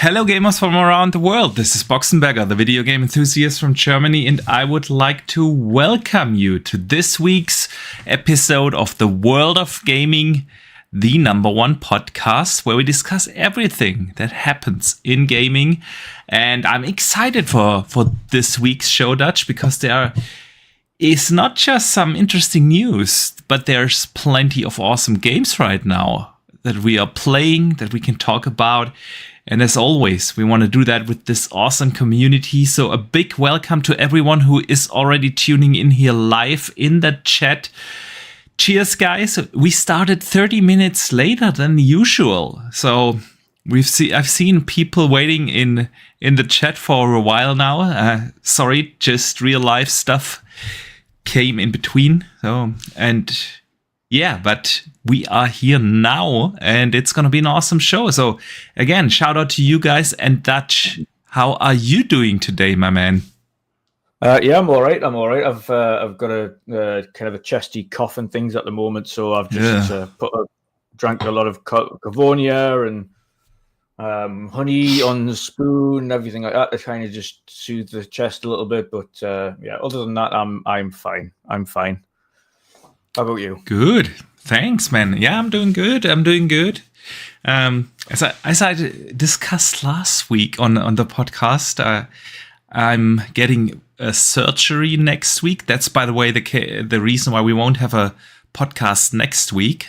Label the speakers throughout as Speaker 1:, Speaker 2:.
Speaker 1: Hello gamers from around the world, this is Boxenberger, the video game enthusiast from Germany, and I would like to welcome you to this week's episode of The World of Gaming, the #1 podcast where we discuss everything that happens in gaming. And I'm excited for this week's show, Dutch, because there is not just some interesting news, but there's plenty of awesome games right now that we are playing, that we can talk about. And as always, we want to do that with this awesome community. So a big welcome to everyone who is already tuning in here live in the chat. Cheers, guys. We started 30 minutes later than usual. So I've seen people waiting in the chat for a while now. Sorry, just real life stuff came in between. But we are here now, and it's going to be an awesome show. So, again, shout out to you guys. And Dutch, how are you doing today, my man?
Speaker 2: I'm all right. I've got a kind of a chesty cough and things at the moment, so I've just drank a lot of Cavonia and honey on the spoon, everything like that to kind of just soothe the chest a little bit. But other than that, I'm fine. How about you?
Speaker 1: Good. Thanks, man. Yeah, I'm doing good. As I discussed last week on the podcast, I'm getting a surgery next week. That's, by the way, the reason why we won't have a podcast next week.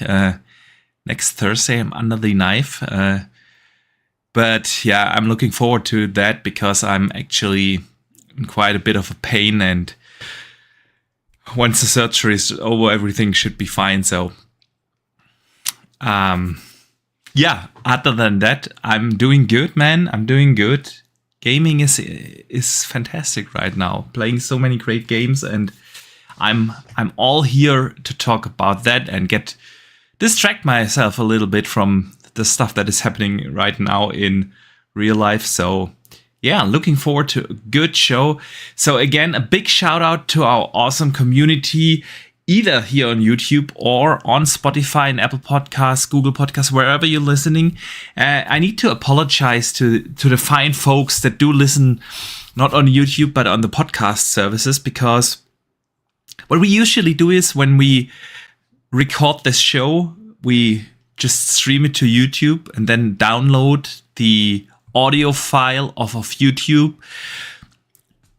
Speaker 1: Next Thursday, I'm under the knife. But yeah, I'm looking forward to that because I'm actually in quite a bit of a pain, and once the surgery is over, everything should be fine. So, other than that, I'm doing good, man. I'm doing good. Gaming is fantastic right now. Playing so many great games, and I'm all here to talk about that and distract myself a little bit from the stuff that is happening right now in real life. So, yeah, looking forward to a good show. So again, a big shout out to our awesome community, either here on YouTube or on Spotify and Apple Podcasts, Google Podcasts, wherever you're listening. I need to apologize to the fine folks that do listen not on YouTube, but on the podcast services, because what we usually do is when we record this show, we just stream it to YouTube and then download the audio file off of YouTube.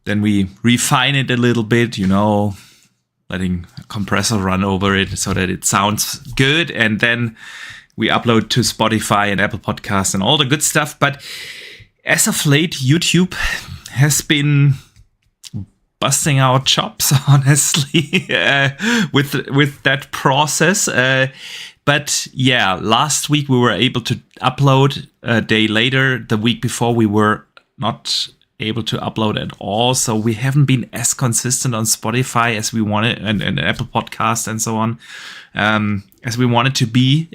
Speaker 1: Then we refine it a little bit, letting a compressor run over it so that it sounds good. And then we upload to Spotify and Apple Podcasts and all the good stuff. But as of late, YouTube has been busting our chops, honestly, with that process. But yeah, last week we were able to upload. A day later, the week before, we were not able to upload at all. So we haven't been as consistent on Spotify as we wanted, and Apple Podcast and so on, as we wanted to be.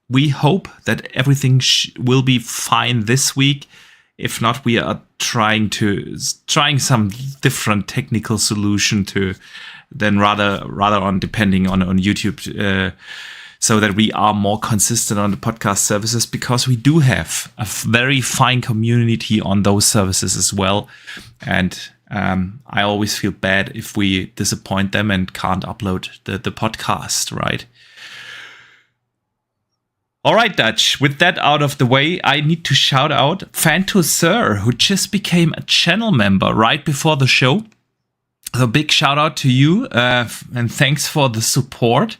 Speaker 1: We hope that everything will be fine this week. If not, we are trying some different technical solution to then rather on depending on YouTube, so that we are more consistent on the podcast services, because we do have a very fine community on those services as well. And I always feel bad if we disappoint them and can't upload the podcast, right? All right, Dutch, with that out of the way, I need to shout out Fanto Sir, who just became a channel member right before the show. So big shout out to you, and thanks for the support.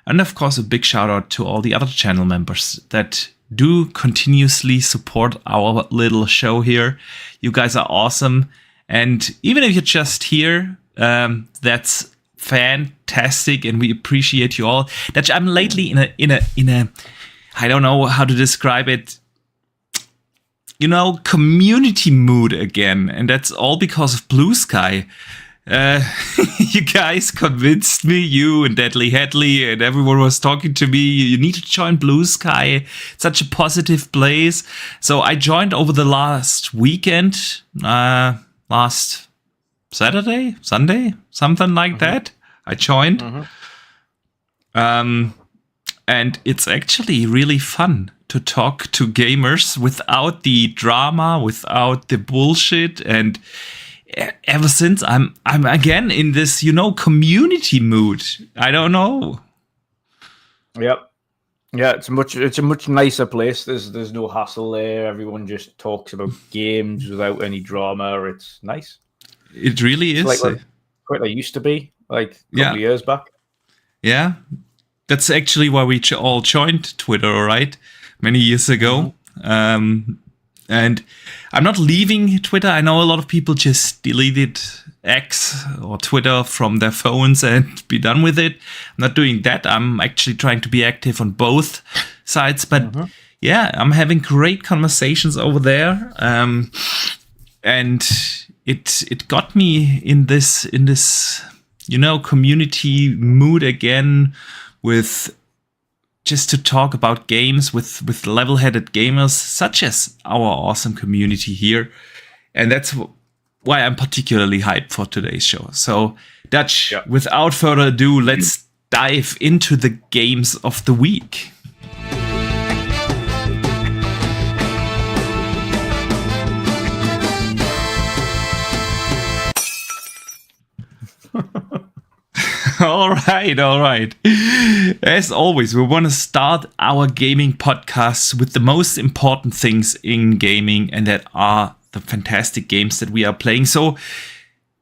Speaker 1: And of course, a big shout out to all the other channel members that do continuously support our little show here. You guys are awesome. And even if you're just here, that's fantastic, and we appreciate you all. That I'm lately in a I don't know how to describe it, community mood again. And that's all because of Blue Sky. You guys convinced me, you and Deadly Headley, and everyone was talking to me. You need to join Blue Sky. Such a positive place. So I joined over the last weekend, last Saturday, Sunday, something like that. I joined. And it's actually really fun to talk to gamers without the drama, without the bullshit. And ever since, I'm again in this, community mood. I don't know.
Speaker 2: Yep. Yeah, it's a much nicer place. There's no hassle there. Everyone just talks about games without any drama. It's nice.
Speaker 1: It really is.
Speaker 2: Like what it used to be, like a couple of years back.
Speaker 1: Yeah. That's actually why we all joined Twitter, right? Many years ago. Mm-hmm. And I'm not leaving Twitter. I know a lot of people just deleted X or Twitter from their phones and be done with it. I'm not doing that. I'm actually trying to be active on both sides. But yeah, I'm having great conversations over there. And it got me in this community mood again, with just to talk about games with level-headed gamers such as our awesome community here. And that's why I'm particularly hyped for today's show. So, Dutch, without further ado, let's dive into the games of the week. All right. As always, we want to start our gaming podcasts with the most important things in gaming, and that are the fantastic games that we are playing. So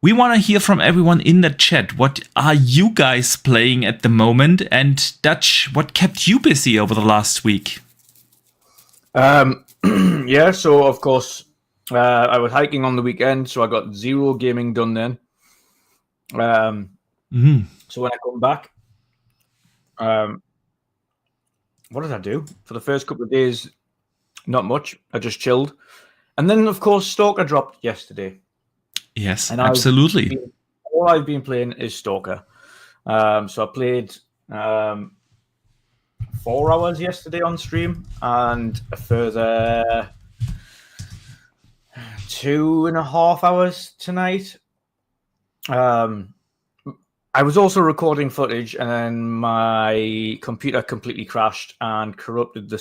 Speaker 1: we want to hear from everyone in the chat. What are you guys playing at the moment? And Dutch, what kept you busy over the last week?
Speaker 2: Yeah, so of course, I was hiking on the weekend, so I got zero gaming done then. So when I come back, what did I do? For the first couple of days, not much. I just chilled. And then, of course, Stalker dropped yesterday.
Speaker 1: Yes, and absolutely.
Speaker 2: All I've been playing is Stalker. So I played 4 hours yesterday on stream, and a further 2.5 hours tonight. I was also recording footage, and then my computer completely crashed and corrupted the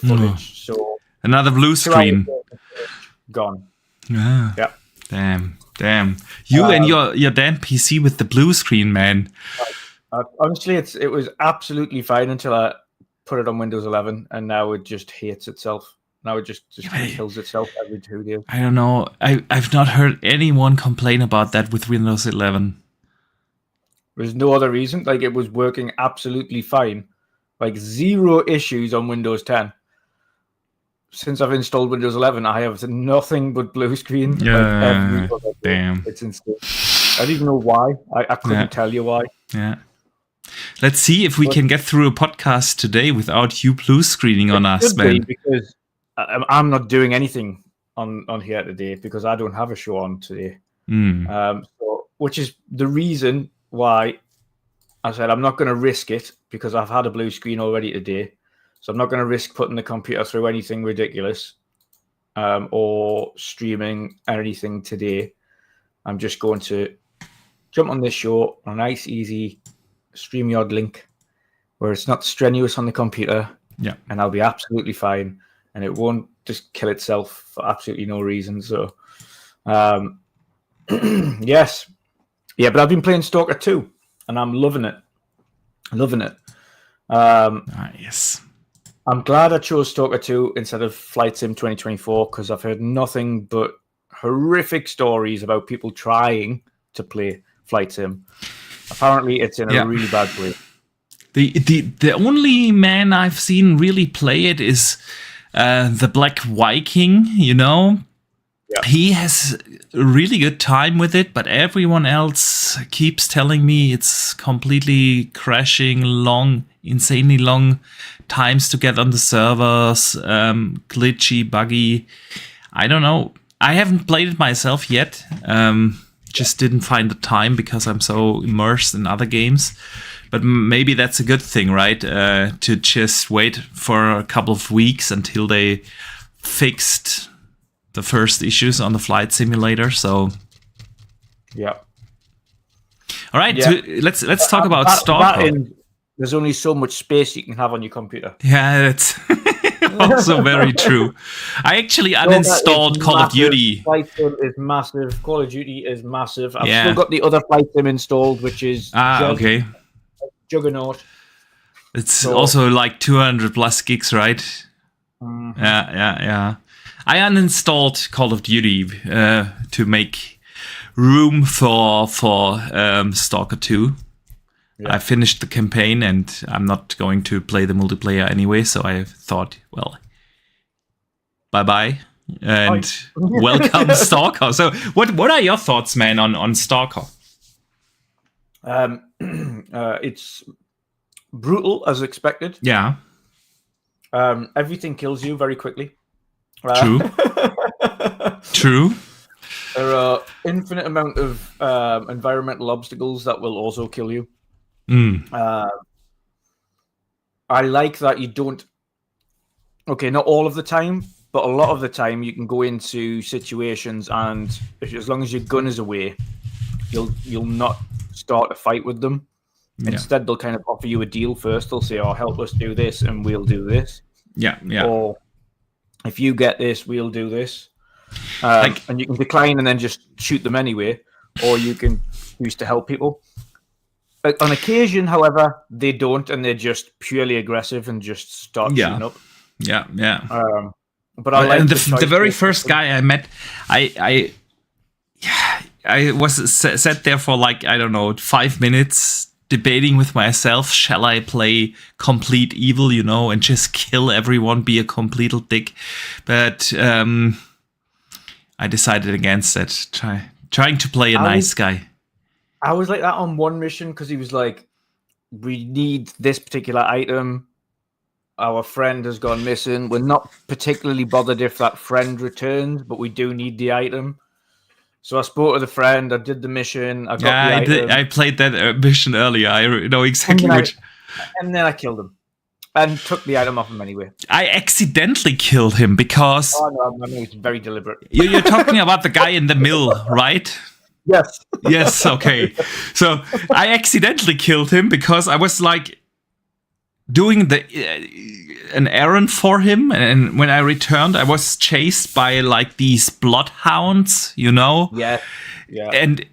Speaker 2: footage. So
Speaker 1: another blue screen
Speaker 2: gone.
Speaker 1: Yeah. Damn. You and your damn PC with the blue screen, man.
Speaker 2: Honestly, it was absolutely fine until I put it on Windows 11, and now it just hates itself. Now it just kills itself every 2 days.
Speaker 1: I don't know. I've not heard anyone complain about that with Windows 11.
Speaker 2: There's no other reason. Like, it was working absolutely fine. Like, zero issues on Windows 10. Since I've installed Windows 11, I have nothing but blue screen.
Speaker 1: Yeah, damn.
Speaker 2: It's insane. I don't even know why. I couldn't tell you why.
Speaker 1: Yeah. Let's see if we can get through a podcast today without you blue screening on us, man.
Speaker 2: Because I'm not doing anything on here today because I don't have a show on today. So, which is the reason why I said I'm not going to risk it, because I've had a blue screen already today. So I'm not going to risk putting the computer through anything ridiculous or streaming anything today. I'm just going to jump on this show on a nice, easy StreamYard link where it's not strenuous on the computer.
Speaker 1: Yeah.
Speaker 2: And I'll be absolutely fine. And it won't just kill itself for absolutely no reason. So, yes. Yeah, but I've been playing Stalker 2, and I'm loving it.
Speaker 1: Yes.
Speaker 2: I'm glad I chose Stalker 2 instead of Flight Sim 2024, because I've heard nothing but horrific stories about people trying to play Flight Sim. Apparently, it's in a really bad place.
Speaker 1: The only man I've seen really play it is the Black Viking, Yeah. He has a really good time with it, but everyone else keeps telling me it's completely crashing, insanely long times to get on the servers, glitchy, buggy. I don't know. I haven't played it myself yet. Just didn't find the time because I'm so immersed in other games. But maybe that's a good thing, right? To just wait for a couple of weeks until they fixed the first issues on the flight simulator. So
Speaker 2: yeah.
Speaker 1: All right, so let's talk about Stalker.
Speaker 2: There's only so much space you can have on your computer.
Speaker 1: Yeah, that's Also very true. I actually uninstalled Call of Duty.
Speaker 2: Flight Sim is massive. Call of Duty is massive. I've still got the other Flight Sim installed, which is
Speaker 1: okay.
Speaker 2: Juggernaut.
Speaker 1: It's also like 200 plus gigs, right? Mm-hmm. Yeah. I uninstalled Call of Duty to make room for Stalker 2. Yeah. I finished the campaign and I'm not going to play the multiplayer anyway, so I thought, well, bye-bye and welcome Stalker. So what are your thoughts, man, on Stalker?
Speaker 2: It's brutal as expected.
Speaker 1: Yeah.
Speaker 2: Everything kills you very quickly.
Speaker 1: True. True.
Speaker 2: There are infinite amount of environmental obstacles that will also kill you. I like that you don't. Okay, not all of the time, but a lot of the time you can go into situations, and as long as your gun is away, you'll not start a fight with them. Yeah. Instead, they'll kind of offer you a deal first. They'll say, "Oh, help us do this, and we'll do this."
Speaker 1: Yeah.
Speaker 2: Or if you get this, we'll do this. And you can decline and then just shoot them anyway, or you can choose to help people. On occasion, however, they don't, and they're just purely aggressive and just start shooting up.
Speaker 1: Yeah.
Speaker 2: But I like
Speaker 1: the very first guy I met. I was sat there for like, I don't know, 5 minutes debating with myself. Shall I play complete evil, and just kill everyone, be a complete dick? But I decided against that. Trying to play a nice guy.
Speaker 2: I was like that on one mission because he was like, we need this particular item. Our friend has gone missing. We're not particularly bothered if that friend returns, but we do need the item. So I spoke to the friend. I did the mission. I got the item.
Speaker 1: I played that mission earlier. I know exactly which.
Speaker 2: And then I killed him and took the item off him anyway.
Speaker 1: I accidentally killed him because...
Speaker 2: Oh, no, I mean, it's very deliberate.
Speaker 1: You're talking about the guy in the mill, right?
Speaker 2: Yes.
Speaker 1: Yes, okay. So I accidentally killed him because I was like doing an errand for him, and when I returned, I was chased by like these bloodhounds,
Speaker 2: Yeah.
Speaker 1: And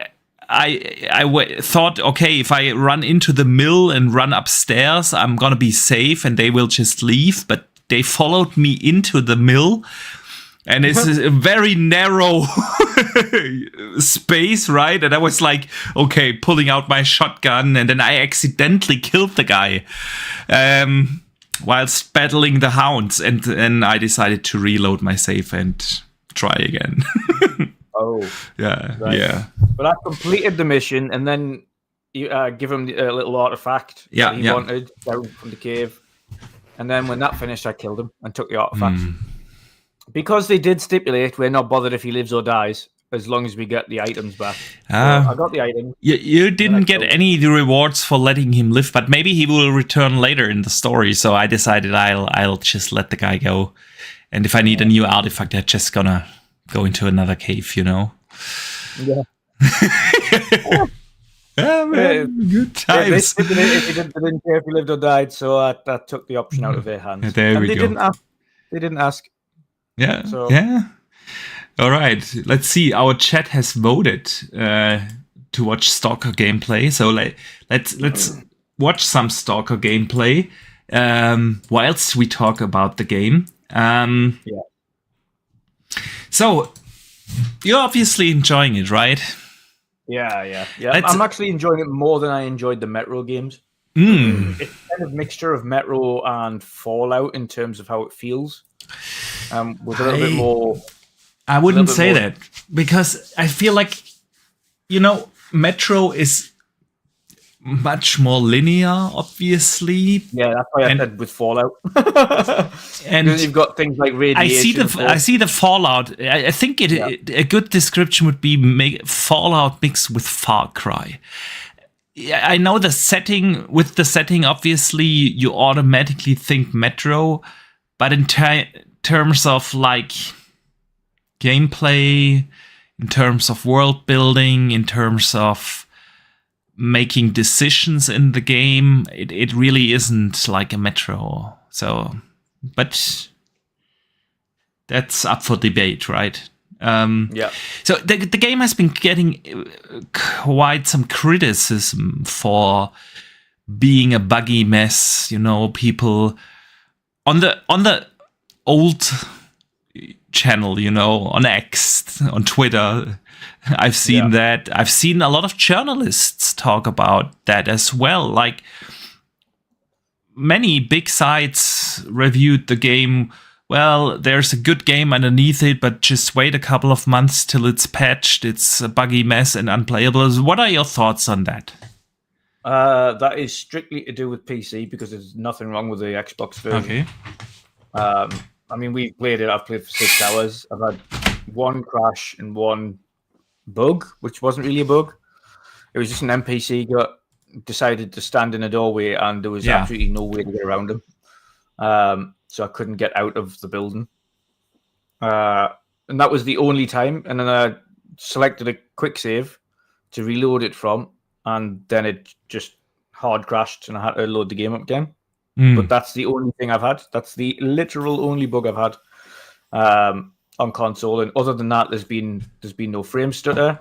Speaker 1: I thought, okay, if I run into the mill and run upstairs, I'm gonna be safe, and they will just leave. But they followed me into the mill. And it's a very narrow space, right? And I was like, okay, pulling out my shotgun, and then I accidentally killed the guy whilst battling the hounds. And I decided to reload my save and try again. Yeah, right. Yeah.
Speaker 2: But I completed the mission, and then you give him a little artifact that he wanted down from the cave. And then when that finished, I killed him and took the artifact. Because they did stipulate we're not bothered if he lives or dies, as long as we get the items back. So I got the items.
Speaker 1: You didn't get any rewards for letting him live, but maybe he will return later in the story. So I decided I'll just let the guy go. And if I need a new artifact, I'm just gonna go into another cave,
Speaker 2: Yeah.
Speaker 1: Man, good times.
Speaker 2: They didn't care if he lived or died, so I took the option out of their hands.
Speaker 1: There we go.
Speaker 2: They didn't ask.
Speaker 1: Yeah. So. Yeah. All right. Let's see. Our chat has voted to watch Stalker gameplay. So let's watch some Stalker gameplay whilst we talk about the game. So you're obviously enjoying it, right?
Speaker 2: Yeah. I'm actually enjoying it more than I enjoyed the Metro games. It's kind of mixture of Metro and Fallout in terms of how it feels. With a little bit more.
Speaker 1: I wouldn't say that, because I feel like, Metro is much more linear, obviously.
Speaker 2: Yeah, that's why I said with Fallout. And you've got things like radiation.
Speaker 1: I see the Fallout. I think a good description would be Fallout mixed with Far Cry. I know the setting. With the setting, obviously, you automatically think Metro, but in terms of like gameplay, in terms of world building, in terms of making decisions in the game, it really isn't like a Metro. So, but that's up for debate, right?
Speaker 2: Yeah.
Speaker 1: So the game has been getting quite some criticism for being a buggy mess. You know, people on the old channel, you know, on X, on Twitter, I've seen that. I've seen a lot of journalists talk about that as well. Like, many big sites reviewed the game. Well, there's a good game underneath it, but just wait a couple of months till it's patched. It's a buggy mess and unplayable. What are your thoughts on that?
Speaker 2: That is strictly to do with PC, because there's nothing wrong with the Xbox version.
Speaker 1: Okay.
Speaker 2: I mean, we played it. I've played for 6 hours. I've had one crash and one bug, which wasn't really a bug. It was just an NPC decided to stand in a doorway, and there was absolutely no way to get around him. So I couldn't get out of the building. And that was the only time. And then I selected a quick save to reload it from, and then it just hard crashed, and I had to load the game up again. But that's the only thing I've had. That's the literal only bug I've had on console. And other than that, there's been no frame stutter.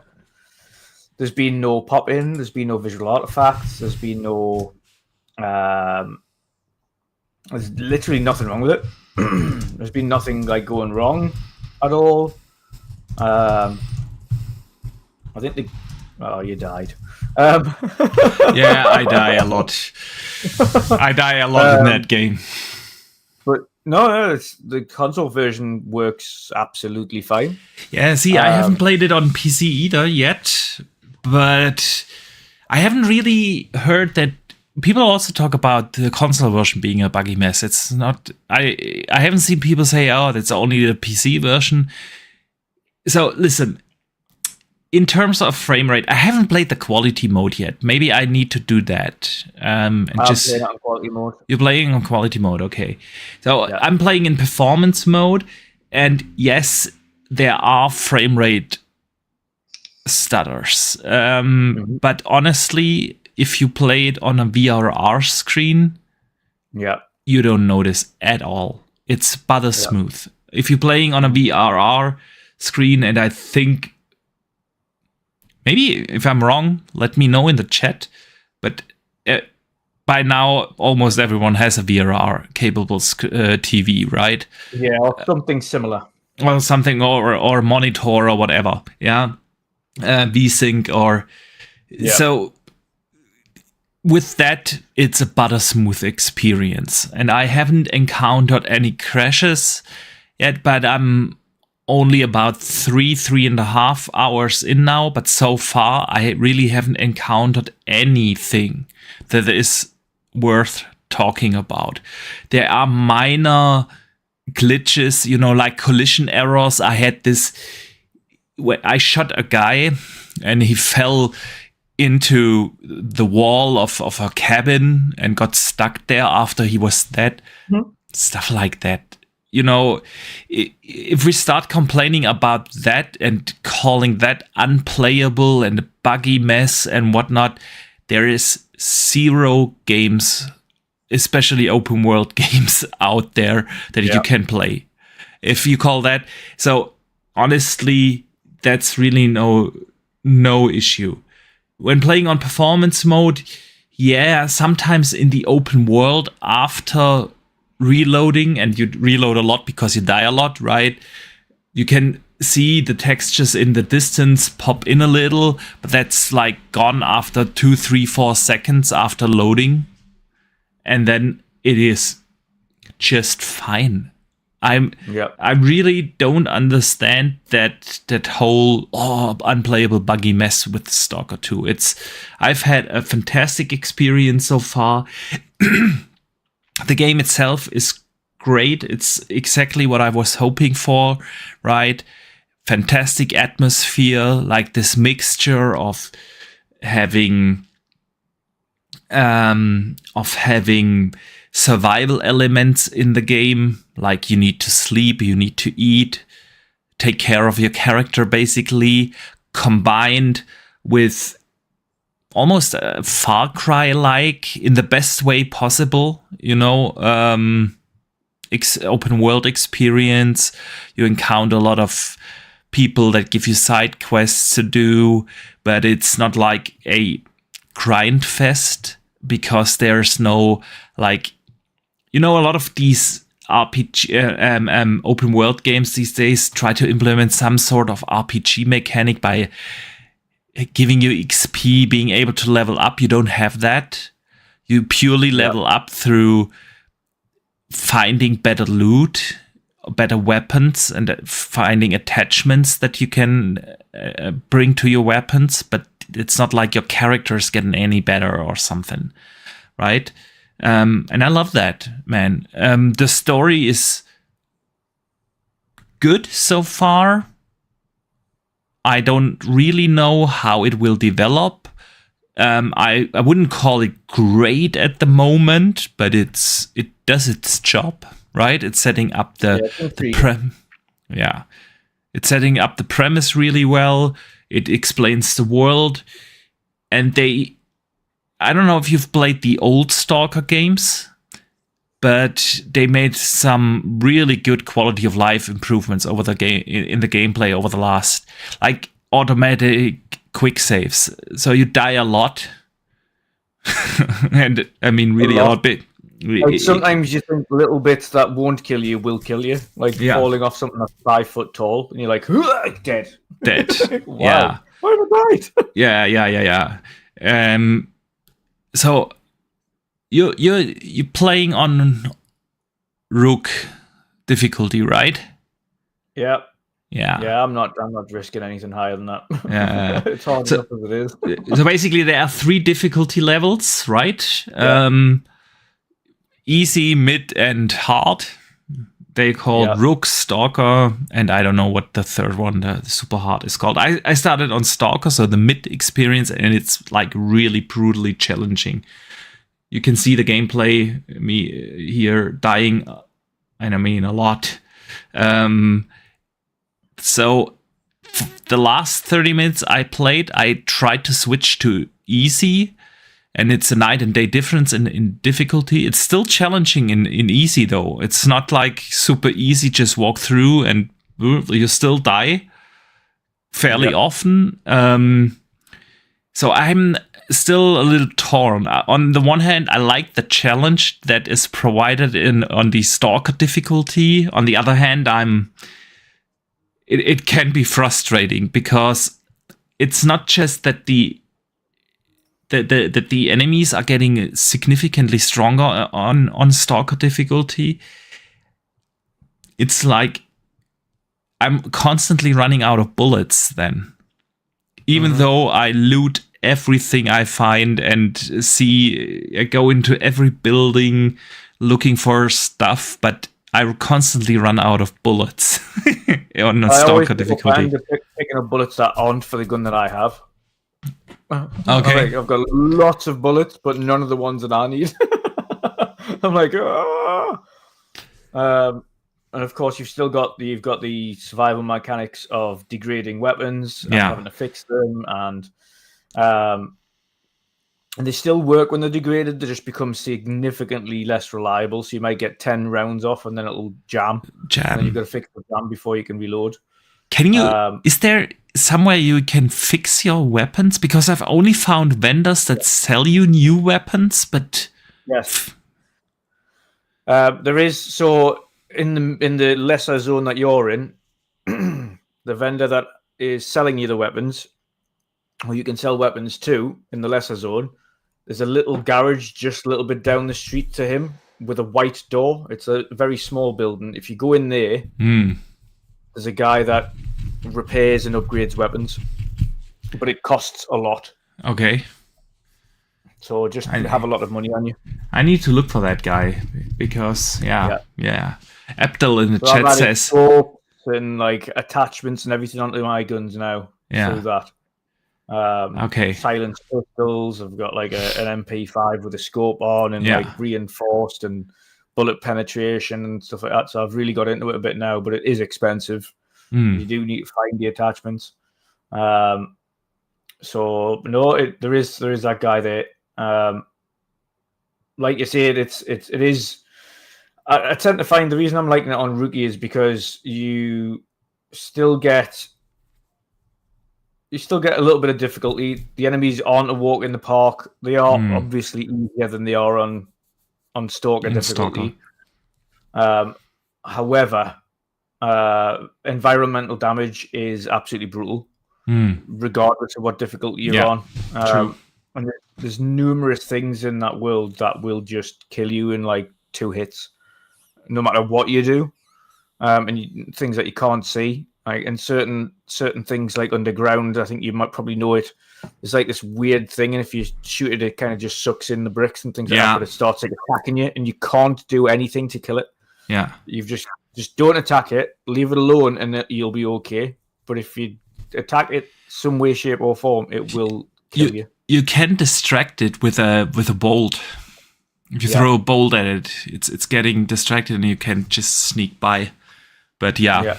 Speaker 2: There's been no pop-in. There's been no visual artifacts. There's been no... there's literally nothing wrong with it. There's been nothing like going wrong at all. I think Oh, you died.
Speaker 1: Yeah, I die a lot. I die a lot in that game.
Speaker 2: But no, the console version works absolutely fine.
Speaker 1: Yeah, see, I haven't played it on PC either yet, but I haven't really heard that people also talk about the console version being a buggy mess. It's not. I haven't seen people say, "Oh, that's only the PC version." So listen. In terms of frame rate, I haven't played the quality mode yet. Maybe I need to do that. And just
Speaker 2: playing on quality mode.
Speaker 1: You're playing on quality mode, okay? So yeah. I'm playing in performance mode, and yes, there are frame rate stutters. But honestly, if you play it on a VRR screen, you don't notice at all. It's butter smooth. If you're playing on a VRR screen, and I think. Maybe if I'm wrong, let me know in the chat. But by now, almost everyone has a VRR-capable TV, right?
Speaker 2: Yeah, or something similar.
Speaker 1: Or something, or monitor or whatever. Yeah, V-Sync or so. With that, it's a butter smooth experience, and I haven't encountered any crashes yet. But I'm only about 3.5 hours in now, but so far I really haven't encountered anything that is worth talking about. There are minor glitches, like collision errors. I had this when I shot a guy and he fell into the wall of a cabin and got stuck there after he was dead. Stuff like that. If we start complaining about that and calling that unplayable and a buggy mess and whatnot, there is zero games, especially open world games out there that you can play. If you call that, so honestly, that's really no issue. When playing on performance mode, sometimes in the open world after reloading, and you reload a lot because you die a lot, right? You can see the textures in the distance pop in a little, but that's like gone after 2, 3, 4 seconds after loading, and then it is just fine. I really don't understand that whole unplayable buggy mess with Stalker 2. I've had a fantastic experience so far. The game itself is great. It's exactly what I was hoping for, right? Fantastic atmosphere, like this mixture of having survival elements in the game, like you need to sleep, you need to eat, take care of your character, basically, combined with almost a Far Cry-like, in the best way possible, open world experience. You encounter a lot of people that give you side quests to do, but it's not like a grind fest because there's no like, a lot of these RPG open world games these days try to implement some sort of RPG mechanic by giving you XP, being able to level up. You don't have that. You purely level up through finding better loot, better weapons, and finding attachments that you can bring to your weapons. But it's not like your character is getting any better or something, right? And I love that, man. The story is good so far. I don't really know how it will develop. I wouldn't call it great at the moment, but it does its job, right? It's setting up it's setting up the premise really well. It explains the world, and I don't know if you've played the old Stalker games, but they made some really good quality of life improvements over the game in the gameplay over the last, like automatic quick saves. So you die a lot, and I mean really a lot.
Speaker 2: Like sometimes you think little bits that won't kill you will kill you, like falling off something that's 5 foot tall, and you're like, dead. Wow.
Speaker 1: Yeah.
Speaker 2: Why have I died?
Speaker 1: Yeah. So you're playing on Rook difficulty, right?
Speaker 2: Yeah.
Speaker 1: Yeah.
Speaker 2: I'm not risking anything higher than that.
Speaker 1: Yeah.
Speaker 2: It's hard enough as it is.
Speaker 1: So basically, there are 3 difficulty levels, right?
Speaker 2: Yeah.
Speaker 1: Easy, mid, and hard. They called Rook, Stalker, and I don't know what the third one, the super hard, is called. I started on Stalker, so the mid experience, and it's like really brutally challenging. You can see the gameplay, me here dying, and I mean a lot. So the last 30 minutes I played, I tried to switch to easy, and it's a night and day difference in difficulty. It's still challenging in easy, though. It's not like super easy, just walk through and you still die fairly often. So I'm still a little torn. On the one hand, I like the challenge that is provided on the Stalker difficulty. On the other hand, it can be frustrating because it's not just that the enemies are getting significantly stronger on Stalker difficulty. It's like I'm constantly running out of bullets then. Even though I loot everything I find and I go into every building looking for stuff, but I constantly run out of bullets on a Stalker difficulty.
Speaker 2: I'm picking up bullets that aren't for the gun that I have.
Speaker 1: Okay.
Speaker 2: I've got lots of bullets, but none of the ones that I need. I'm like, and of course, you've got the survival mechanics of degrading weapons, and having to fix them, and they still work when they're degraded. They just become significantly less reliable. So you might get 10 rounds off, and then it'll jam. And then you've got to fix the jam before you can reload.
Speaker 1: Can you? Is there somewhere you can fix your weapons? Because I've only found vendors that sell you new weapons, but
Speaker 2: yes, there is. So in the lesser zone that you're in, the vendor that is selling you the weapons, who you can sell weapons to in the lesser zone, there's a little garage just a little bit down the street to him with a white door. It's a very small building. If you go in there, there's a guy that repairs and upgrades weapons, but it costs a lot.
Speaker 1: Okay.
Speaker 2: So just have a lot of money on you.
Speaker 1: I need to look for that guy because Abdel in the chat says
Speaker 2: and like attachments and everything onto my guns now.
Speaker 1: Yeah.
Speaker 2: Through that.
Speaker 1: Okay.
Speaker 2: Silenced pistols. I've got like an MP5 with a scope on and like reinforced and bullet penetration and stuff like that. So I've really got into it a bit now, but it is expensive. You do need to find the attachments. So no, there is that guy there. Like you said, it is. I tend to find the reason I'm liking it on Rookie is because you still get a little bit of difficulty. The enemies aren't a walk in the park. They are obviously easier than they are on Stalker difficulty. However, environmental damage is absolutely brutal, regardless of what difficulty you're on. And there's numerous things in that world that will just kill you in like 2 hits, no matter what you do. And things that you can't see. Like, and certain things like underground, I think you might probably know it. There's like this weird thing, and if you shoot it, it kind of just sucks in the bricks and things like that. But it starts like attacking you, and you can't do anything to kill it. Yeah, you've just don't attack it, leave it alone, and you'll be okay. But if you attack it some way, shape, or form, it will kill you.
Speaker 1: You can distract it with a bolt. If you throw a bolt at it, it's getting distracted, and you can just sneak by. But yeah.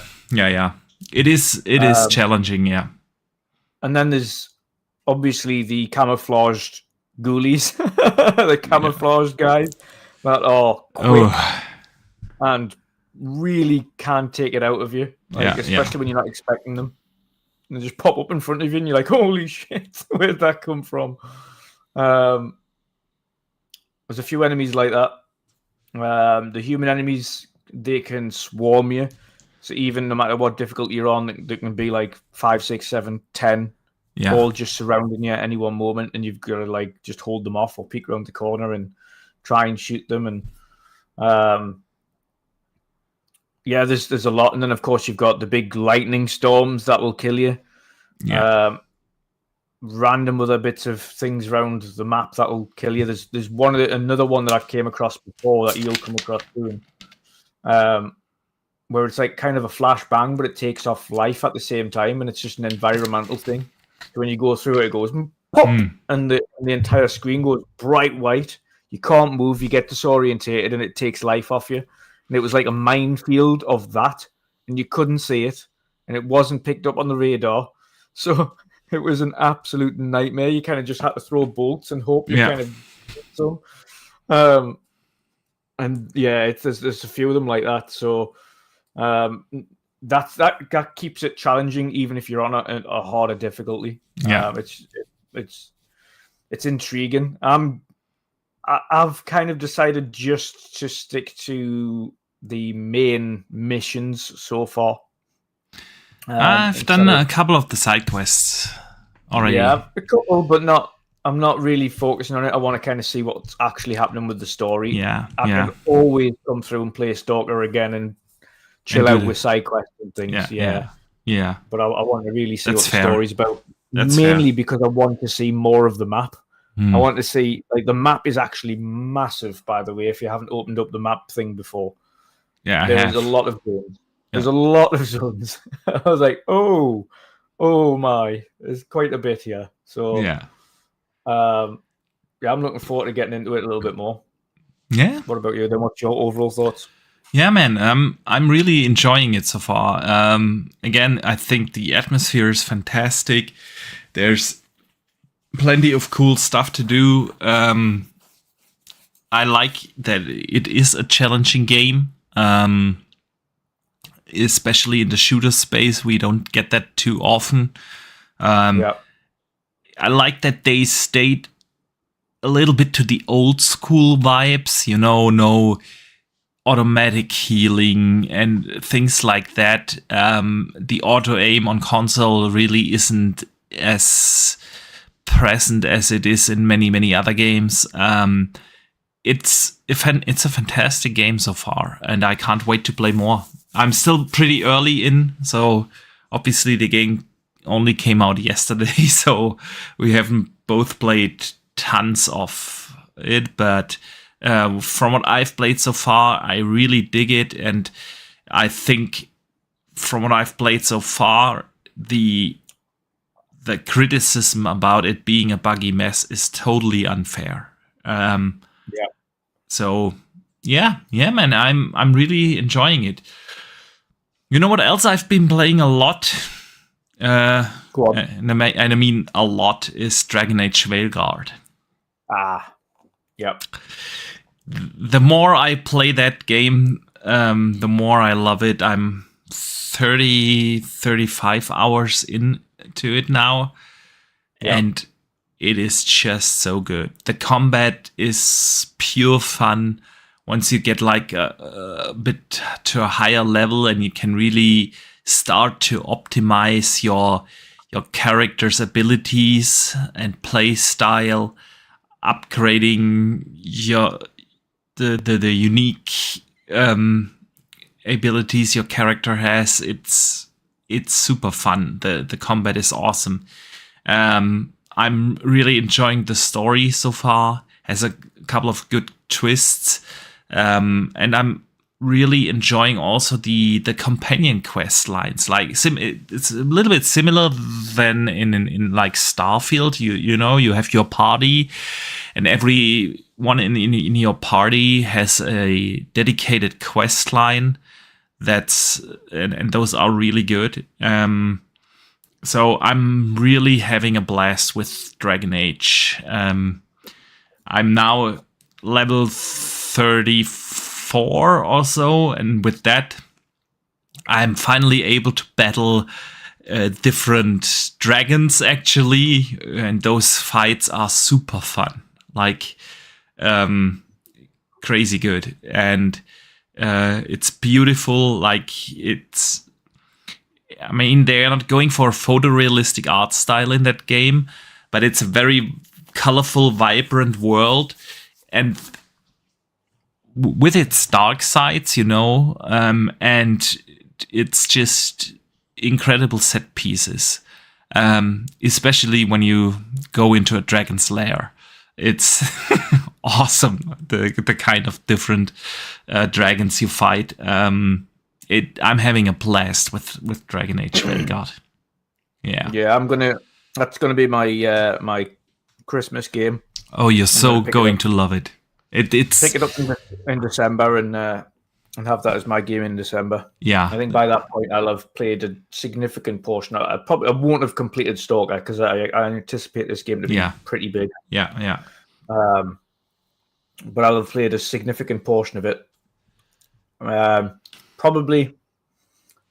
Speaker 1: It is challenging, yeah.
Speaker 2: And then there's obviously the camouflaged ghoulies, the camouflaged guys that are quick and really can take it out of you, especially when you're not expecting them. And they just pop up in front of you, and you're like, "Holy shit, where'd that come from?" There's a few enemies like that. The human enemies, they can swarm you. So even no matter what difficulty you're on, there can be like 5, 6, 7, 10, all just surrounding you at any one moment, and you've got to like just hold them off or peek around the corner and try and shoot them. And there's a lot. And then of course you've got the big lightning storms that will kill you. Random other bits of things around the map that will kill you. There's another one that I've came across before that you'll come across soon. Where it's like kind of a flashbang, but it takes off life at the same time, and it's just an environmental thing. So when you go through it, it goes pop, and the entire screen goes bright white. You can't move, you get disorientated, and it takes life off you. And it was like a minefield of that, and you couldn't see it, and it wasn't picked up on the radar. So it was an absolute nightmare. You kind of just had to throw bolts and hope you kind of get some. And there's a few of them like that. So that keeps it challenging, even if you're on a harder difficulty. It's intriguing. I've kind of decided just to stick to the main missions so far.
Speaker 1: I've done a couple of the side quests already.
Speaker 2: Yeah, a couple, but I'm not really focusing on it. I want to kind of see what's actually happening with the story. I can always come through and play Stalker again and chill out with side quests and things. But I want to really see what the story's about. Mainly because I want to see more of the map. I want to see, like, the map is actually massive, by the way, if you haven't opened up the map thing before. There's a lot of zones. There's a lot of zones. I was like, oh my, there's quite a bit here. So I'm looking forward to getting into it a little bit more. What about you then? What's your overall thoughts?
Speaker 1: Yeah, man, I'm really enjoying it so far. Again, I think the atmosphere is fantastic. There's plenty of cool stuff to do. I like that it is a challenging game, especially in the shooter space. We don't get that too often. I like that they stayed a little bit to the old school vibes, no automatic healing and things like that. The auto aim on console really isn't as present as it is in many other games. It's a fantastic game so far, and I can't wait to play more. I'm still pretty early in, so obviously the game only came out yesterday, so we haven't both played tons of it, but from what I've played so far, I really dig it, and I think from what I've played so far, the criticism about it being a buggy mess is totally unfair. So man, I'm really enjoying it. You know what else I've been playing a lot?
Speaker 2: Go on.
Speaker 1: And I mean a lot is Dragon Age Veilguard. the more I play that game, the more I love it. I'm 35 hours into it now, and it is just so good. The combat is pure fun. Once you get like a bit to a higher level, and you can really start to optimize your character's abilities and play style, upgrading the unique abilities your character has. It's super fun. The combat is awesome. I'm really enjoying the story so far. Has a couple of good twists, and I'm really enjoying also the companion quest lines. Like it's a little bit similar than in like Starfield. You know, you have your party, and everyone in your party has a dedicated quest line. And those are really good. So I'm really having a blast with Dragon Age. I'm now level 34 or so, and with that, I'm finally able to battle different dragons, actually, and those fights are super fun, like crazy good, and it's beautiful. Like I mean, they're not going for a photorealistic art style in that game, but it's a very colorful, vibrant world, and with its dark sides, you know, and it's just incredible set pieces, especially when you go into a dragon's lair. It's awesome, the kind of different dragons you fight. I'm having a blast with Dragon Age Vanguard. Yeah, that's gonna be my my Christmas game. Oh, you're so going to love it. It's
Speaker 2: pick it up in December and have that as my game in December.
Speaker 1: Yeah,
Speaker 2: I think by that point I'll have played a significant portion. I won't have completed Stalker because I anticipate this game to be pretty big.
Speaker 1: Yeah.
Speaker 2: But I'll have played a significant portion of it. Probably.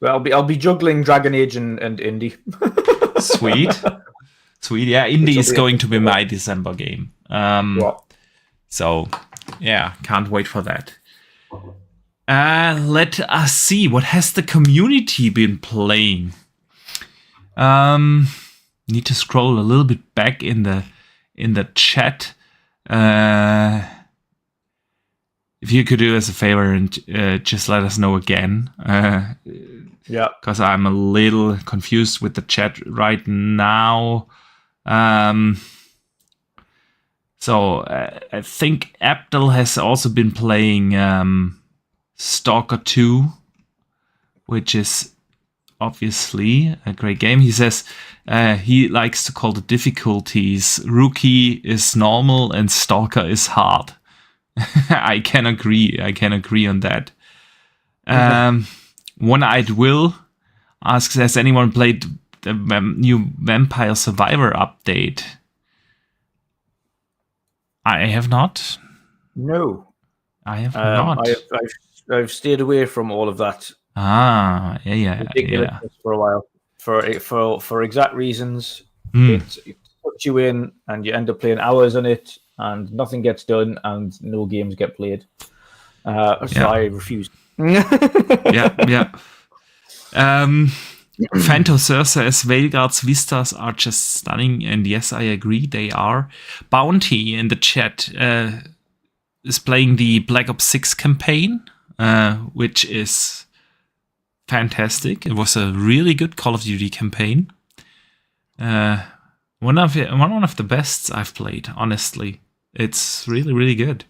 Speaker 2: Well, I'll be juggling Dragon Age and Indie.
Speaker 1: Sweet. Yeah, Indie is going to be my December game. So, yeah, can't wait for that. Let us see. What has the community been playing? Need to scroll a little bit back in the chat. If you could do us a favor and just let us know again. Because I'm a little confused with the chat right now. So I think Abdel has also been playing Stalker 2, which is obviously a great game. He says he likes to call the difficulties Rookie is normal and Stalker is hard. I can agree on that. One-Eyed Will asks, has anyone played the new Vampire Survivor update? I have not.
Speaker 2: No.
Speaker 1: I have not.
Speaker 2: I've stayed away from all of that.
Speaker 1: Yeah.
Speaker 2: For a while. For exact reasons. It puts you in and you end up playing hours on it and nothing gets done and no games get played. So I refuse.
Speaker 1: Yeah. Phantosaur says Veilguard's vistas are just stunning, and yes, I agree, they are. Bounty in the chat is playing the Black Ops 6 campaign, which is fantastic. It was a really good Call of Duty campaign. One of the best I've played, honestly. It's really, really good.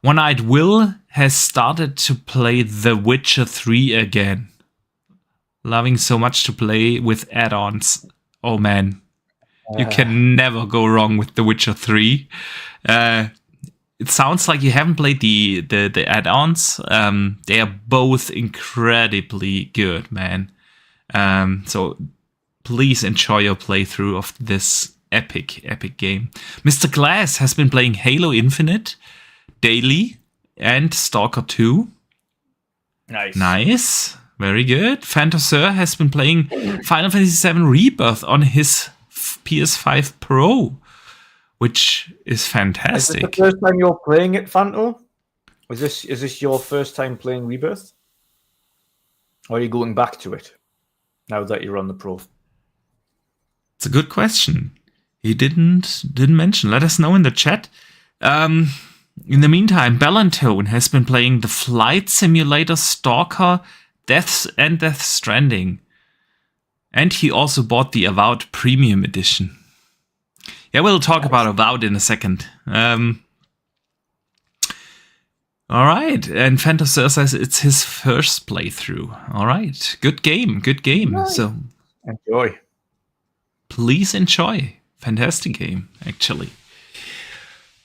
Speaker 1: One-Eyed Will has started to play The Witcher 3 again. Loving so much to play with add-ons. Oh man, you can never go wrong with The Witcher 3. It sounds like you haven't played the add-ons. They are both incredibly good, man. So please enjoy your playthrough of this epic game. Mr. Glass has been playing Halo Infinite daily, and Stalker 2. Nice. Very good. Fantaseur has been playing Final Fantasy VII Rebirth on his PS5 Pro, which is fantastic.
Speaker 2: Is this the first time you're playing it, Fanto? Is this your first time playing Rebirth? Or are you going back to it now that you're on the Pro?
Speaker 1: It's a good question. He didn't mention. Let us know in the chat. In the meantime, Bellantone has been playing the Flight Simulator, Stalker, Death Stranding. And he also bought the Avowed Premium Edition. Yeah, we'll talk about Avowed in a second. All right, and Fantaseur says it's his first playthrough. All right, good game. Nice. So
Speaker 2: enjoy.
Speaker 1: Please enjoy. Fantastic game, actually.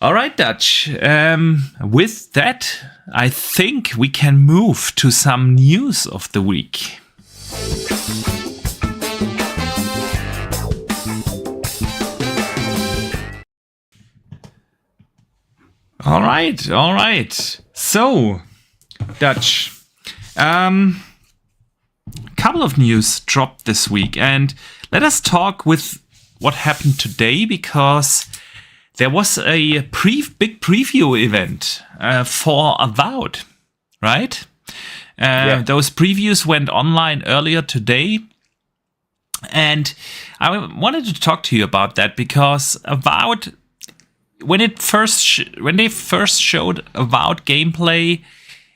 Speaker 1: All right, Dutch. With that, I think we can move to some news of the week. All right. So, Dutch, couple of news dropped this week, and let us talk with what happened today, because there was a big preview event for Avowed, right? Those previews went online earlier today, and I wanted to talk to you about that, because Avowed, when they first showed Avowed gameplay,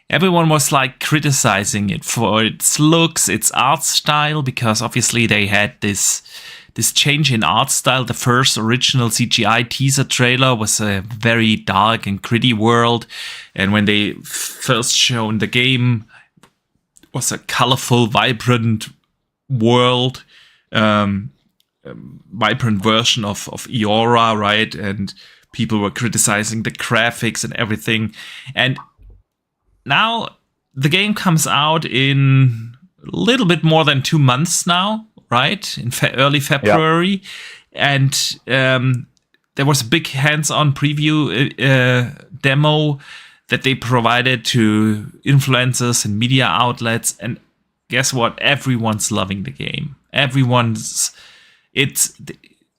Speaker 1: everyone was like criticizing it for its looks, its art style, because obviously they had this change in art style. The first original CGI teaser trailer was a very dark and gritty world, and when they first shown the game, it was a colorful, vibrant world, vibrant version of Eora, right? And people were criticizing the graphics and everything. And now the game comes out in a little bit more than 2 months now, right? In early February. Yeah. And there was a big hands-on preview demo that they provided to influencers and media outlets. And guess what? Everyone's loving the game.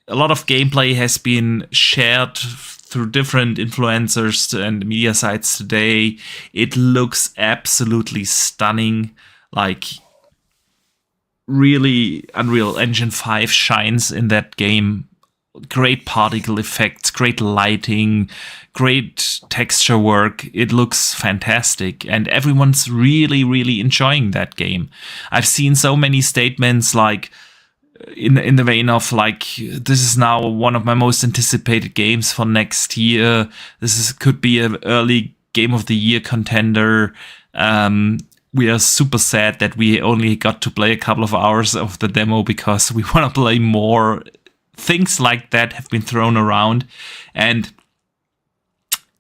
Speaker 1: A lot of gameplay has been shared through different influencers and media sites today. It looks absolutely stunning. Like, really, Unreal Engine 5 shines in that game. Great particle effects, great lighting, great texture work. It looks fantastic, and everyone's really, really enjoying that game. I've seen so many statements like, in the vein of like, this is now one of my most anticipated games for next year. Could be an early game of the year contender. We are super sad that we only got to play a couple of hours of the demo because we want to play more. Things like that have been thrown around, and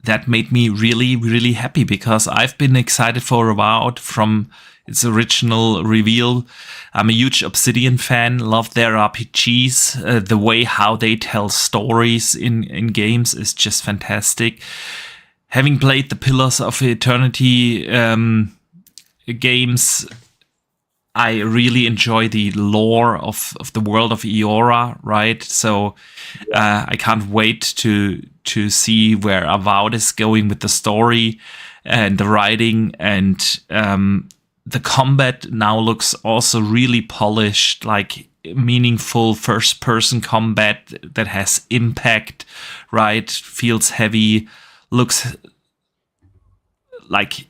Speaker 1: that made me really, really happy, because I've been excited for Avowed from its original reveal. I'm a huge Obsidian fan, love their RPGs. The way how they tell stories in games is just fantastic. Having played the Pillars of Eternity games, I really enjoy the lore of the world of Eora, right? So I can't wait to see where Avowed is going with the story and the writing, and the combat now looks also really polished, like meaningful first-person combat that has impact, right? Feels heavy, looks like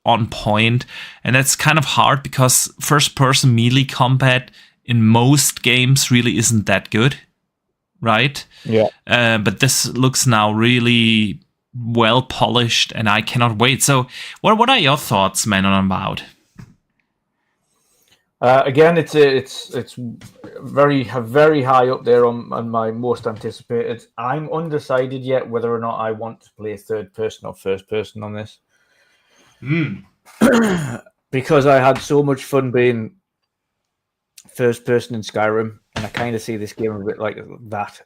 Speaker 1: on point. And that's kind of hard, because first-person melee combat in most games really isn't that good, right?
Speaker 2: Yeah.
Speaker 1: But this looks now really well polished, and I cannot wait. So what are your thoughts, man, on Avowed?
Speaker 2: Again, it's very high up there on my most anticipated. I'm undecided yet whether or not I want to play third person or first person on this. Because I had so much fun being first person in Skyrim, and I kind of see this game a bit like that.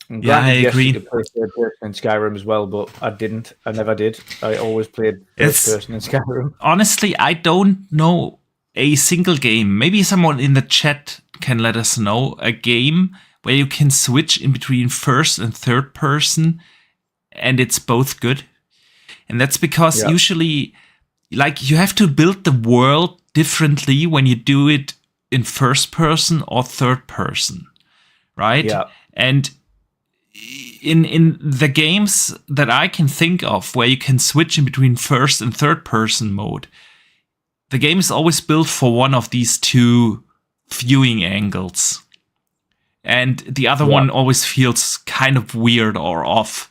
Speaker 2: And
Speaker 1: Yeah, I
Speaker 2: granted, yes,
Speaker 1: agree.
Speaker 2: you could play third person in Skyrim as well, but I didn't. I never did. I always played first person in Skyrim.
Speaker 1: Honestly, I don't know a single game. Maybe someone in the chat can let us know a game where you can switch in between first and third person and it's both good. And that's because usually, like, you have to build the world differently when you do it in first person or third person, right?
Speaker 2: Yeah.
Speaker 1: And in the games that I can think of where you can switch in between first and third person mode, the game is always built for one of these two viewing angles. And the other one always feels kind of weird or off.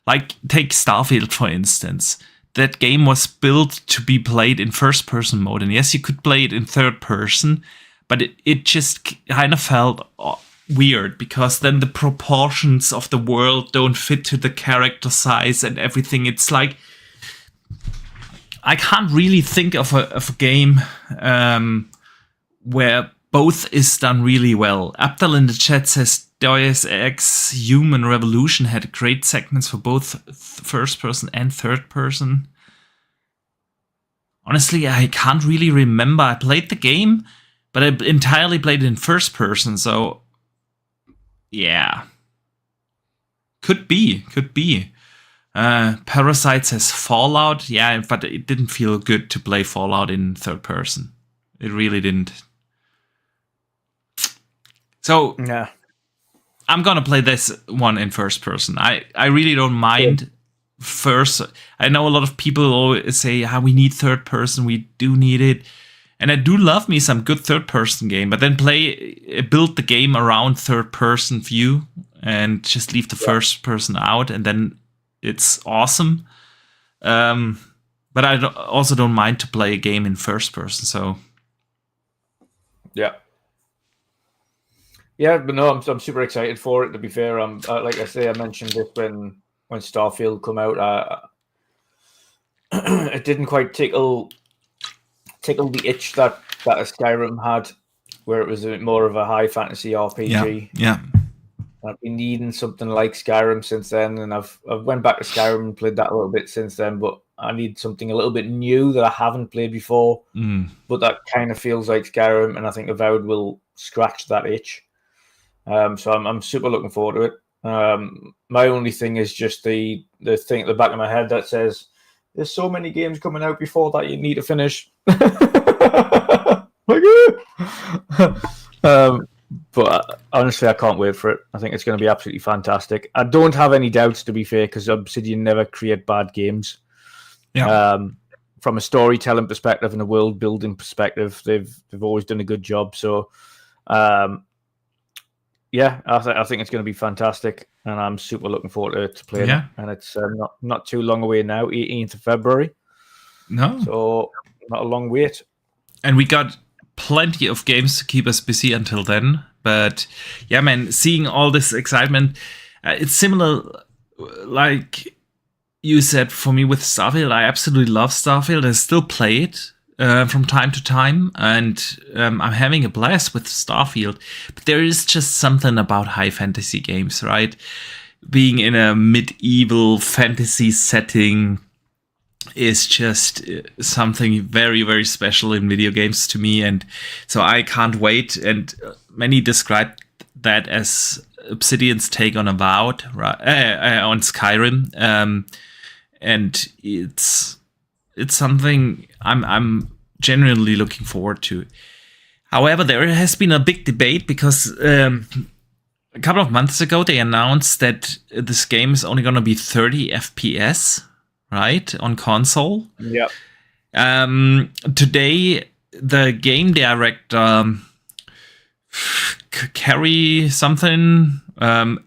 Speaker 1: Like, take Starfield, for instance. That game was built to be played in first person mode. And yes, you could play it in third person, but it just kind of felt weird because then the proportions of the world don't fit to the character size and everything. It's like, I can't really think of a game where both is done really well. Abdel in the chat says Deus Ex Human Revolution had great segments for both first person and third person. Honestly, I can't really remember. I played the game, but I entirely played it in first person, so yeah. Could be. Parasite says Fallout. Yeah, but it didn't feel good to play Fallout in third person. It really didn't. So
Speaker 2: yeah,
Speaker 1: I'm gonna play this one in first person. I really don't mind first. I know a lot of people always say, we need third person. We do need it. And I do love me some good third person game, but then build the game around third person view and just leave the first person out, and then it's awesome. But I also don't mind to play a game in first person. So
Speaker 2: yeah, but no, I'm super excited for it. To be fair, like I say, I mentioned this when Starfield come out. It didn't quite tickle the itch that a Skyrim had, where it was a bit more of a high fantasy RPG.
Speaker 1: Yeah.
Speaker 2: I've been needing something like Skyrim since then, and I've went back to Skyrim and played that a little bit since then. But I need something a little bit new that I haven't played before, but that kind of feels like Skyrim, and I think Avowed will scratch that itch. So I'm super looking forward to it. My only thing is just the thing at the back of my head that says, "There's so many games coming out before that you need to finish." But honestly, I can't wait for it. I think it's going to be absolutely fantastic. I don't have any doubts, to be fair, because Obsidian never create bad games.
Speaker 1: Yeah.
Speaker 2: From a storytelling perspective and a world building perspective, they've always done a good job. So, yeah, I think it's going to be fantastic, and I'm super looking forward to playing it. And it's not too long away now, 18th of February.
Speaker 1: No,
Speaker 2: so not a long wait.
Speaker 1: And we got plenty of games to keep us busy until then. But yeah, man, seeing all this excitement, it's similar, like you said, for me with Starfield. I absolutely love Starfield. I still play it from time to time, and I'm having a blast with Starfield. But there is just something about high fantasy games, right? Being in a medieval fantasy setting is just something very, very special in video games to me, and so I can't wait. And many describe that as Obsidian's take on Avowed, on Skyrim, and it's something I'm genuinely looking forward to. However, there has been a big debate because a couple of months ago they announced that this game is only going to be 30 FPS. Right, on console.
Speaker 2: Yeah.
Speaker 1: Today, the game director, Carrie something,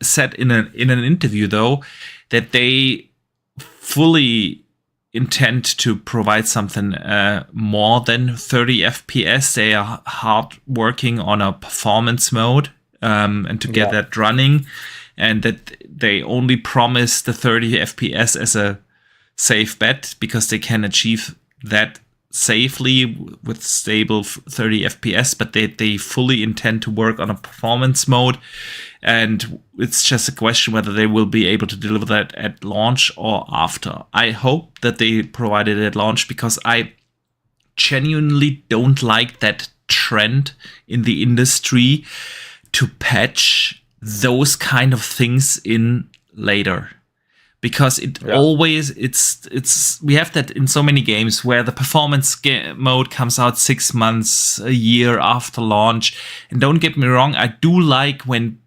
Speaker 1: said in an interview though that they fully intend to provide something more than 30 FPS. They are hard working on a performance mode and to get that running, and that they only promise the 30 FPS as a safe bet because they can achieve that safely with stable 30 FPS, but they fully intend to work on a performance mode. And it's just a question whether they will be able to deliver that at launch or after. I hope that they provide it at launch, because I genuinely don't like that trend in the industry to patch those kind of things in later. Because it's we have that in so many games where the performance mode comes out 6 months, a year after launch. And don't get me wrong, I do like when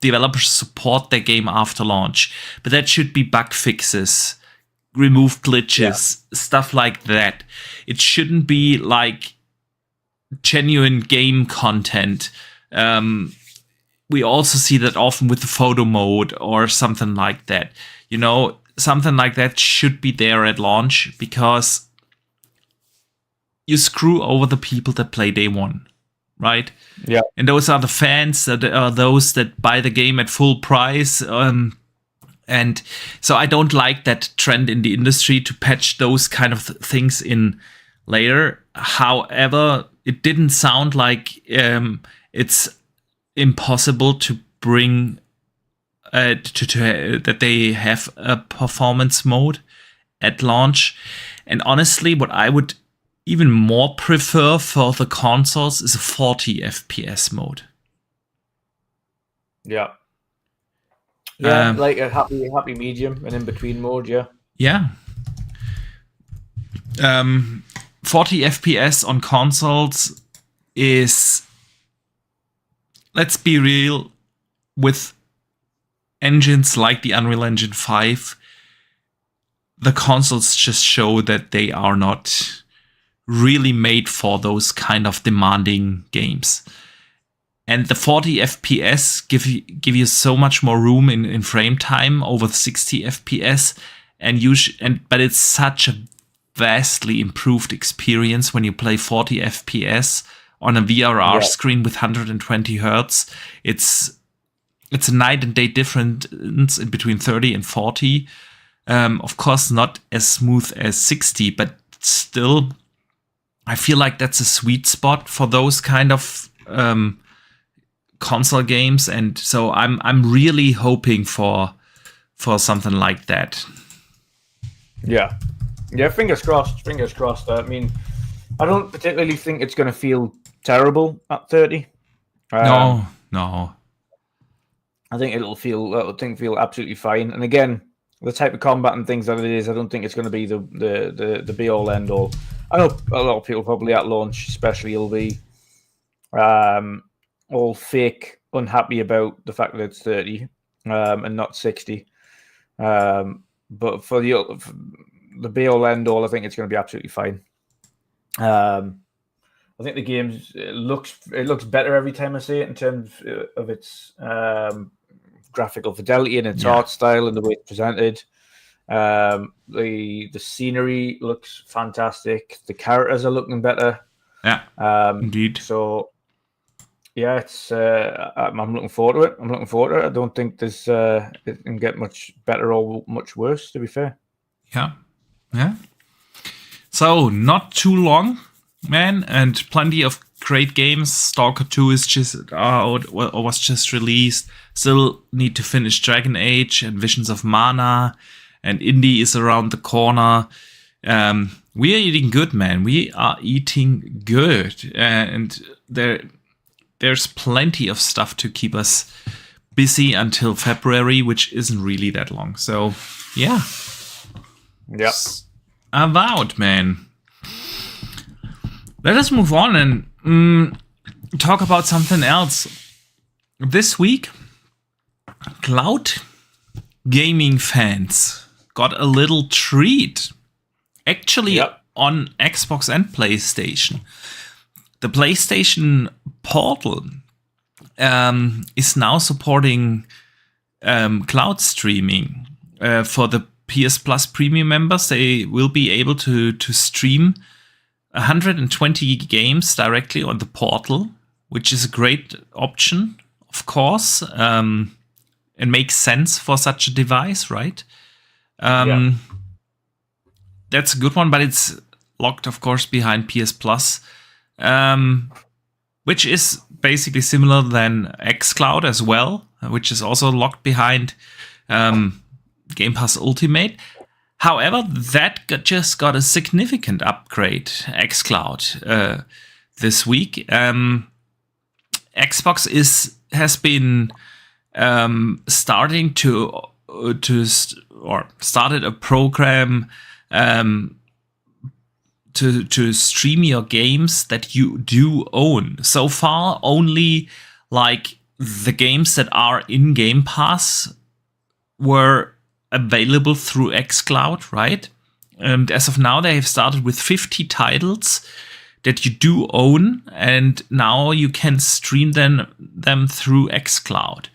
Speaker 1: developers support their game after launch, but that should be bug fixes, remove glitches, stuff like that. It shouldn't be like genuine game content. We also see that often with the photo mode or something like that. You know, something like that should be there at launch, because you screw over the people that play day one, right?
Speaker 2: Yeah.
Speaker 1: And those are the fans, that are those that buy the game at full price. And so I don't like that trend in the industry to patch those kind of things in later. However, it didn't sound like it's impossible to bring that they have a performance mode at launch. And honestly, what I would even more prefer for the consoles is a 40 FPS mode.
Speaker 2: Yeah. Yeah, like a happy medium, an in-between mode, yeah.
Speaker 1: Yeah. 40 FPS on consoles is, let's be real, with engines like the Unreal Engine 5, the consoles just show that they are not really made for those kind of demanding games. And the 40 FPS give you so much more room in frame time over 60 FPS, but it's such a vastly improved experience when you play 40 FPS on a VRR screen with 120 hertz. It's a night and day difference in between 30 and 40. Of course, not as smooth as 60, but still, I feel like that's a sweet spot for those kind of console games. And so I'm really hoping for something like that.
Speaker 2: Yeah. Yeah, fingers crossed. Fingers crossed. I mean, I don't particularly think it's going to feel terrible at 30.
Speaker 1: No.
Speaker 2: I think it'll feel absolutely fine. And again, the type of combat and things that it is, I don't think it's going to be the be all end all. I know a lot of people probably at launch, especially, will be all fake unhappy about the fact that it's 30 and not 60. But for the be all end all, I think it's going to be absolutely fine. I think the game looks better every time I see it in terms of its graphical fidelity and its art style and the way it's presented. The scenery looks fantastic. The characters are looking better.
Speaker 1: Yeah, indeed.
Speaker 2: So yeah, it's I'm looking forward to it. I don't think it can get much better or much worse, to be fair.
Speaker 1: Yeah. So not too long, man, and plenty of great games. Stalker 2 is just out or was just released. Still need to finish Dragon Age and Visions of Mana, and Indie is around the corner. We are eating good, man. We are eating good, and there's plenty of stuff to keep us busy until February, which isn't really that long. So yeah.
Speaker 2: Yep.
Speaker 1: Avowed, man. Let us move on and talk about something else. This week, cloud gaming fans got a little treat. Actually, on Xbox and PlayStation. The PlayStation Portal is now supporting cloud streaming for the PS Plus Premium members. They will be able to stream 120 games directly on the portal, which is a great option, of course. It makes sense for such a device, right? That's a good one, but it's locked, of course, behind PS Plus, which is basically similar than Xcloud as well, which is also locked behind Game Pass Ultimate. However, that just got a significant upgrade, Xcloud, this week. Xbox has been started a program to stream your games that you do own. So far, only like the games that are in Game Pass were available through Xcloud, right? And as of now, they have started with 50 titles that you do own, and now you can stream them through Xcloud.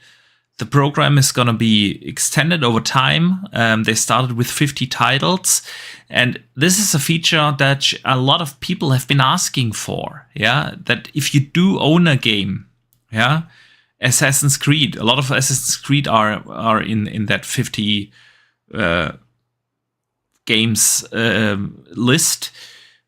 Speaker 1: The program is going to be extended over time. They started with 50 titles, and this is a feature that a lot of people have been asking for. Yeah, that if you do own a game, yeah, Assassin's Creed, a lot of Assassin's Creed are in that 50 games list.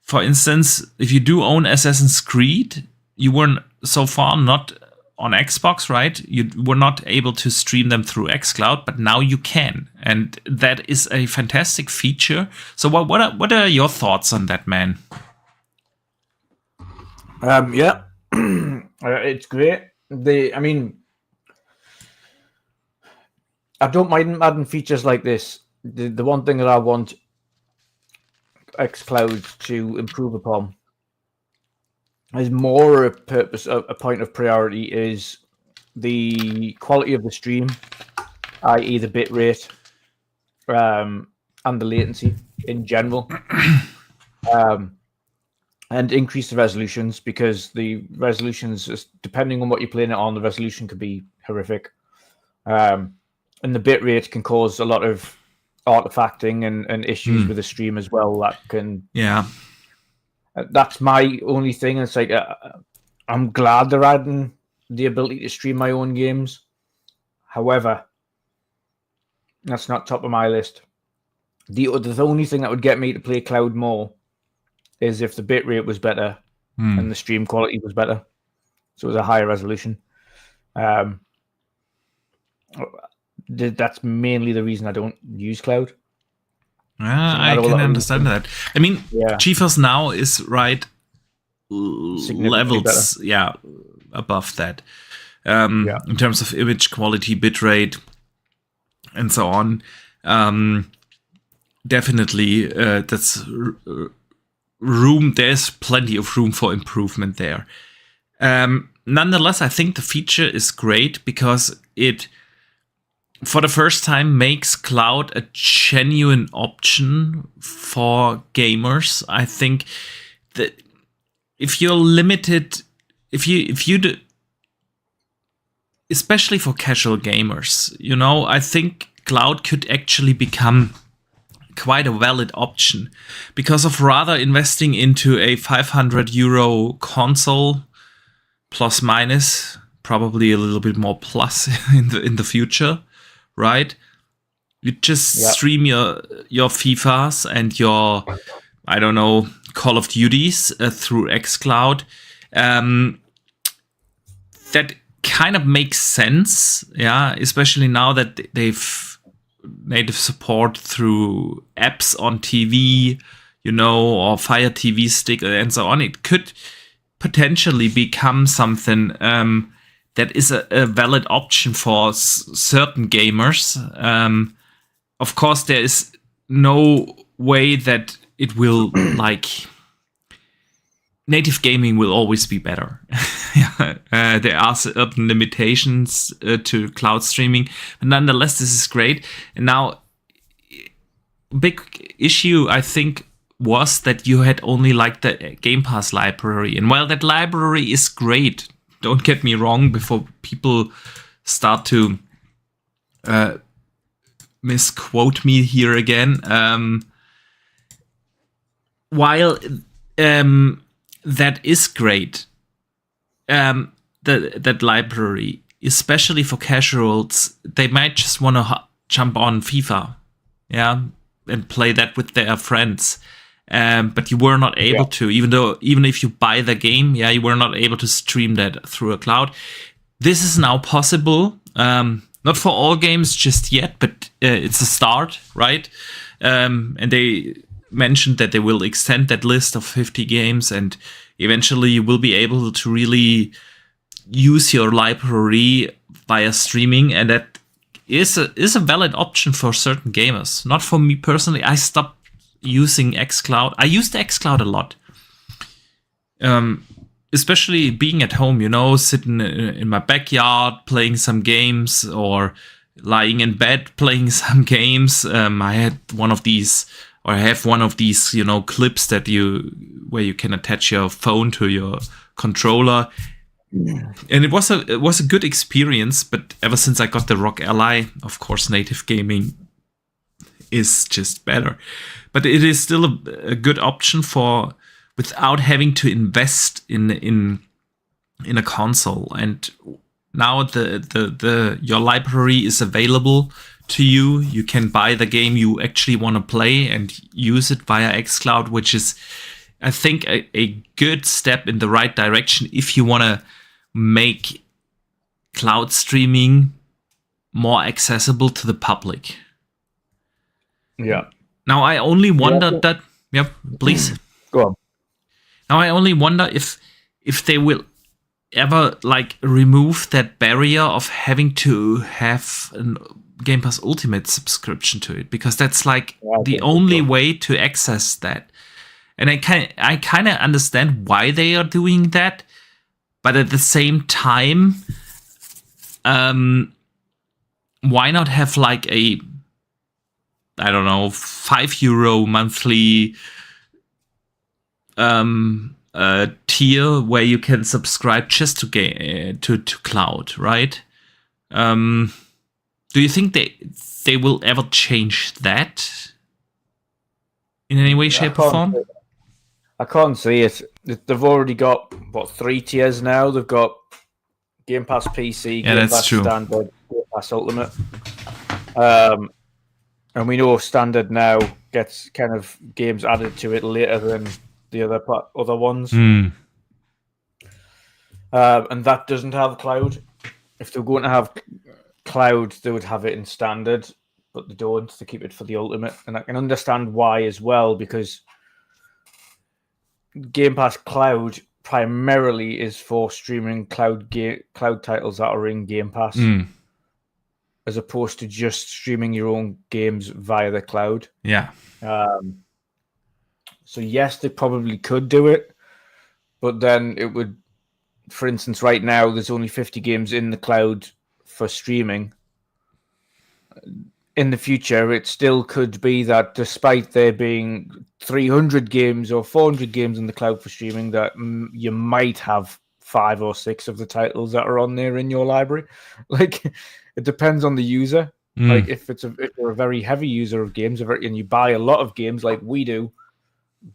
Speaker 1: For instance, if you do own Assassin's Creed, you were so far not on Xbox, right? You were not able to stream them through Xcloud, but now you can, and that is a fantastic feature. So, what are your thoughts on that, man?
Speaker 2: Yeah, it's great. I don't mind adding features like this. The one thing that I want Xcloud to improve upon is more a point of priority is the quality of the stream, i.e. the bit rate, and the latency in general, and increase the resolutions, because the resolutions, depending on what you're playing it on, the resolution could be horrific. And the bit rate can cause a lot of artifacting and issues with the stream as well. That can, that's my only thing. It's like I'm glad they're adding the ability to stream my own games. However, that's not top of my list. The only thing that would get me to play cloud more is if the bit rate was better and the stream quality was better, so it was a higher resolution. That's mainly the reason I don't use cloud.
Speaker 1: I can understand that. I mean, GeForce Now is right levels, above that. In terms of image quality, bitrate, and so on. Definitely, that's room. There's plenty of room for improvement there. Nonetheless, I think the feature is great because it, for the first time, makes cloud a genuine option for gamers. I think that if you're limited, if you do, especially for casual gamers, I think cloud could actually become quite a valid option, because of rather investing into a €500 console, plus minus, probably a little bit more plus in the future. Right, you just stream your FIFAs and your, I don't know, Call of Duties through Xcloud. That kind of makes sense, especially now that they've native support through apps on TV, or Fire TV Stick and so on. It could potentially become something that is a valid option for certain gamers. Of course, there is no way that it will, native gaming will always be better. There are certain limitations to cloud streaming, but nonetheless, this is great. And now, big issue, I think, was that you had only the Game Pass library. And while that library is great, don't get me wrong, before people start to misquote me here again. While that is great, that library, especially for casuals, they might just want to jump on FIFA, and play that with their friends. but you were not able to, even if you buy the game, you were not able to stream that through a cloud. This is now possible. Not for all games just yet, but it's a start, right? And they mentioned that they will extend that list of 50 games, and eventually you will be able to really use your library via streaming, and that is a valid option for certain gamers. Not for me personally. I stopped using Xcloud. I used Xcloud a lot. Especially being at home, sitting in my backyard playing some games, or lying in bed playing some games. I had one of these, or I have one of these, clips where you can attach your phone to your controller. And it was a good experience, but ever since I got the ROG Ally, of course, native gaming is just better. But it is still a good option without having to invest in a console. And now your library is available to you. You can buy the game you actually want to play and use it via Xcloud, which is, I think, a good step in the right direction if you want to make cloud streaming more accessible to the public.
Speaker 2: Yeah.
Speaker 1: Now, I only wonder that... Yep, please.
Speaker 2: Go on.
Speaker 1: Now, I only wonder if they will ever remove that barrier of having to have a Game Pass Ultimate subscription to it, because that's the only way to access that. And I kind of understand why they are doing that, but at the same time, why not have a, I don't know, €5 monthly tier where you can subscribe just to cloud, right? Do you think they will ever change that in any way, shape, or form?
Speaker 2: I can't see it. They've already got 3 tiers now. They've got Game Pass PC, Game Pass Standard, Game Pass Ultimate. And we know Standard now gets kind of games added to it later than the other ones. And that doesn't have cloud. If they're going to have cloud, they would have it in Standard, but they don't. They keep it for the Ultimate. And I can understand why as well, because Game Pass Cloud primarily is for streaming cloud titles that are in Game Pass, as opposed to just streaming your own games via the cloud.
Speaker 1: Yeah.
Speaker 2: So yes, they probably could do it, but then it would, for instance, right now there's only 50 games in the cloud for streaming. In the future, it still could be that despite there being 300 games or 400 games in the cloud for streaming, that you might have 5 or 6 of the titles that are on there in your library. It depends on the user. If you're a very heavy user of games and you buy a lot of games like we do,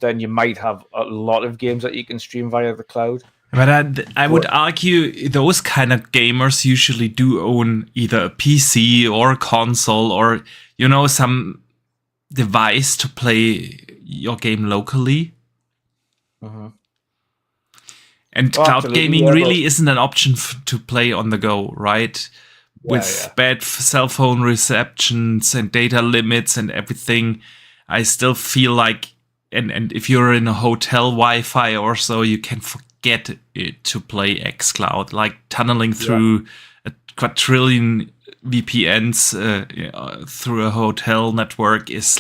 Speaker 2: then you might have a lot of games that you can stream via the cloud.
Speaker 1: But I would argue those kind of gamers usually do own either a PC or a console or, some device to play your game locally. And cloud gaming really isn't an option to play on the go, right? With bad cell phone receptions and data limits and everything, I still feel like, and if you're in a hotel Wi-Fi or so, you can forget it to play Xcloud. Tunneling through a quadrillion VPNs through a hotel network is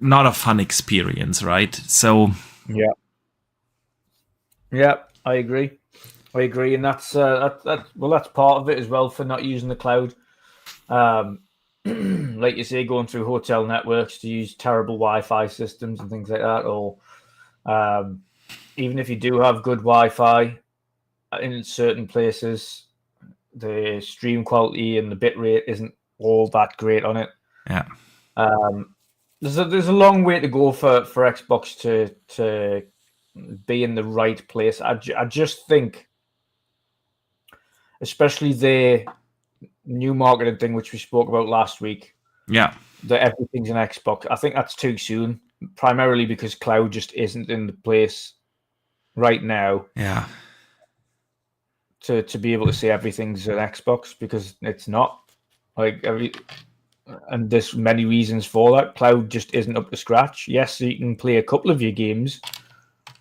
Speaker 1: not a fun experience, right? So
Speaker 2: yeah, I agree, and that's that's part of it as well for not using the cloud. Like you say, going through hotel networks to use terrible Wi-Fi systems and things like that, or even if you do have good Wi-Fi in certain places, the stream quality and the bit rate isn't all that great on it.
Speaker 1: Yeah.
Speaker 2: There's a long way to go for Xbox to be in the right place. I just think, especially the new marketing thing, which we spoke about last week,
Speaker 1: Yeah.
Speaker 2: that everything's an Xbox. I think that's too soon, primarily because cloud just isn't in the place right now
Speaker 1: Yeah.
Speaker 2: to be able to say everything's an Xbox, because it's not. And there's many reasons for that. Cloud just isn't up to scratch. Yes, you can play a couple of your games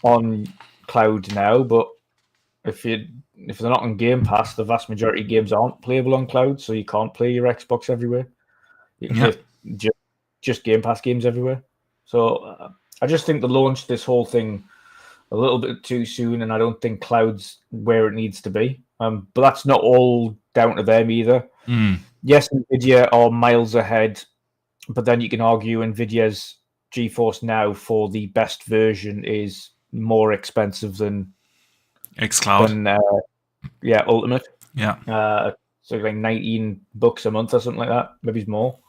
Speaker 2: on cloud now, but if they're not on Game Pass, the vast majority of games aren't playable on cloud, so you can't play your Xbox everywhere. You can play just Game Pass games everywhere. So I just think they launched this whole thing a little bit too soon, and I don't think cloud's where it needs to be. But that's not all down to them either. Yes, Nvidia are miles ahead, but then you can argue Nvidia's GeForce Now for the best version is more expensive than
Speaker 1: Xcloud.
Speaker 2: Ultimate.
Speaker 1: Yeah.
Speaker 2: So like $19 a month or something like that, maybe more.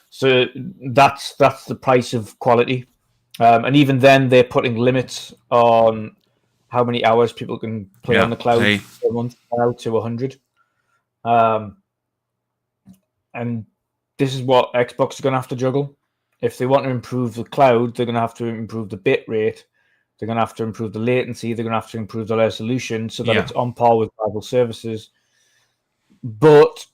Speaker 2: So that's the price of quality. And even then, they're putting limits on how many hours people can play on the cloud per month now to 100. And this is what Xbox is going to have to juggle. If they want to improve the cloud, they're going to have to improve the bit rate. They're going to have to improve the latency. They're going to have to improve the resolution so that it's on par with rival services. But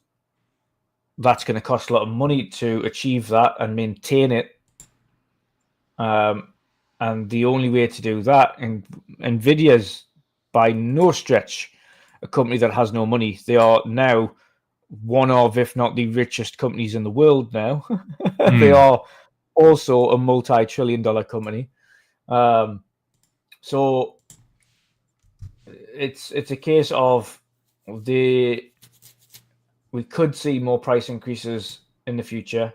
Speaker 2: that's going to cost a lot of money to achieve that and maintain it. And the only way to do that, and Nvidia's by no stretch a company that has no money. They are now one of, if not the richest companies in the world now. They are also a multi-trillion-dollar company. So it's a case of we could see more price increases in the future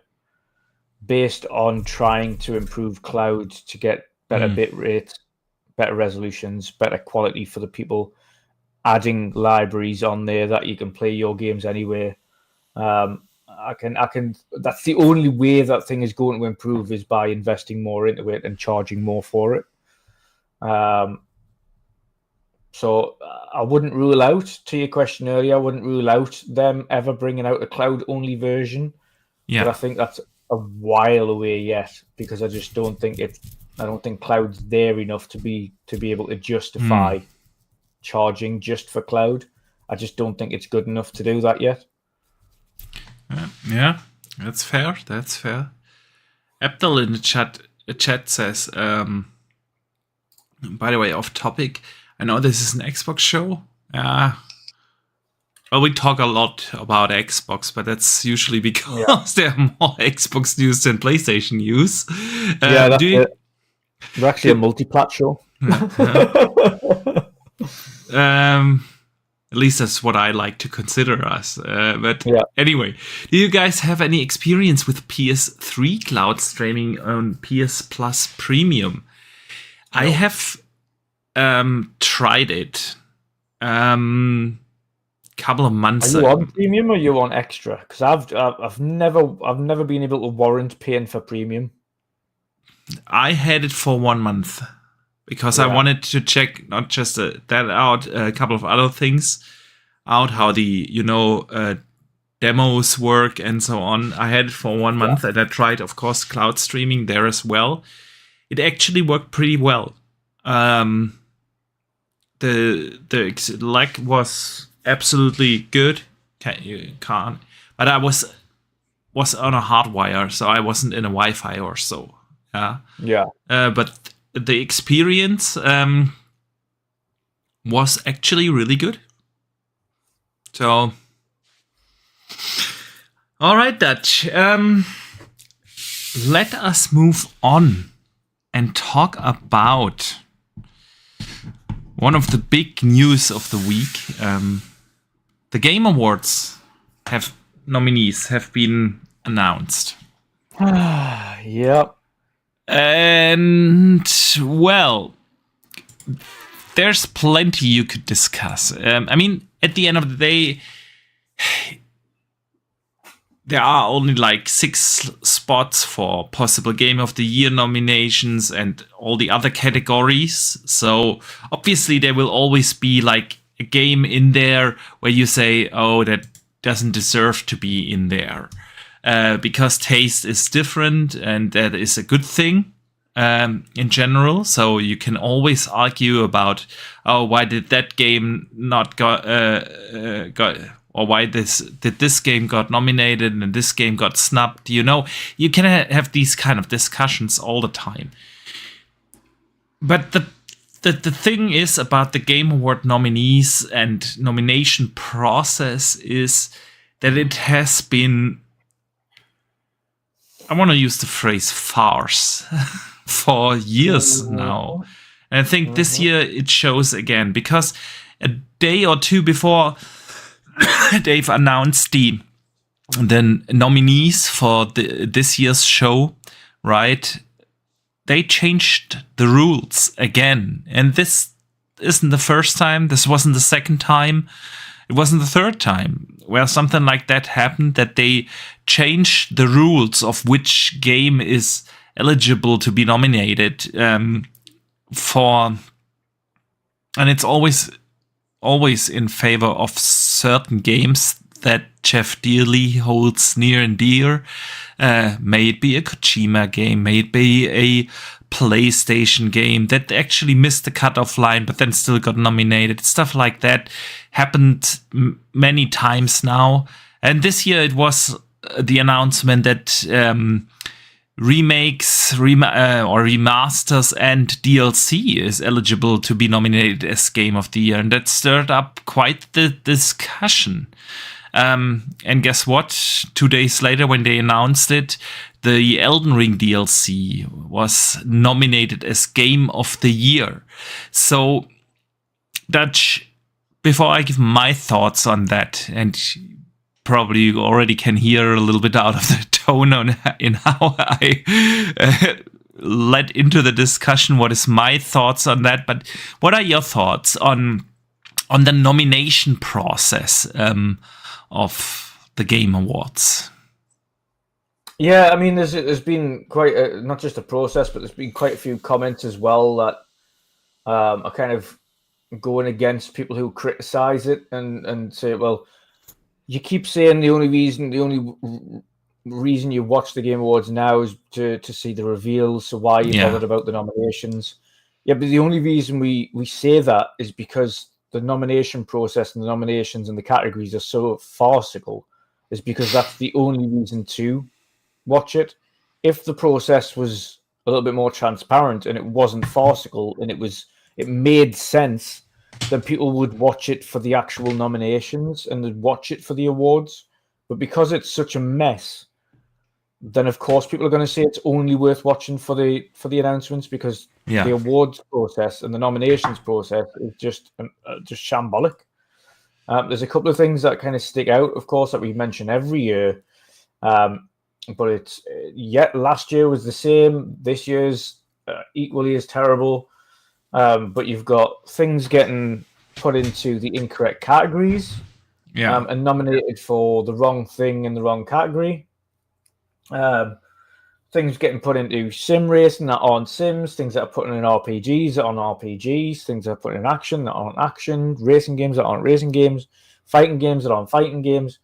Speaker 2: based on trying to improve cloud to get better bit rates, better resolutions, better quality for the people, adding libraries on there that you can play your games anywhere. I can. That's the only way that thing is going to improve, is by investing more into it and charging more for it. So I wouldn't rule out, to your question earlier, I wouldn't rule out them ever bringing out a cloud-only version. Yeah. But I think that's a while away yet, because I just don't think I don't think cloud's there enough to be able to justify charging just for cloud. I just don't think it's good enough to do that yet.
Speaker 1: Yeah, that's fair. That's fair. Abdel in the chat says, by the way, off topic, I know this is an Xbox show. Well, we talk a lot about Xbox, but that's usually because there are more Xbox news than PlayStation news.
Speaker 2: We're actually a multi-plat show.
Speaker 1: At least that's what I like to consider us. Anyway, do you guys have any experience with PS3 cloud streaming on PS Plus Premium? No. I have tried it couple of months
Speaker 2: ago. Are you on Premium or are you on Extra? Because I've never been able to warrant paying for Premium.
Speaker 1: I had it for 1 month because I wanted to check not just that out, a couple of other things out, how the demos work and so on. I had it for 1 month and I tried, of course, cloud streaming there as well. It actually worked pretty well. The lag was absolutely good. But I was on a hardwire, so I wasn't in a Wi-Fi or so. But the experience was actually really good. So, all right, Dutch. Let us move on and talk about one of the big news of the week. The Game Awards nominees have been announced.
Speaker 2: Yep.
Speaker 1: And, well, there's plenty you could discuss. I mean, at the end of the day, there are only like 6 spots for possible Game of the Year nominations and all the other categories. So obviously there will always be like a game in there where you say, oh, that doesn't deserve to be in there. Because taste is different, and that is a good thing in general. So you can always argue about, why did that game not got, or why did this game got nominated and this game got snubbed? You can have these kind of discussions all the time. But the thing is about the Game Award nominees and nomination process is that it has been, I want to use the phrase farce for years now. And I think this year it shows again, because a day or two before they've announced the nominees for this year's show, right? They changed the rules again. And this isn't the first time. This wasn't the second time. It wasn't the third time where something like that happened, that they changed the rules of which game is eligible to be nominated for. And it's always in favor of certain games that Jeff dearly holds near and dear. May it be a Kojima game, may it be a PlayStation game that actually missed the cutoff line but then still got nominated. Stuff like that happened many times now. And this year it was the announcement that remakes or remasters and DLC is eligible to be nominated as Game of the Year. And that stirred up quite the discussion. And guess what? 2 days later, when they announced it, the Elden Ring DLC was nominated as Game of the Year. So, Dutch, before I give my thoughts on that, and probably you already can hear a little bit out of the tone in how I led into the discussion, what is my thoughts on that? But what are your thoughts on the nomination process of the Game Awards?
Speaker 2: Yeah, I mean, there's been quite not just a process, but there's been quite a few comments as well that are kind of going against people who criticize it and say, well, you keep saying the only reason you watch the Game Awards now is to see the reveals. So why are you bothered about the nominations? Yeah, but the only reason we say that is because the nomination process and the nominations and the categories are so farcical, is because that's the only reason to watch it. If the process was a little bit more transparent and it wasn't farcical and it made sense, then people would watch it for the actual nominations and they'd watch it for the awards. But because it's such a mess, then of course people are going to say it's only worth watching for the announcements, because the awards process and the nominations process is just shambolic. There's a couple of things that kind of stick out, of course, that we mention every year. But it's last year was the same. This year's equally as terrible. But you've got things getting put into the incorrect categories, and nominated for the wrong thing in the wrong category. Things getting put into sim racing that aren't sims, things that are put in RPGs that aren't RPGs, things that are put in action that aren't action, racing games that aren't racing games, fighting games that aren't fighting games,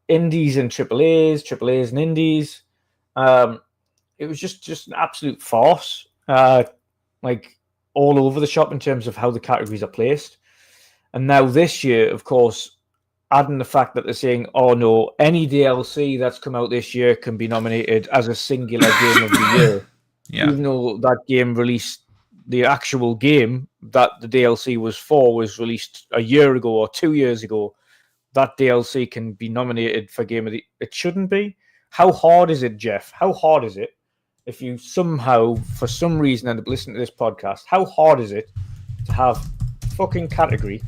Speaker 2: indies and AAAs and indies. It was just an absolute farce, like all over the shop in terms of how the categories are placed. And now this year, of course, adding the fact that they're saying, oh no, any DLC that's come out this year can be nominated as a singular game of the year. Even though that game released, the actual game that the DLC was for was released a year ago or 2 years ago, that DLC can be nominated for Game of the... It shouldn't be. How hard is it, Jeff? How hard is it if you somehow, for some reason, end up listening to this podcast? How hard is it to have a fucking category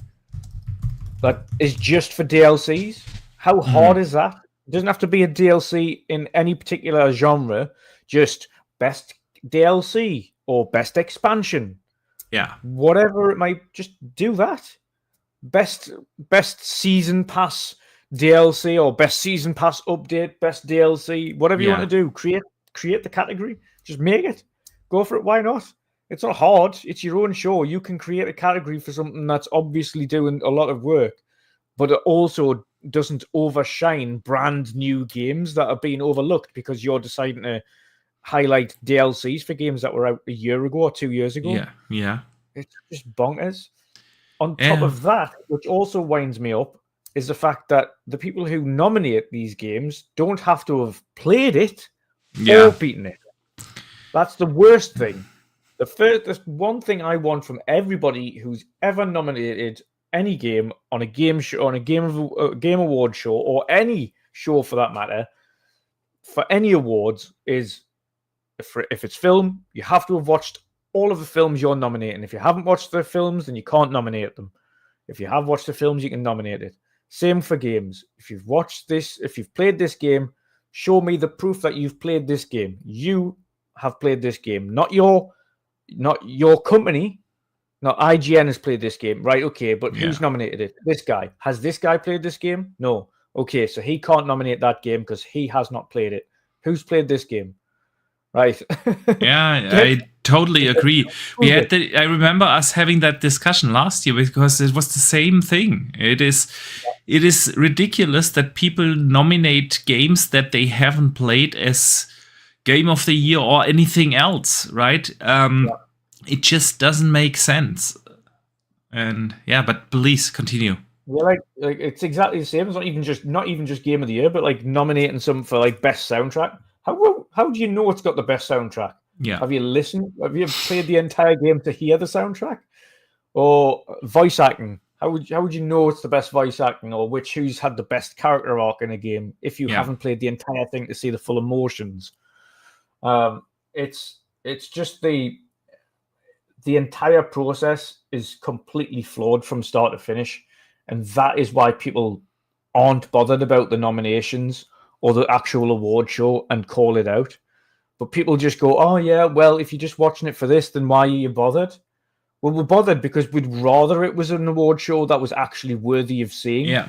Speaker 2: that is just for DLCs? How hard is that? It doesn't have to be a DLC in any particular genre, just best DLC or best expansion.
Speaker 1: Yeah.
Speaker 2: Whatever it might, just do that. Best season pass DLC or best season pass update, best DLC, whatever you want to do. Create the category. Just make it. Go for it. Why not? It's not hard. It's your own show. You can create a category for something that's obviously doing a lot of work, but it also doesn't overshine brand new games that are being overlooked because you're deciding to highlight DLCs for games that were out a year ago or 2 years ago.
Speaker 1: Yeah.
Speaker 2: It's just bonkers. On top
Speaker 1: Yeah.
Speaker 2: of that, which also winds me up, is the fact that the people who nominate these games don't have to have played it or beaten it. That's the worst thing. The one thing I want from everybody who's ever nominated any game on a game show, on a game award show, or any show for that matter, for any awards, is if it's film, you have to have watched all of the films you're nominating. If you haven't watched the films, then you can't nominate them. If you have watched the films, you can nominate it. Same for games. If you've watched this, if you've played this game, show me the proof that you've played this game. You have played this game, not your company. Not IGN has played this game, right? Okay, but who's nominated it? This guy. Has this guy played this game? No. Okay, so he can't nominate that game because he has not played it. Who's played this game? Right.
Speaker 1: Yeah, I totally agree. I remember us having that discussion last year because it was the same thing. It is ridiculous that people nominate games that they haven't played as Game of the Year or anything else, right? It just doesn't make sense. And but please continue.
Speaker 2: Yeah, like it's exactly the same. It's not even just Game of the Year, but like nominating some for like best soundtrack. How do you know it's got the best soundtrack?
Speaker 1: Yeah.
Speaker 2: Have you listened? Have you played the entire game to hear the soundtrack? Or voice acting? How would you know it's the best voice acting, or who's had the best character arc in a game if you haven't played the entire thing to see the full emotions? It's just the entire process is completely flawed from start to finish, and that is why people aren't bothered about the nominations or the actual award show and call it out. But people just go, oh yeah, well, if you're just watching it for this, then why are you bothered? Well, we're bothered because we'd rather it was an award show that was actually worthy of seeing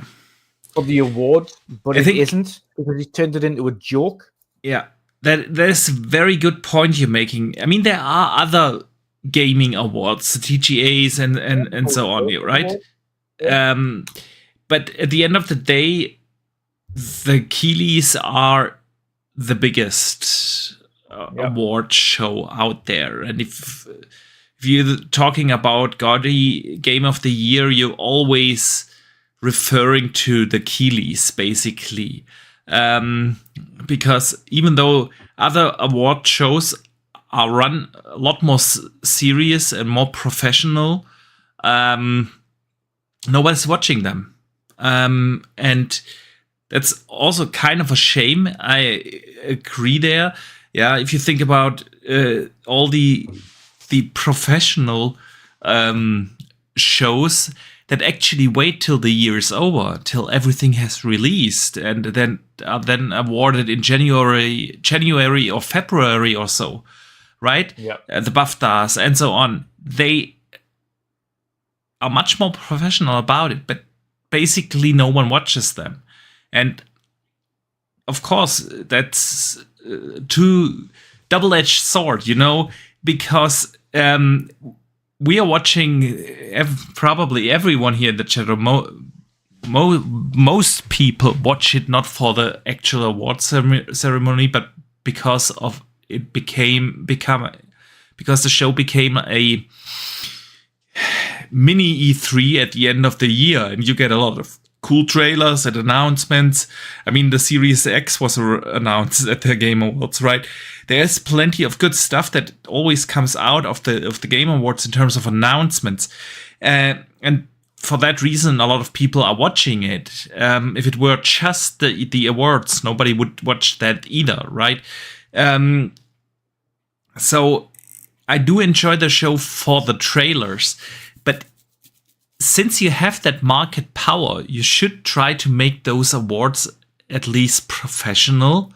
Speaker 2: for the awards, but it isn't because he turned it into a joke.
Speaker 1: Yeah, there's a very good point you're making. I mean, there are other gaming awards, the TGAs and so on, right? But at the end of the day, the Keeleys are the biggest award show out there, and if you're talking about gaudy Game of the Year, you're always referring to the Keeleys, basically, because even though other award shows are run a lot more serious and more professional, nobody's watching them, and that's also kind of a shame. I agree there. Yeah, if you think about all the professional shows that actually wait till the year is over, till everything has released, and then are then awarded in January or February or so, right?
Speaker 2: Yeah.
Speaker 1: The BAFTAs and so on. They are much more professional about it, but basically no one watches them. And of course, that's two double-edged sword, because we are watching probably everyone here in the chat room. Most people watch it not for the actual award ceremony, but because of it because the show became a mini E3 at the end of the year, and you get a lot of cool trailers and announcements. I mean, the Series X was announced at the Game Awards, right? There's plenty of good stuff that always comes out of the Game Awards in terms of announcements, and for that reason, a lot of people are watching it. If it were just the awards, nobody would watch that either, right? So I do enjoy the show for the trailers, but since you have that market power, you should try to make those awards at least professional.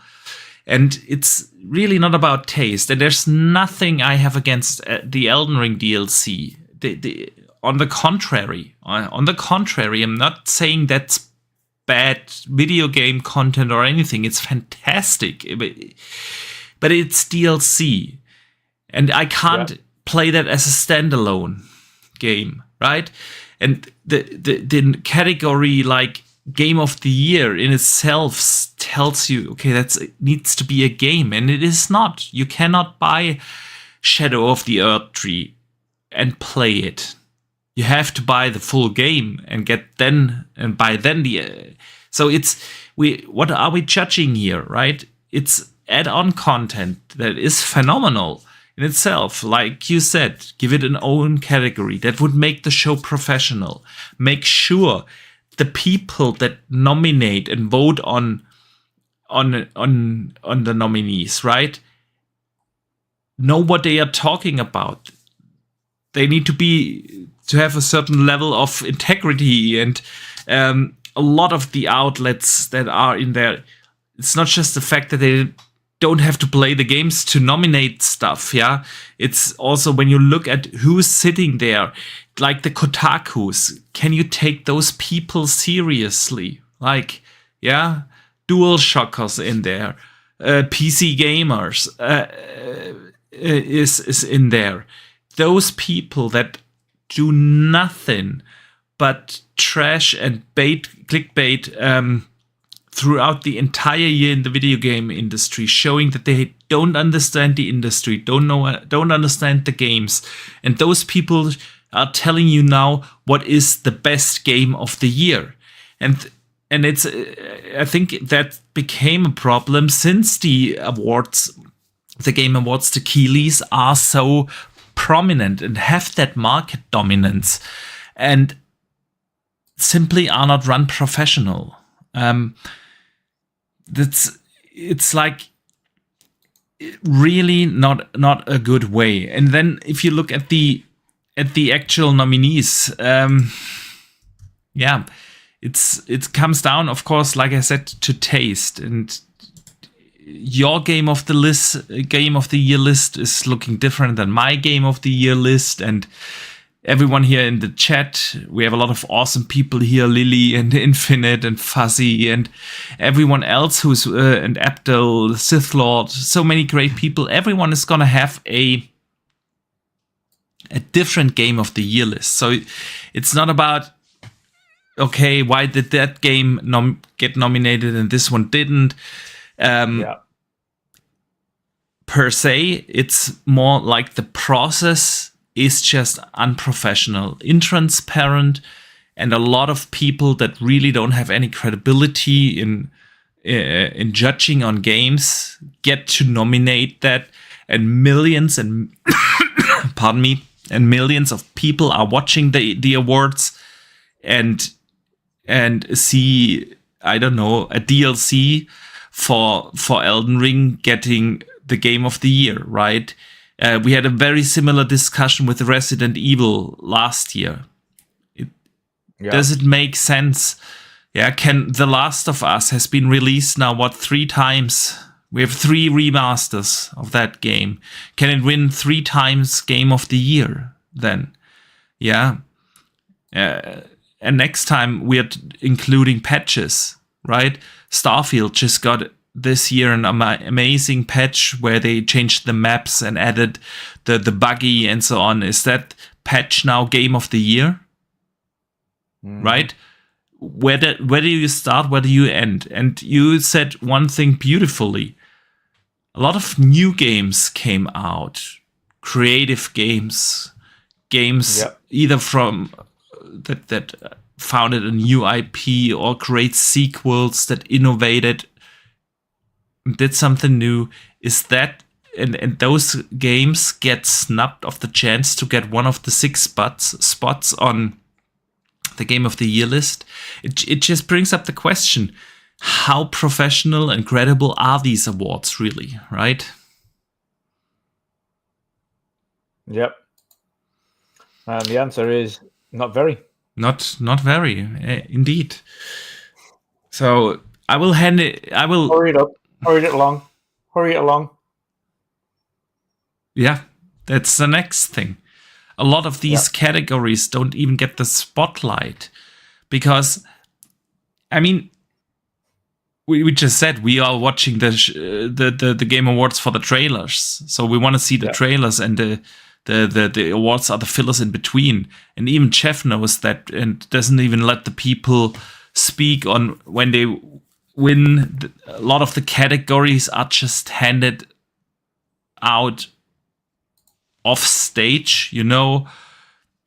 Speaker 1: And it's really not about taste. And there's nothing I have against the Elden Ring DLC. On the contrary, I'm not saying that's bad video game content or anything. It's fantastic, but it's DLC, and I can't play that as a standalone game, right? And the category like game of the year in itself tells you, okay, it needs to be a game, and it is not. You cannot buy Shadow of the Earth Tree and play it. You have to buy the full game and buy the. So what are we judging here, right? It's add-on content that is phenomenal in itself. Like you said, give it an own category that would make the show professional. Make sure the people that nominate and vote on the nominees, right, know what they are talking about. They need to have a certain level of integrity, and a lot of the outlets that are in there, it's not just the fact that they don't have to play the games to nominate stuff, yeah? It's also when you look at who's sitting there, like the Kotakus, can you take those people seriously? Like, yeah, Dual Shockers in there, PC Gamers is in there. Those people that do nothing but trash and clickbait throughout the entire year in the video game industry, showing that they don't understand the industry, don't understand the games, and those people are telling you now what is the best game of the year, and it's I think that became a problem since the awards, the Game Awards, the Keeleys are so prominent and have that market dominance, and simply are not run professional. It's like really not a good way. And then if you look at the actual nominees, it comes down, of course, like I said, to taste. And your game of the year list is looking different than my game of the year list, and everyone here in the chat, we have a lot of awesome people here, Lily and Infinite and Fuzzy and everyone else who's and Abdel, Sith Lord, so many great people. Everyone is gonna have a different game of the year list. So it's not about, okay, why did that game get nominated and this one didn't? Per se, it's more like the process is just unprofessional, intransparent, and a lot of people that really don't have any credibility in judging on games get to nominate that, and millions and pardon me, and millions of people are watching the awards and see, I don't know, a DLC for Elden Ring getting the game of the year, right? We had a very similar discussion with Resident Evil last year. Does it make sense? Yeah, The Last of Us has been released now, 3 times? We have 3 remasters of that game. Can it win 3 times Game of the Year then? Yeah. And next time we are including patches, right? Starfield just got this year an amazing patch where they changed the maps and added the buggy and so on. Is that patch now Game of the Year? Right? Where do you start? Where do you end? And you said one thing beautifully. A lot of new games came out, creative games either from that founded a new IP or create sequels that innovated, did something new. Is that and those games get snubbed of the chance to get one of the 6 spots on the Game of the Year list? It just brings up the question: how professional and credible are these awards really, right?
Speaker 2: Yep. And the answer is not very.
Speaker 1: Not very, indeed. So I will hurry it up.
Speaker 2: Hurry it along.
Speaker 1: Yeah, that's the next thing. A lot of these categories don't even get the spotlight because, I mean, we just said we are watching the Game Awards for the trailers, so we want to see the trailers, and the awards are the fillers in between. And even Jeff knows that and doesn't even let the people speak on when they win. A lot of the categories are just handed out off stage, you know.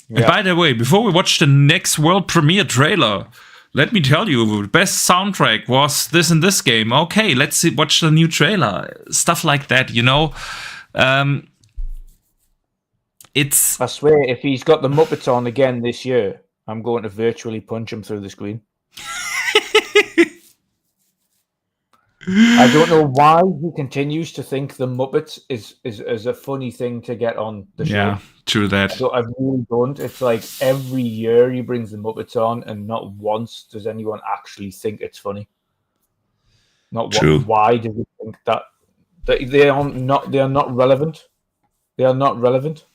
Speaker 1: Yeah. And by the way, before we watch the next world premiere trailer, let me tell you, the best soundtrack was this and this game. Okay, let's watch the new trailer. Stuff like that, you know. I
Speaker 2: swear, if he's got the Muppets on again this year, I'm going to virtually punch him through the screen. I don't know why he continues to think the Muppets is a funny thing to get on the show.
Speaker 1: Yeah, true that.
Speaker 2: So I really don't. It's like every year he brings the Muppets on, and not once does anyone actually think it's funny. Not true. Why do we think that they are not relevant? They are not relevant.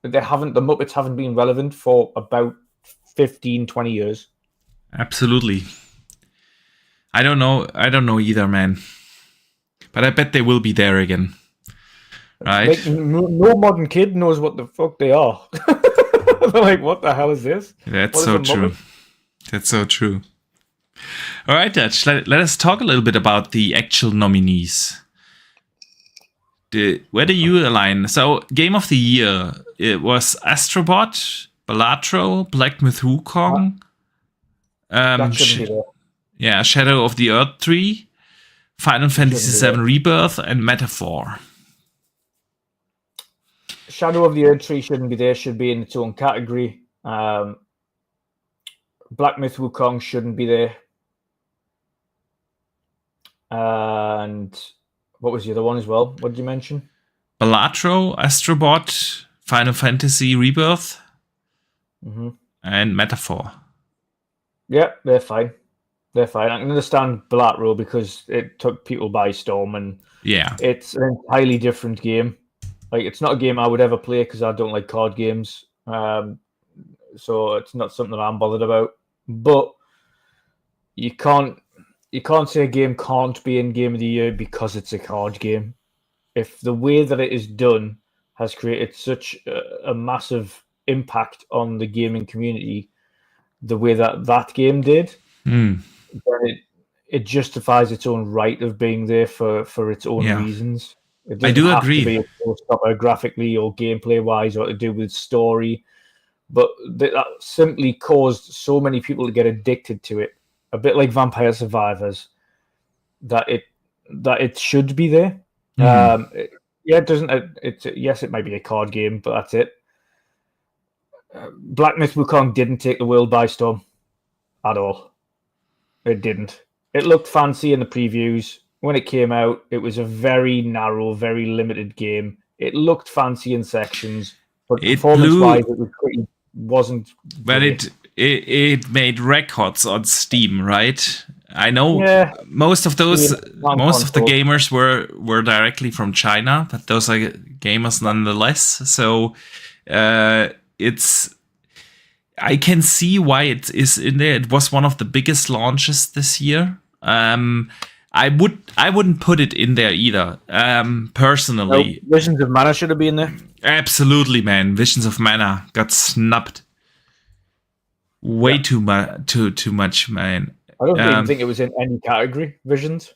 Speaker 2: The Muppets haven't been relevant for about 15, 20 years.
Speaker 1: Absolutely. I don't know either, man. But I bet they will be there again. Right?
Speaker 2: Like, no modern kid knows what the fuck they are. They're like, what the hell is this?
Speaker 1: That's so true. That's so true. All right, Dutch, let us talk a little bit about the actual nominees. Where do you align? So, Game of the Year, it was Astrobot, Balatro, Black Myth Wukong.
Speaker 2: That shouldn't be there.
Speaker 1: Yeah, Shadow of the Earth 3, Final Fantasy VII Rebirth, and Metaphor.
Speaker 2: Shadow of the Earth 3 shouldn't be there, should be in its own category. Black Myth Wukong shouldn't be there. And what was the other one as well? What did you mention?
Speaker 1: Balatro, Astrobot, Final Fantasy Rebirth, and Metaphor.
Speaker 2: Yeah, they're fine. They're fine. I can understand Balatro because it took people by storm, and it's an entirely different game. Like, it's not a game I would ever play because I don't like card games. So it's not something that I'm bothered about. But you can't say a game can't be in Game of the Year because it's a card game. If the way that it is done has created such a massive impact on the gaming community, the way that game did, then it justifies its own right of being there for its own reasons.
Speaker 1: I do agree.
Speaker 2: To be a showstopper graphically or gameplay wise, or to do with story, but that simply caused so many people to get addicted to it. A bit like Vampire Survivors, that it should be there. It doesn't. Yes, it might be a card game, but that's it. Black Myth Wukong didn't take the world by storm at all. It didn't. It looked fancy in the previews. When it came out, it was a very narrow, very limited game. It looked fancy in sections, but performance-wise, it wasn't.
Speaker 1: But it made records on Steam, right? I know most of the gamers were directly from China, but those are gamers nonetheless. So I can see why it is in there. It was one of the biggest launches this year. I wouldn't put it in there either. Personally,
Speaker 2: Visions of Mana should have been there.
Speaker 1: Absolutely, man. Visions of Mana got snubbed. Way too much, man.
Speaker 2: I don't even think it was in any category. Visions.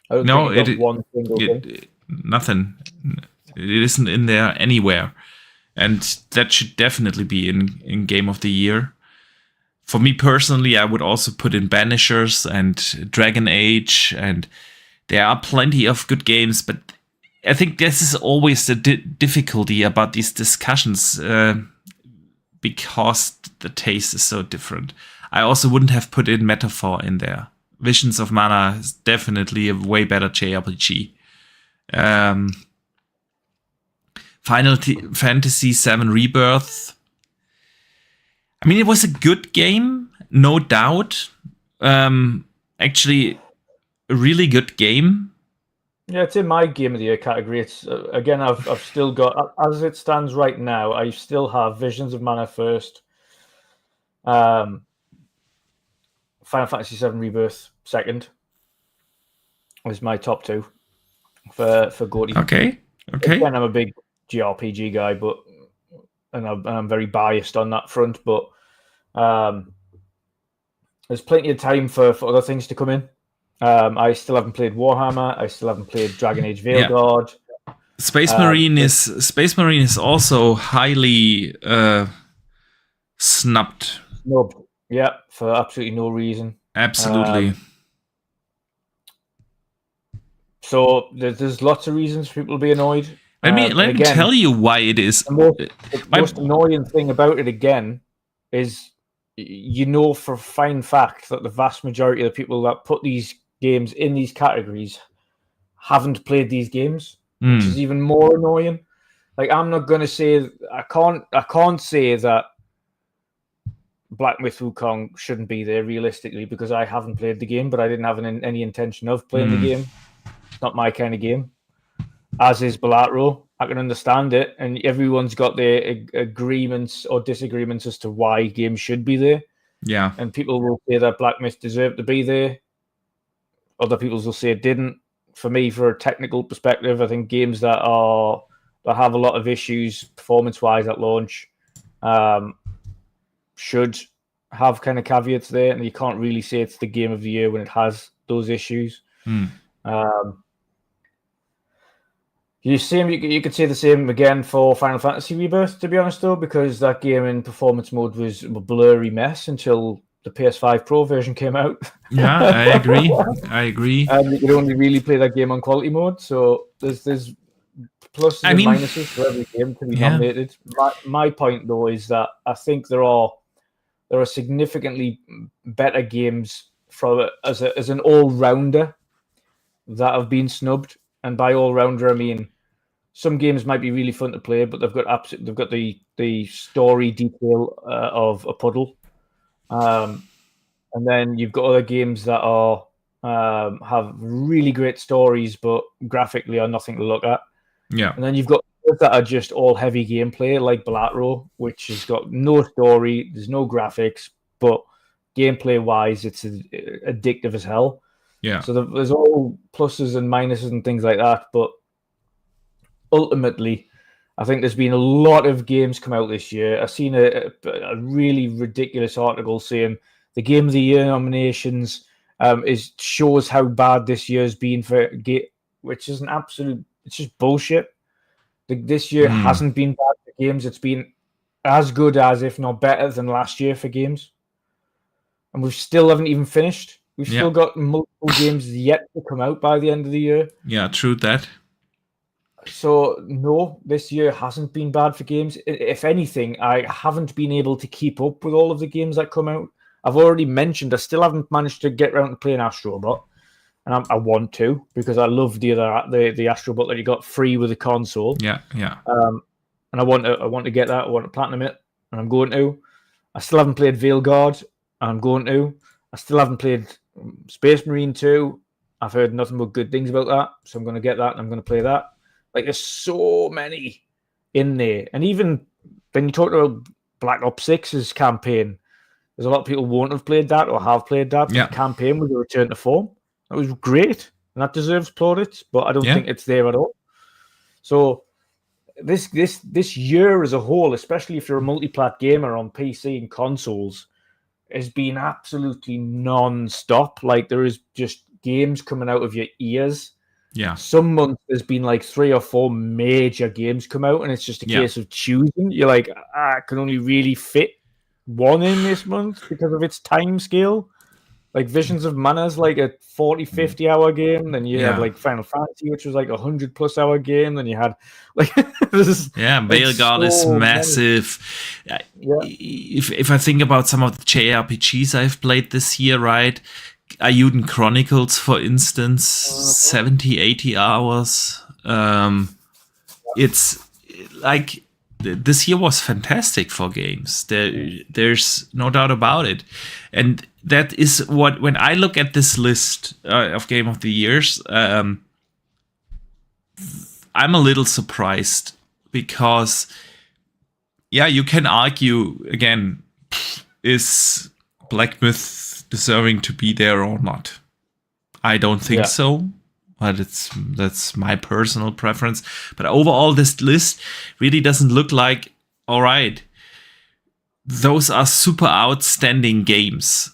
Speaker 2: I don't think it got one single thing.
Speaker 1: Nothing. It isn't in there anywhere, and that should definitely be in Game of the Year. For me personally, I would also put in Banishers and Dragon Age, and there are plenty of good games, but I think this is always the difficulty about these discussions because the taste is so different. I also wouldn't have put in Metaphor in there. Visions of Mana is definitely a way better JRPG. Final Fantasy VII Rebirth. I mean, it was a good game, no doubt. Actually, a really good game.
Speaker 2: Yeah, it's in my Game of the Year category. It's again, I've still got, as it stands right now, I still have Visions of Mana first, Final Fantasy VII Rebirth second. Was my top two for GOTY.
Speaker 1: Okay.
Speaker 2: Again, I'm a big JRPG guy, but I'm very biased on that front. But there's plenty of time for other things to come in. I still haven't played Warhammer. I still haven't played Dragon Age Veilguard.
Speaker 1: Space Marine is also highly snubbed.
Speaker 2: Yeah, for absolutely no reason.
Speaker 1: Absolutely.
Speaker 2: So there's lots of reasons for people to be annoyed.
Speaker 1: Let me tell you why it is.
Speaker 2: The most annoying thing about it again is, for a fine fact that the vast majority of the people that put these games in these categories haven't played these games, which is even more annoying. Like, I'm not going to say I can't say that Black Myth Wukong shouldn't be there realistically, because I haven't played the game, but I didn't have any intention of playing the game. It's not my kind of game. As is Balatro. I can understand it, and everyone's got their agreements or disagreements as to why games should be there.
Speaker 1: Yeah.
Speaker 2: And people will say that Black Myth deserved to be there. Other people will say it didn't. For me, for a technical perspective, I think games that have a lot of issues performance-wise at launch should have kind of caveats there, and you can't really say it's the game of the year when it has those issues. You could say the same again for Final Fantasy Rebirth, to be honest, though, because that game in performance mode was a blurry mess until the PS5 Pro version came out.
Speaker 1: Yeah, I agree.
Speaker 2: And you could only really play that game on quality mode, so there's pluses and minuses for every game to be nominated. My point, though, is that I think there are significantly better games as an all-rounder that have been snubbed. And by all-rounder, I mean some games might be really fun to play, but they've got the story detail of a puddle, and then you've got other games that have really great stories, but graphically are nothing to look at.
Speaker 1: Yeah,
Speaker 2: and then you've got others that are just all heavy gameplay, like Balatro, which has got no story, there's no graphics, but gameplay-wise, it's addictive as hell.
Speaker 1: Yeah.
Speaker 2: So there's all pluses and minuses and things like that, but ultimately, I think there's been a lot of games come out this year. I've seen a really ridiculous article saying the Game of the Year nominations shows how bad this year's been for which is it's just bullshit. This year hasn't been bad for games. It's been as good as, if not better than last year for games. And we still haven't even finished. We've still got multiple games yet to come out by the end of the year.
Speaker 1: Yeah, true that.
Speaker 2: So, no, this year hasn't been bad for games. If anything, I haven't been able to keep up with all of the games that come out. I've already mentioned I still haven't managed to get around to playing Astrobot. And I want to, because I love the Astrobot that you got free with the console.
Speaker 1: Yeah.
Speaker 2: And I want to get that. I want to platinum it, and I'm going to. I still haven't played Veilguard, and I'm going to. I still haven't played Space Marine 2. I've heard nothing but good things about that, so I'm going to get that and I'm going to play that. Like, there's so many in there. And even when you talk about Black Ops 6's campaign, there's a lot of people who won't have played that or have played that. Yeah. The campaign was a return to form. That was great, and that deserves plaudits, but I don't think it's there at all. So this year as a whole, especially if you're a multi-plat gamer on PC and consoles, has been absolutely non-stop. Like, there is just games coming out of your ears.
Speaker 1: Yeah.
Speaker 2: Some months there's been like 3 or 4 major games come out, and it's just a case of choosing. You're like, I can only really fit one in this month because of its time scale. Like, Visions of Mana's like a 40-50 hour game. Then you had like Final Fantasy, which was like 100+ hour game. Then you had like
Speaker 1: Veilguard is massive. If I think about some of the JRPGs I've played this year, right? Ayuden Chronicles, for instance, 70-80 hours. It's like this year was fantastic for games. There's no doubt about it. And that is what, when I look at this list of Game of the Years, I'm a little surprised because, you can argue again, is Black Myth deserving to be there or not? I don't think so, but that's my personal preference. But overall, this list really doesn't look like, all right, those are super outstanding games.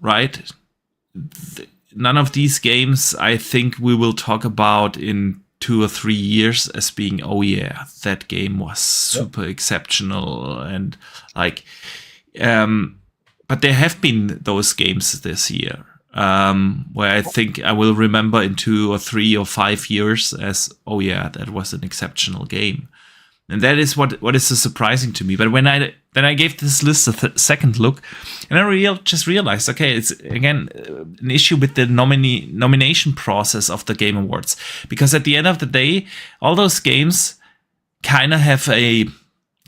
Speaker 1: right? None of these games I think we will talk about in 2 or 3 years as being, oh yeah, that game was super exceptional, and like, but there have been those games this year where I think I will remember in 2 or 3 or 5 years as, oh yeah, that was an exceptional game. And that is what is so surprising to me. But when I gave this list a second look, and I just realized, okay, it's again an issue with the nomination process of the Game Awards, because at the end of the day, all those games kind of have a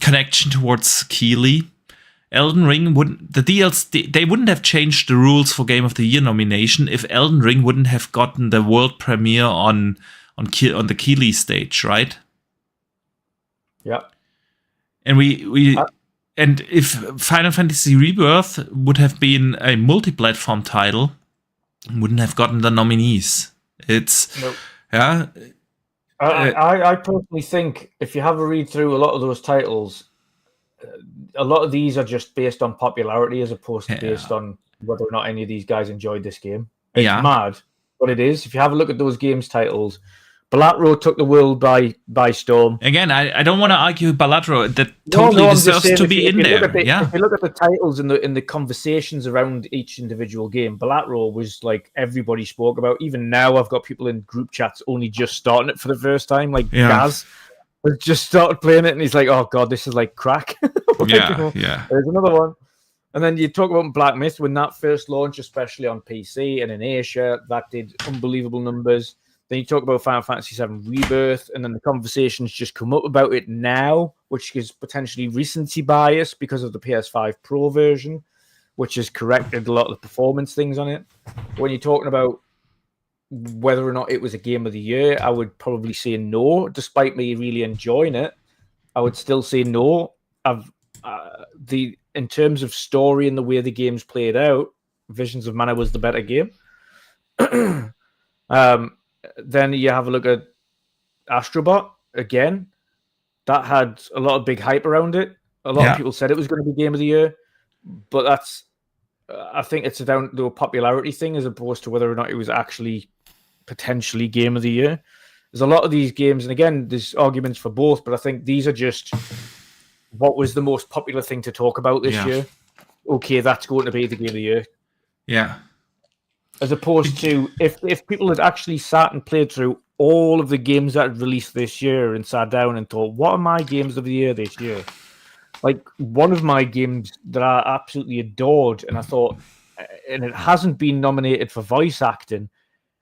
Speaker 1: connection towards Keighley. Elden Ring the DLC, they wouldn't have changed the rules for Game of the Year nomination if Elden Ring wouldn't have gotten the world premiere on the Keighley stage, right?
Speaker 2: Yeah.
Speaker 1: And and if Final Fantasy Rebirth would have been a multi-platform title, wouldn't have gotten the nominees. It's
Speaker 2: nope.
Speaker 1: Yeah.
Speaker 2: I personally think if you have a read through a lot of those titles, a lot of these are just based on popularity as opposed to based on whether or not any of these guys enjoyed this game. It's mad, but it is. If you have a look at those games titles, Balatro took the world by storm.
Speaker 1: Again, I don't want to argue Balatro. That totally deserves to be in there.
Speaker 2: If you look at the titles in the conversations around each individual game, Balatro was like everybody spoke about. Even now, I've got people in group chats only just starting it for the first time. Like Gaz has just started playing it, and he's like, "Oh god, this is like crack." There's another one. And then you talk about Black Myth when that first launched, especially on PC and in Asia, that did unbelievable numbers. Then you talk about Final Fantasy VII Rebirth, and then the conversations just come up about it now, which is potentially recency bias because of the PS5 Pro version, which has corrected a lot of the performance things on it. When you're talking about whether or not it was a game of the year, I would probably say no. Despite me really enjoying it, I would still say no. In terms of story and the way the game's played out, Visions of Mana was the better game. Then you have a look at Astrobot again. That had a lot of big hype around it. A lot of people said it was going to be Game of the Year, but I think it's down to a popularity thing as opposed to whether or not it was actually potentially Game of the Year. There's a lot of these games, and again, there's arguments for both, but I think these are just what was the most popular thing to talk about this year. Okay, that's going to be the Game of the Year.
Speaker 1: Yeah.
Speaker 2: As opposed to if people had actually sat and played through all of the games that had released this year and sat down and thought, what are my games of the year this year? Like one of my games that I absolutely adored, and I thought, and it hasn't been nominated for voice acting,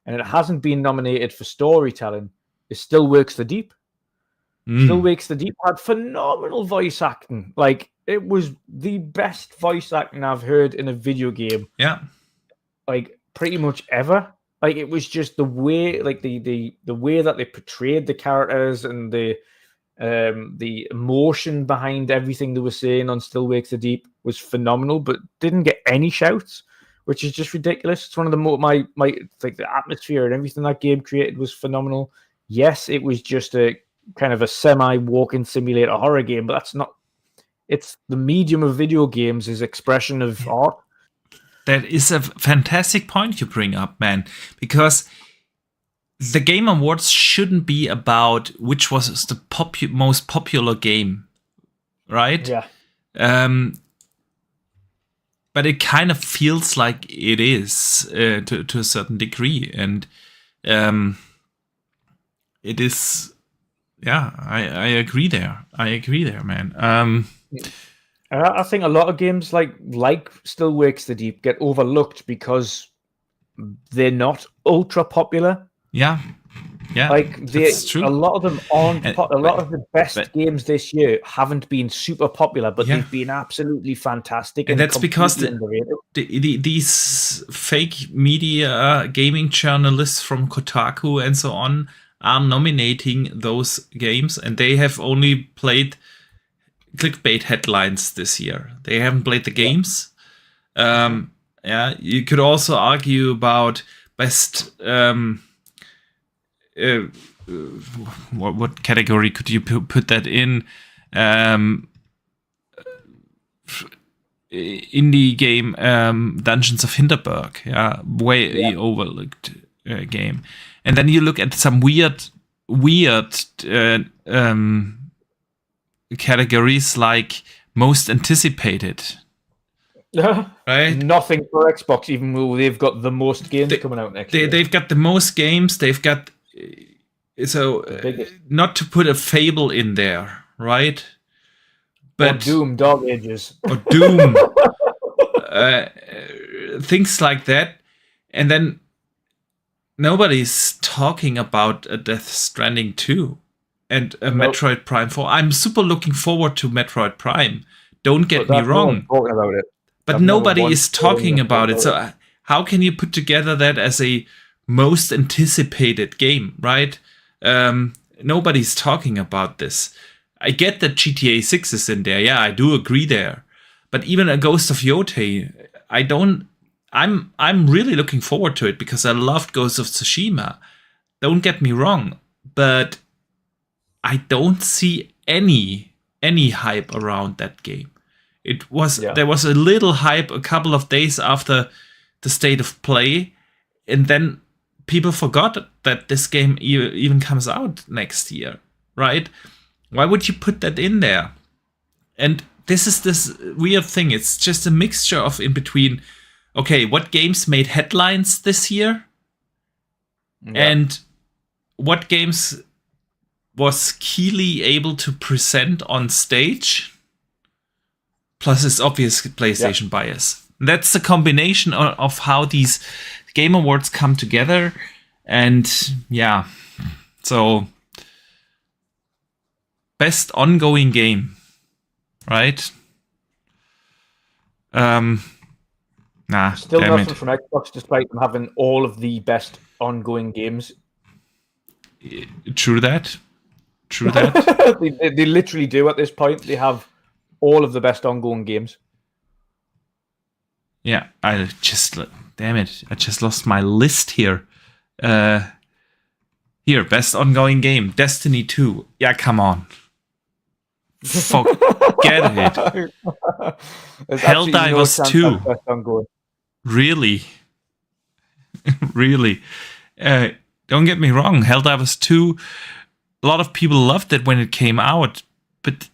Speaker 2: and it hasn't been nominated for storytelling, is Still Wakes the Deep. Still Wakes the Deep had phenomenal voice acting. Like it was the best voice acting I've heard in a video game.
Speaker 1: Yeah.
Speaker 2: Like pretty much ever. Like it was just the way, like the way that they portrayed the characters and the emotion behind everything they were saying on Still Wakes the Deep was phenomenal, but didn't get any shouts, which is just ridiculous. It's one of the my like the atmosphere and everything that game created was phenomenal. Yes, it was just a kind of a semi-walking simulator horror game, but that's not. It's the medium of video games is expression of art.
Speaker 1: That is a fantastic point you bring up, man, because the Game Awards shouldn't be about which was the most popular game, right?
Speaker 2: Yeah.
Speaker 1: But it kind of feels like it is to a certain degree, and it is. Yeah, I agree there. Man.
Speaker 2: I think a lot of games like Still Wakes the Deep get overlooked because they're not ultra popular.
Speaker 1: Yeah.
Speaker 2: Like
Speaker 1: that's true.
Speaker 2: A lot of them aren't. A lot of the best games this year haven't been super popular, but they've been absolutely fantastic.
Speaker 1: And that's because these fake media gaming journalists from Kotaku and so on are nominating those games, and they have only played clickbait headlines this year. They haven't played the games. You could also argue about best. What category could you put that in? indie game Dungeons of Hinterberg, way overlooked game. And then you look at some weird categories like most anticipated. Right?
Speaker 2: Nothing for Xbox, even though they've got the most games coming out next year.
Speaker 1: They've got the most games. They've got not to put a Fable in there, right? But
Speaker 2: or Doom, Dark Ages,
Speaker 1: or Doom, things like that, and then nobody's talking about a Death Stranding 2 and a Metroid Prime 4. I'm super looking forward to Metroid Prime. Don't get me wrong.
Speaker 2: Talking about it.
Speaker 1: But nobody is talking about it. So how can you put together that as a most anticipated game, right? Nobody's talking about this. I get that GTA 6 is in there. Yeah, I do agree there. But even a Ghost of Yotei, I'm really looking forward to it because I loved Ghost of Tsushima. Don't get me wrong, but I don't see any hype around that game. There was a little hype a couple of days after the state of play, and then people forgot that this game even comes out next year, right? Why would you put that in there? And this is this weird thing. It's just a mixture of in between. Okay, what games made headlines this year? Yeah. And what games was Keighley able to present on stage? Plus its obvious PlayStation bias. That's the combination of how these Game Awards come together. And yeah, so best ongoing game, right?
Speaker 2: Still nothing from Xbox, despite them having all of the best ongoing games.
Speaker 1: True that.
Speaker 2: They literally do at this point. They have all of the best ongoing games.
Speaker 1: Yeah, damn it. I just lost my list here. Here, best ongoing game, Destiny 2. Yeah, come on. Forget it. Helldivers 2. Really? Really? Don't get me wrong, Helldivers 2, a lot of people loved it when it came out, but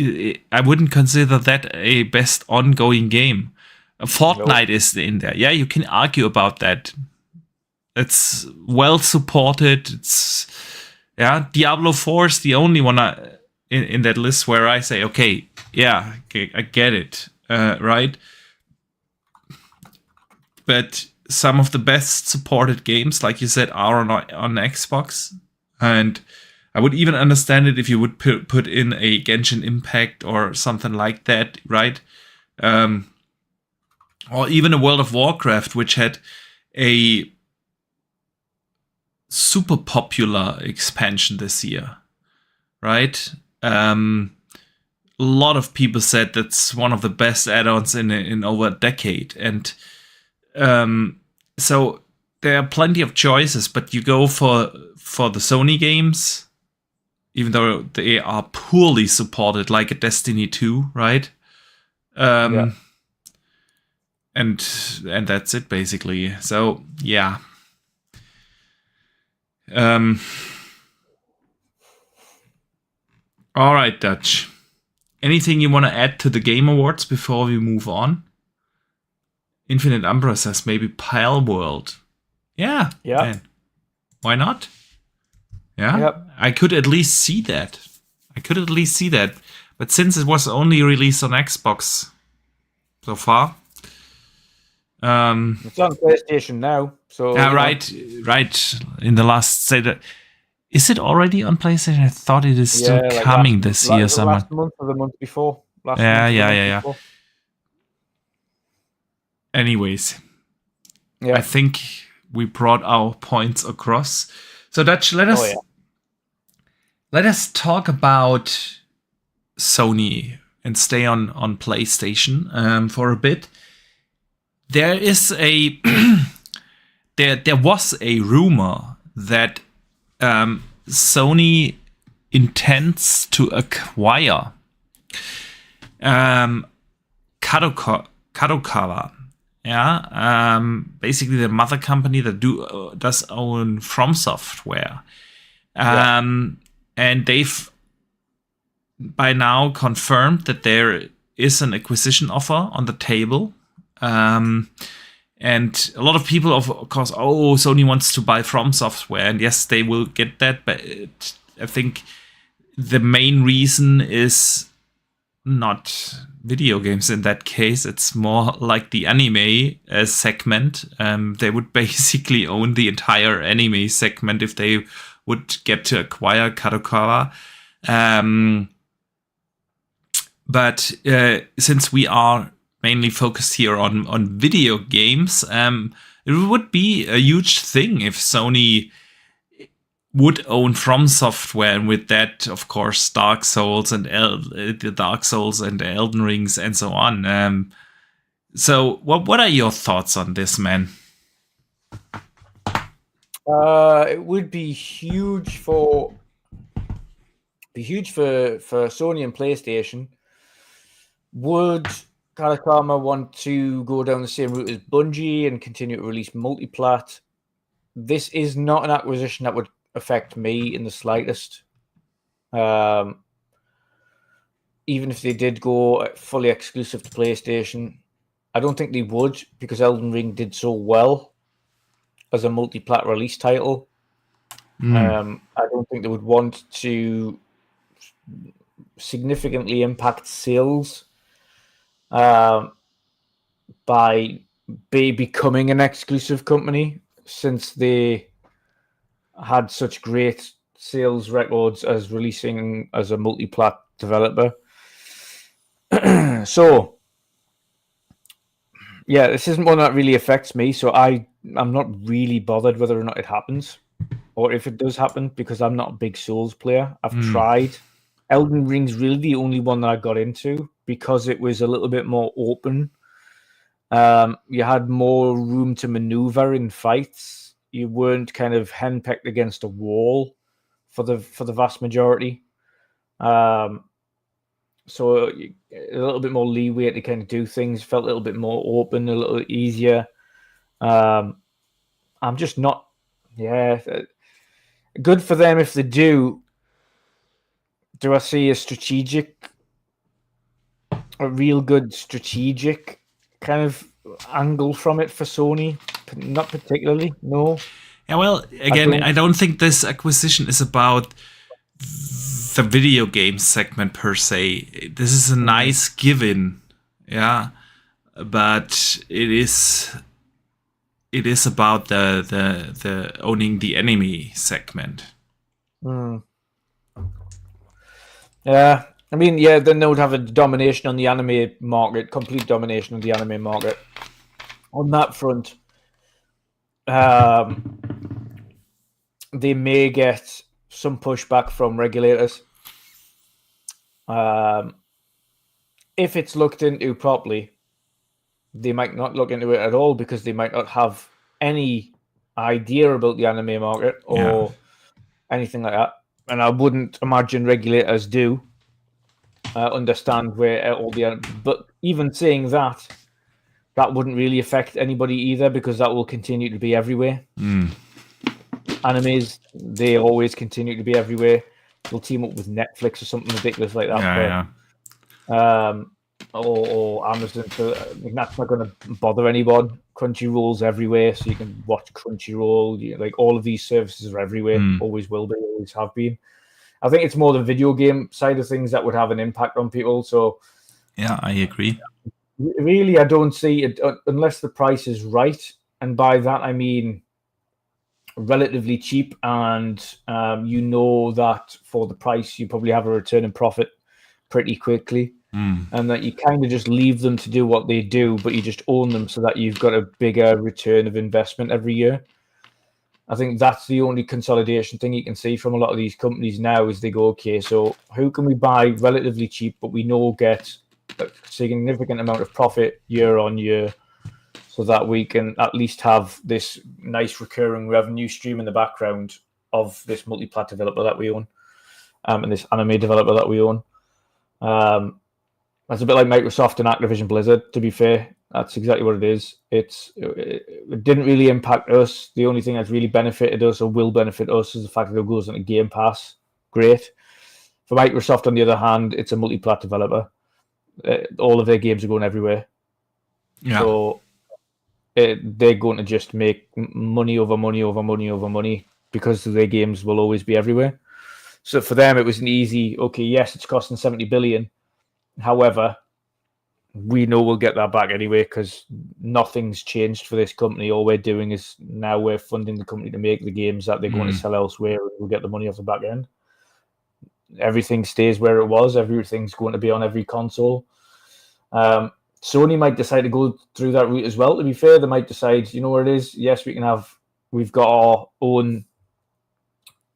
Speaker 1: I wouldn't consider that a best ongoing game. Fortnite is in there. Yeah, you can argue about that. It's well supported. Diablo 4 is the only one in that list where I say, okay, I get it, right? But some of the best supported games, like you said, are on Xbox, and I would even understand it if you would put in a Genshin Impact or something like that, right? Or even a World of Warcraft, which had a super popular expansion this year, right? A lot of people said that's one of the best add-ons in over a decade, and so there are plenty of choices. But you go for the Sony games, even though they are poorly supported, like a Destiny 2, right? And that's it basically. So yeah. All right, Dutch. Anything you want to add to the Game Awards before we move on? Infinite Umbra says maybe Pile World. Yeah. Man. Why not? Yeah. Yep. I could at least see that. But since it was only released on Xbox so far.
Speaker 2: It's on PlayStation now. So
Speaker 1: right. In the last state. Is it already on PlayStation? I thought it is still coming this year.
Speaker 2: Last month or the month before.
Speaker 1: Yeah. Anyways, I think we brought our points across. So Dutch, let us talk about Sony and stay on PlayStation for a bit. There is there was a rumor that Sony intends to acquire Kadokawa. Yeah, basically the mother company that does own From Software. And they've by now confirmed that there is an acquisition offer on the table. And a lot of people, of course, Sony wants to buy From Software. And yes, they will get that. But I think the main reason is not video games in that case. It's more like the anime segment. They would basically own the entire anime segment if they would get to acquire Kadokawa. But since we are mainly focused here on video games, it would be a huge thing if Sony would own From Software, and with that, of course, Dark Souls and Elden Rings and so on. So, what are your thoughts on this, man?
Speaker 2: It would be huge for Sony and PlayStation. Would Kadokawa want to go down the same route as Bungie and continue to release multiplat? This is not an acquisition that would affect me in the slightest. Even if they did go fully exclusive to PlayStation, I don't think they would, because Elden Ring did so well as a multi-plat release title. I don't think they would want to significantly impact sales by becoming an exclusive company, since they had such great sales records as releasing as a multi-plat developer. So, yeah, this isn't one that really affects me, so I'm not really bothered whether or not it happens, or if it does happen, because I'm not a big Souls player. I've tried. Elden Ring's really the only one that I got into, because it was a little bit more open. You had more room to maneuver in fights. You weren't kind of henpecked against a wall for the vast majority. So a little bit more leeway to kind of do things, felt a little bit more open, a little easier. I'm just not, good for them if they do. Do I see a real good strategic kind of angle from it for Sony? Not particularly, no.
Speaker 1: Yeah, well, again, I don't think this acquisition is about the video game segment per se. This is a nice given, yeah, but it is about the owning the anime segment.
Speaker 2: Yeah, I mean, yeah, then they would have a domination on the anime market, complete domination of the anime market. On that front, they may get some pushback from regulators. If it's looked into properly, they might not look into it at all, because they might not have any idea about the anime market or anything like that. And I wouldn't imagine regulators do understand where all the... But even saying that wouldn't really affect anybody either, because that will continue to be everywhere. Animes, they always continue to be everywhere. They'll team up with Netflix or something ridiculous like that. Or Amazon. So that's not going to bother anyone. Crunchyroll's everywhere, so you can watch Crunchyroll. Like, all of these services are everywhere. Always will be, always have been. I think it's more the video game side of things that would have an impact on people. So,
Speaker 1: yeah, I agree.
Speaker 2: Really, I don't see it unless the price is right, and by that I mean relatively cheap, and you know that for the price you probably have a return in profit pretty quickly, and that you kind of just leave them to do what they do, but you just own them so that you've got a bigger return of investment every year. I think that's the only consolidation thing you can see from a lot of these companies now, is they go, okay, so who can we buy relatively cheap, but we know get a significant amount of profit year on year, so that we can at least have this nice recurring revenue stream in the background of this multi-plat developer that we own, and this anime developer that we own. That's a bit like Microsoft and Activision Blizzard, to be fair. That's exactly what it is. It didn't really impact us. The only thing that's really benefited us or will benefit us is the fact that it goes into Game Pass. Great. For Microsoft, on the other hand, it's a multi-plat developer. All of their games are going everywhere.
Speaker 1: Yeah.
Speaker 2: So they're going to just make money over money over money over money because their games will always be everywhere. So for them, it was an easy, okay, yes, it's costing 70 billion. However, we know we'll get that back anyway because nothing's changed for this company. All we're doing is now we're funding the company to make the games that they're going to sell elsewhere, and we'll get the money off the back end. Everything stays where it was. Everything's going to be on every console. Sony might decide to go through that route as well. To be fair, they might decide, you know what it is? Yes, we've got our own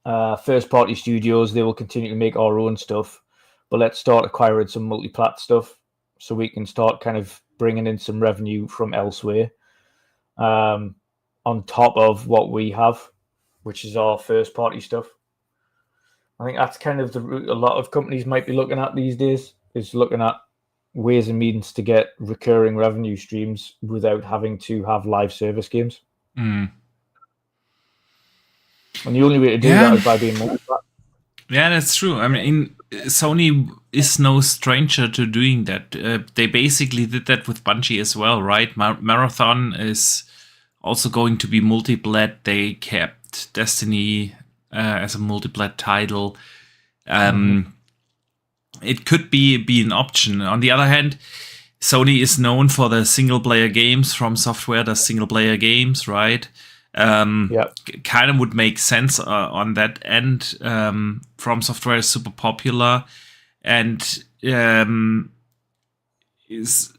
Speaker 2: first-party studios. They will continue to make our own stuff, but let's start acquiring some multi-plat stuff so we can start kind of bringing in some revenue from elsewhere on top of what we have, which is our first-party stuff. I think that's kind of the route a lot of companies might be looking at these days, is looking at ways and means to get recurring revenue streams without having to have live service games. And the only way to do that is by being multi-plat.
Speaker 1: Yeah, that's true. I mean, Sony is no stranger to doing that. They basically did that with Bungie as well, right? Marathon is also going to be multi-plat. They kept Destiny as a multi-plat title. It could be an option. On the other hand, Sony is known for the single-player games. From Software does single-player games, right? Kind of would make sense on that end. From Software is super popular, and it's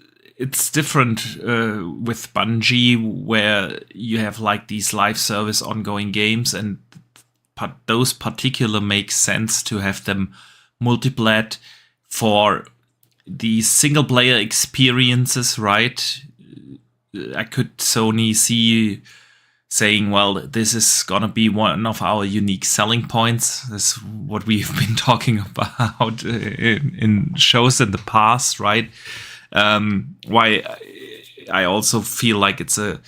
Speaker 1: different with Bungie, where you have like these live service ongoing games, and those particular make sense to have them multi-plat for the single player experiences, right? I could Sony see saying, well, this is gonna be one of our unique selling points. That's what we've been talking about in shows in the past, right? Why I also feel like it's a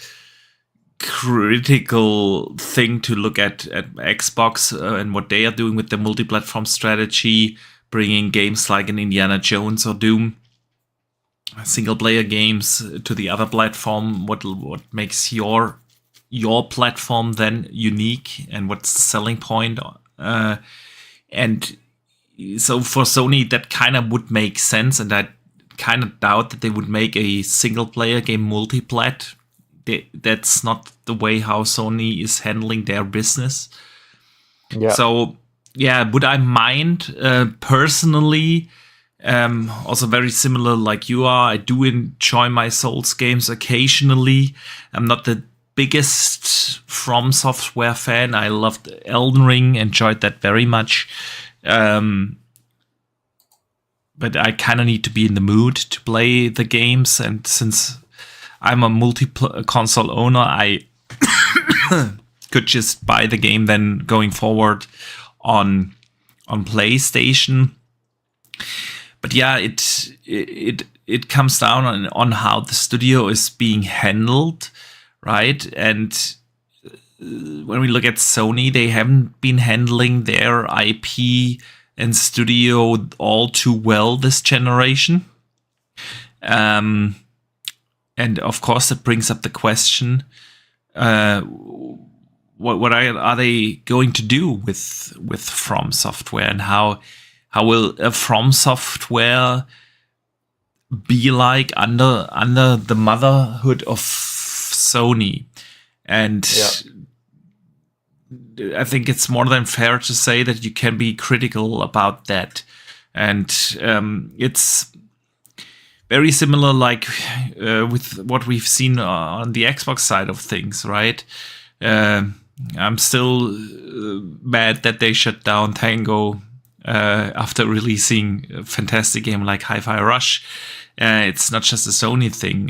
Speaker 1: critical thing to look at Xbox and what they are doing with the multi-platform strategy, bringing games like an Indiana Jones or Doom, single-player games, to the other platform. What makes your platform then unique, and what's the selling point? And so for Sony, that kind of would make sense, and I kind of doubt that they would make a single-player game multi-plat. That's not the way how Sony is handling their business. So, yeah, would I mind personally? Also very similar like you are. I do enjoy my Souls games occasionally. I'm not the biggest From Software fan. I loved Elden Ring, enjoyed that very much. But I kind of need to be in the mood to play the games, and since I'm a multi-console owner, I could just buy the game then going forward on PlayStation. But yeah, it comes down on how the studio is being handled, right? And when we look at Sony, they haven't been handling their IP and studio all too well this generation. And of course, it brings up the question: what are they going to do with From Software, and how will From Software be like under the motherhood of Sony? And I think it's more than fair to say that you can be critical about that, and it's very similar, like with what we've seen on the Xbox side of things, right? I'm still mad that they shut down Tango after releasing a fantastic game like Hi-Fi Rush. It's not just a Sony thing.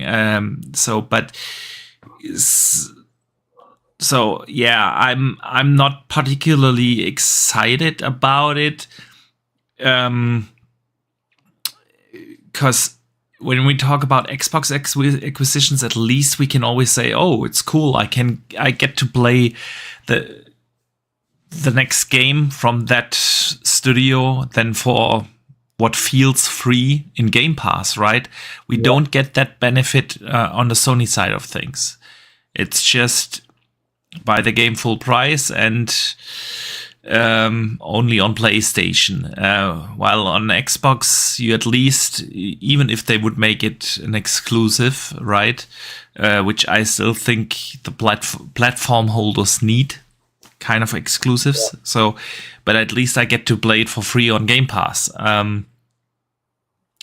Speaker 1: So yeah, I'm not particularly excited about it. because when we talk about Xbox acquisitions, at least we can always say, "Oh, it's cool. I get to play the next game from that studio than for what feels free in Game Pass," right? We don't get that benefit on the Sony side of things. It's just buy the game full price and only on PlayStation. While on Xbox, you at least, even if they would make it an exclusive, right? Which I still think the platform holders need kind of exclusives. Yeah. So, but at least I get to play it for free on Game Pass. And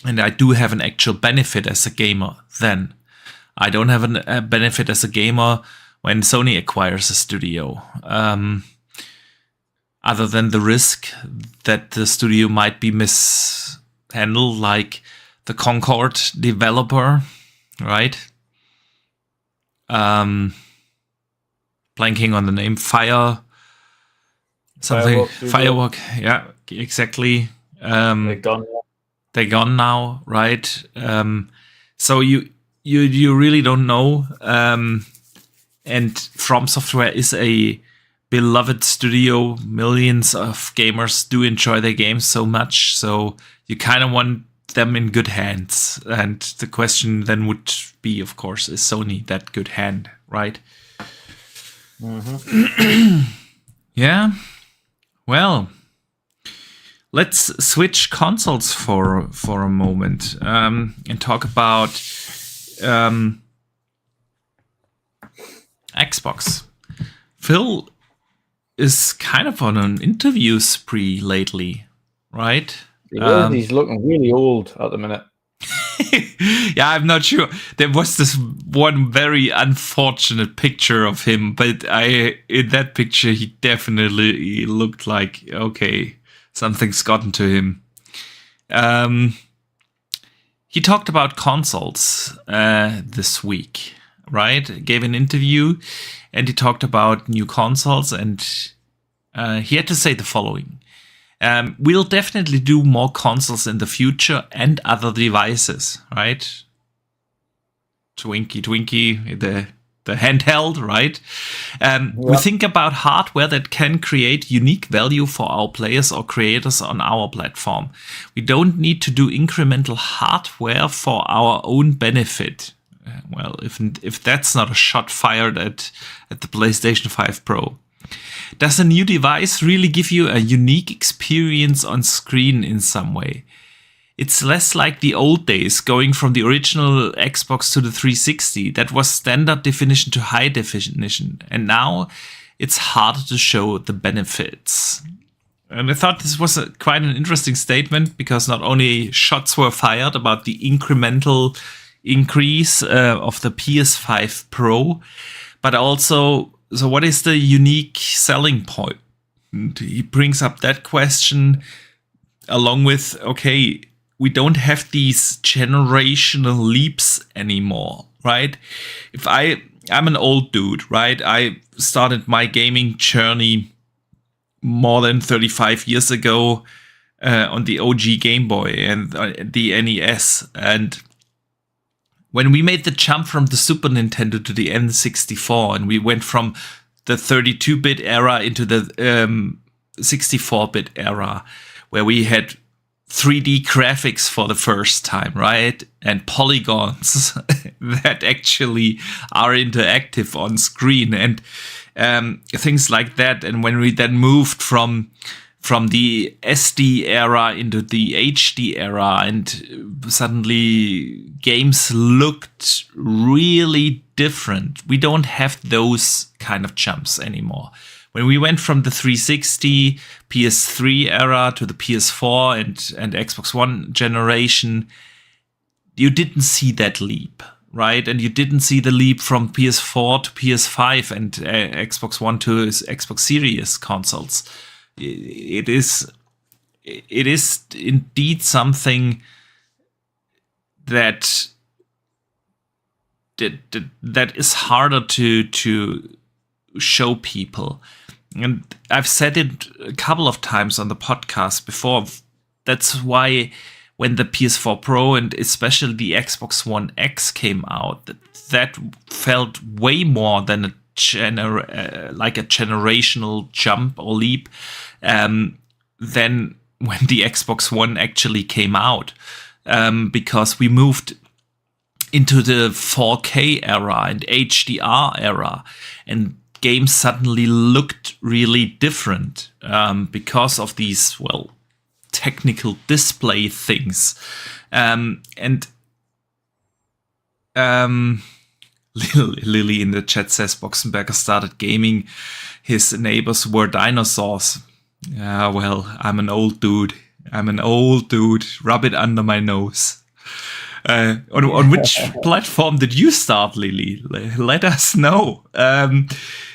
Speaker 1: I do have an actual benefit as a gamer then. I don't have a benefit as a gamer when Sony acquires a studio. Other than the risk that the studio might be mishandled, like the Concord developer, right? Blanking on the name, Firework, yeah, exactly. They're gone now, right? So you really don't know. And From Software is a beloved studio. Millions of gamers do enjoy their games so much. So you kind of want them in good hands. And the question then would be, of course, is Sony that good hand, right? Mm-hmm. Yeah. Well, let's switch consoles for a moment and talk about Xbox. Phil is kind of on an interview spree lately, right?
Speaker 2: He's looking really old at the minute.
Speaker 1: Yeah, I'm not sure. There was this one very unfortunate picture of him, but in that picture, he definitely looked like, okay, something's gotten to him. He talked about consoles this week, right? Gave an interview and he talked about new consoles, and he had to say the following. We'll definitely do more consoles in the future and other devices, right? Twinkie, the handheld, right? We think about hardware that can create unique value for our players or creators on our platform. We don't need to do incremental hardware for our own benefit. Well, if that's not a shot fired at the PlayStation 5 Pro. Does a new device really give you a unique experience on screen in some way? It's less like the old days, going from the original Xbox to the 360. That was standard definition to high definition. And now it's harder to show the benefits. And I thought this was quite an interesting statement, because not only shots were fired about the incremental increase of the PS5 Pro, but also, so what is the unique selling point? And he brings up that question along with, okay, we don't have these generational leaps anymore, right? I'm an old dude, right? I started my gaming journey more than 35 years ago on the OG Game Boy and the NES. And when we made the jump from the Super Nintendo to the N64, and we went from the 32-bit era into the 64-bit era, where we had 3D graphics for the first time, right? And polygons that actually are interactive on screen, and things like that. And when we then moved from the SD era into the HD era, and suddenly games looked really different. We don't have those kind of jumps anymore. When we went from the 360, PS3 era to the PS4 and Xbox One generation, you didn't see that leap, right? And you didn't see the leap from PS4 to PS5 and Xbox One to Xbox Series consoles. It is indeed something that is harder to show people. And I've said it a couple of times on the podcast before. That's why when the PS4 Pro and especially the Xbox One X came out, that felt way more than a generational jump or leap than when the Xbox One actually came out, because we moved into the 4K era and HDR era, and games suddenly looked really different because of these, technical display things. Lily in the chat says Boxenberger started gaming. His neighbors were dinosaurs. Yeah, well, I'm an old dude. Rub it under my nose. On which platform did you start, Lily? Let us know.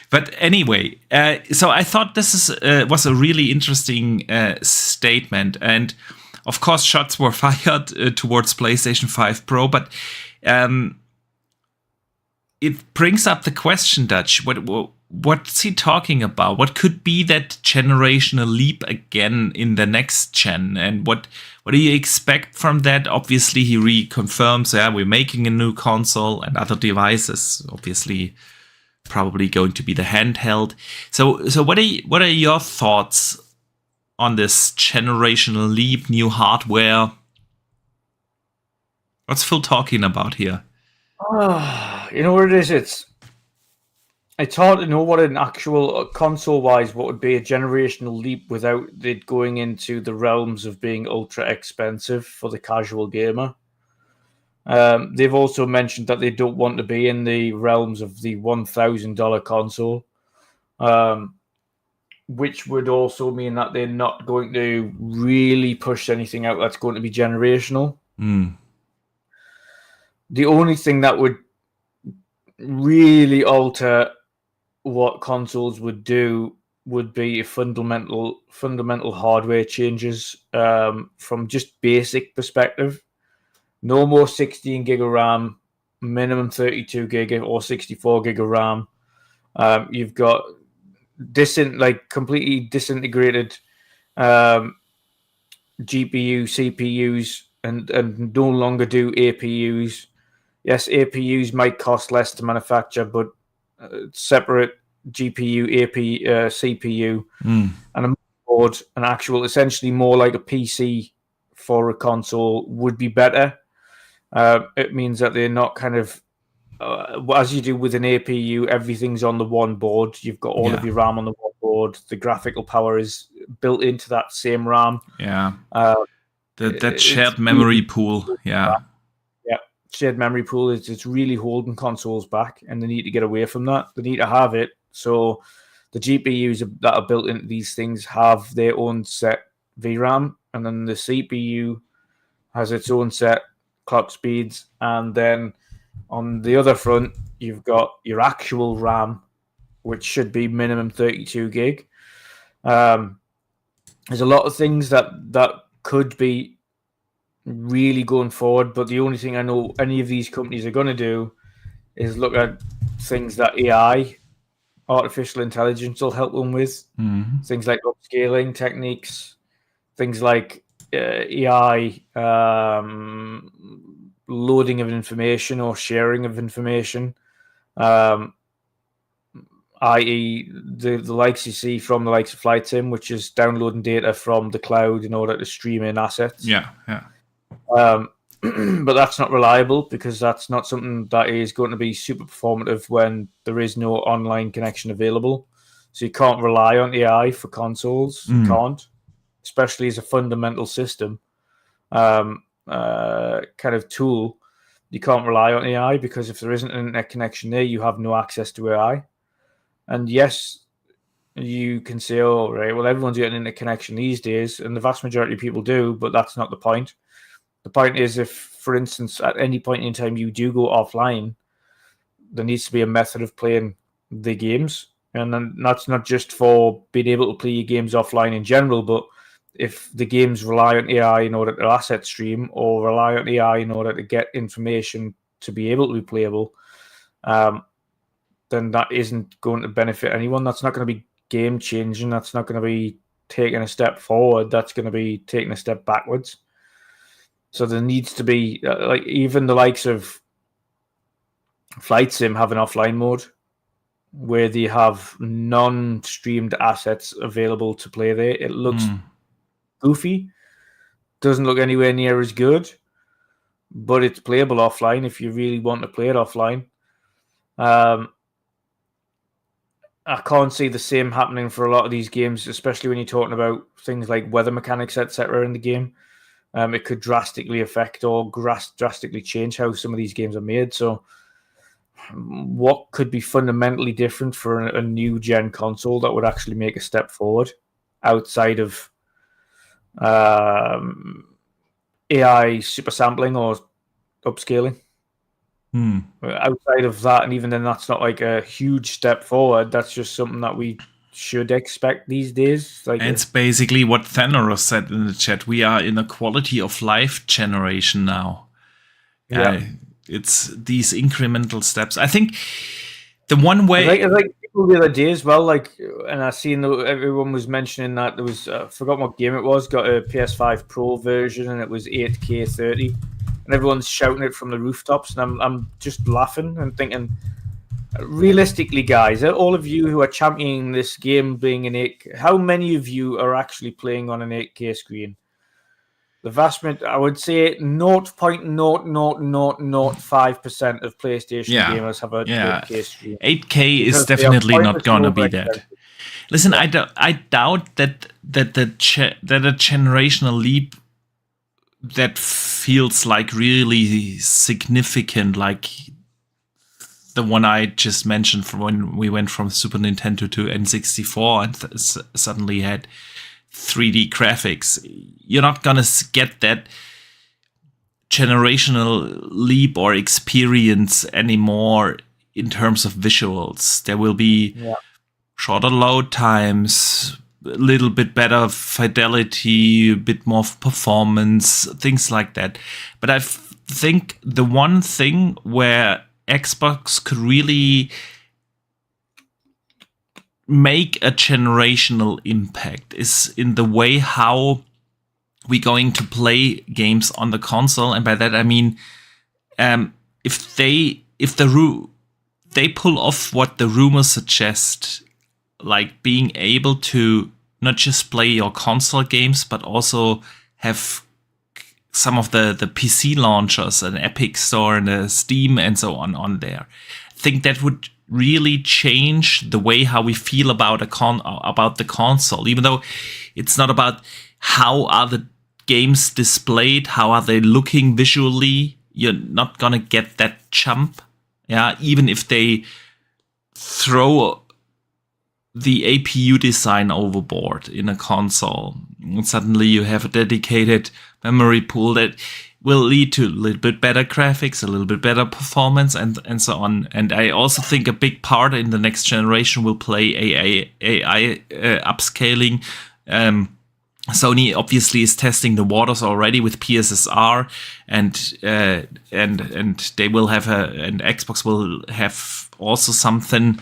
Speaker 1: But anyway, so I thought this was a really interesting statement. And of course, shots were fired towards PlayStation 5 Pro. But it brings up the question, Dutch. What's he talking about? What could be that generational leap again in the next gen? And what do you expect from that? Obviously, he reconfirms, we're making a new console and other devices. Obviously, probably going to be the handheld. So what are your thoughts on this generational leap, new hardware? What's Phil talking about here?
Speaker 2: You know what it is? It's hard to know what an actual console-wise what would be a generational leap without it going into the realms of being ultra expensive for the casual gamer. They've also mentioned that they don't want to be in the realms of the $1,000 console, which would also mean that they're not going to really push anything out that's going to be generational. The only thing that would really alter what consoles would do would be fundamental hardware changes from just basic perspective. No more 16 gig of RAM, minimum 32 gig or 64 gig of RAM. You've got completely disintegrated GPU, CPUs, and no longer do APUs. Yes, APUs might cost less to manufacture, but separate GPU, CPU, and a motherboard, an actual, essentially more like a PC for a console would be better. It means that they're not kind of, as you do with an APU, everything's on the one board. You've got all of your RAM on the one board. The graphical power is built into that same RAM.
Speaker 1: Yeah. That shared memory pool. Yeah.
Speaker 2: Shared memory pool it's really holding consoles back, and they need to get away from that. They need to have it so the GPUs that are built into these things have their own set VRAM, and then the CPU has its own set clock speeds, and then on the other front you've got your actual RAM, which should be minimum 32 gig. There's a lot of things that could be really going forward, but the only thing I know any of these companies are going to do is look at things that AI, artificial intelligence, will help them with. Things like upscaling techniques, things like AI loading of information or sharing of information, i.e. the likes you see from the likes of Flight Sim, which is downloading data from the cloud in order to stream in assets. But that's not reliable, because that's not something that is going to be super performative when there is no online connection available. So you can't rely on AI for consoles. You can't, especially as a fundamental system kind of tool. You can't rely on AI, because if there isn't an internet connection there, you have no access to AI. And yes, you can say, oh, right, well, everyone's got an internet connection these days, and the vast majority of people do, but that's not the point. The point is, if, for instance, at any point in time you do go offline, there needs to be a method of playing the games. And then that's not just for being able to play your games offline in general, but if the games rely on AI in order to asset stream, or rely on AI in order to get information to be able to be playable, then that isn't going to benefit anyone. That's not going to be game changing. That's not going to be taking a step forward. That's going to be taking a step backwards. So there needs to be like even the likes of Flight Sim have an offline mode where they have non-streamed assets available to play there. It looks goofy, doesn't look anywhere near as good, but it's playable offline if you really want to play it offline. I can't see the same happening for a lot of these games, especially when you're talking about things like weather mechanics, etc. in the game. It could drastically affect or drastically change how some of these games are made. So what could be fundamentally different for a new gen console that would actually make a step forward outside of AI super sampling or upscaling? Outside of that, and even then that's not like a huge step forward. That's just something that we should expect these days. Like,
Speaker 1: it's basically what Thanos said in the chat. We are in a quality of life generation now. It's these incremental steps. I think the one way,
Speaker 2: like people the other day as well, like, and I seen everyone was mentioning that there was I forgot what game it was, got a PS5 Pro version, and it was 8K 30, and everyone's shouting it from the rooftops, and I'm just laughing and thinking, realistically, guys, all of you who are championing this game being an 8K, how many of you are actually playing on an 8K screen? The vast majority, I would say 0.00005% of PlayStation gamers have a 8K screen.
Speaker 1: 8K is definitely not gonna be that. Listen, I doubt that a generational leap that feels like really significant, like the one I just mentioned from when we went from Super Nintendo to N64 and suddenly had 3D graphics. You're not gonna get that generational leap or experience anymore in terms of visuals. There will be shorter load times, a little bit better fidelity, a bit more performance, things like that. But I think the one thing where Xbox could really make a generational impact is in the way how we're going to play games on the console. And by that I mean, if they pull off what the rumors suggest, like being able to not just play your console games but also have some of the PC launchers, an Epic Store and a Steam and so on there, I think that would really change the way how we feel about the console. Even though it's not about how are the games displayed, how are they looking visually, you're not gonna get that jump. Even if they throw the APU design overboard in a console, and suddenly you have a dedicated memory pool that will lead to a little bit better graphics, a little bit better performance, and so on. And I also think a big part in the next generation will play AI upscaling. Sony obviously is testing the waters already with PSSR, and they will have and Xbox will have also something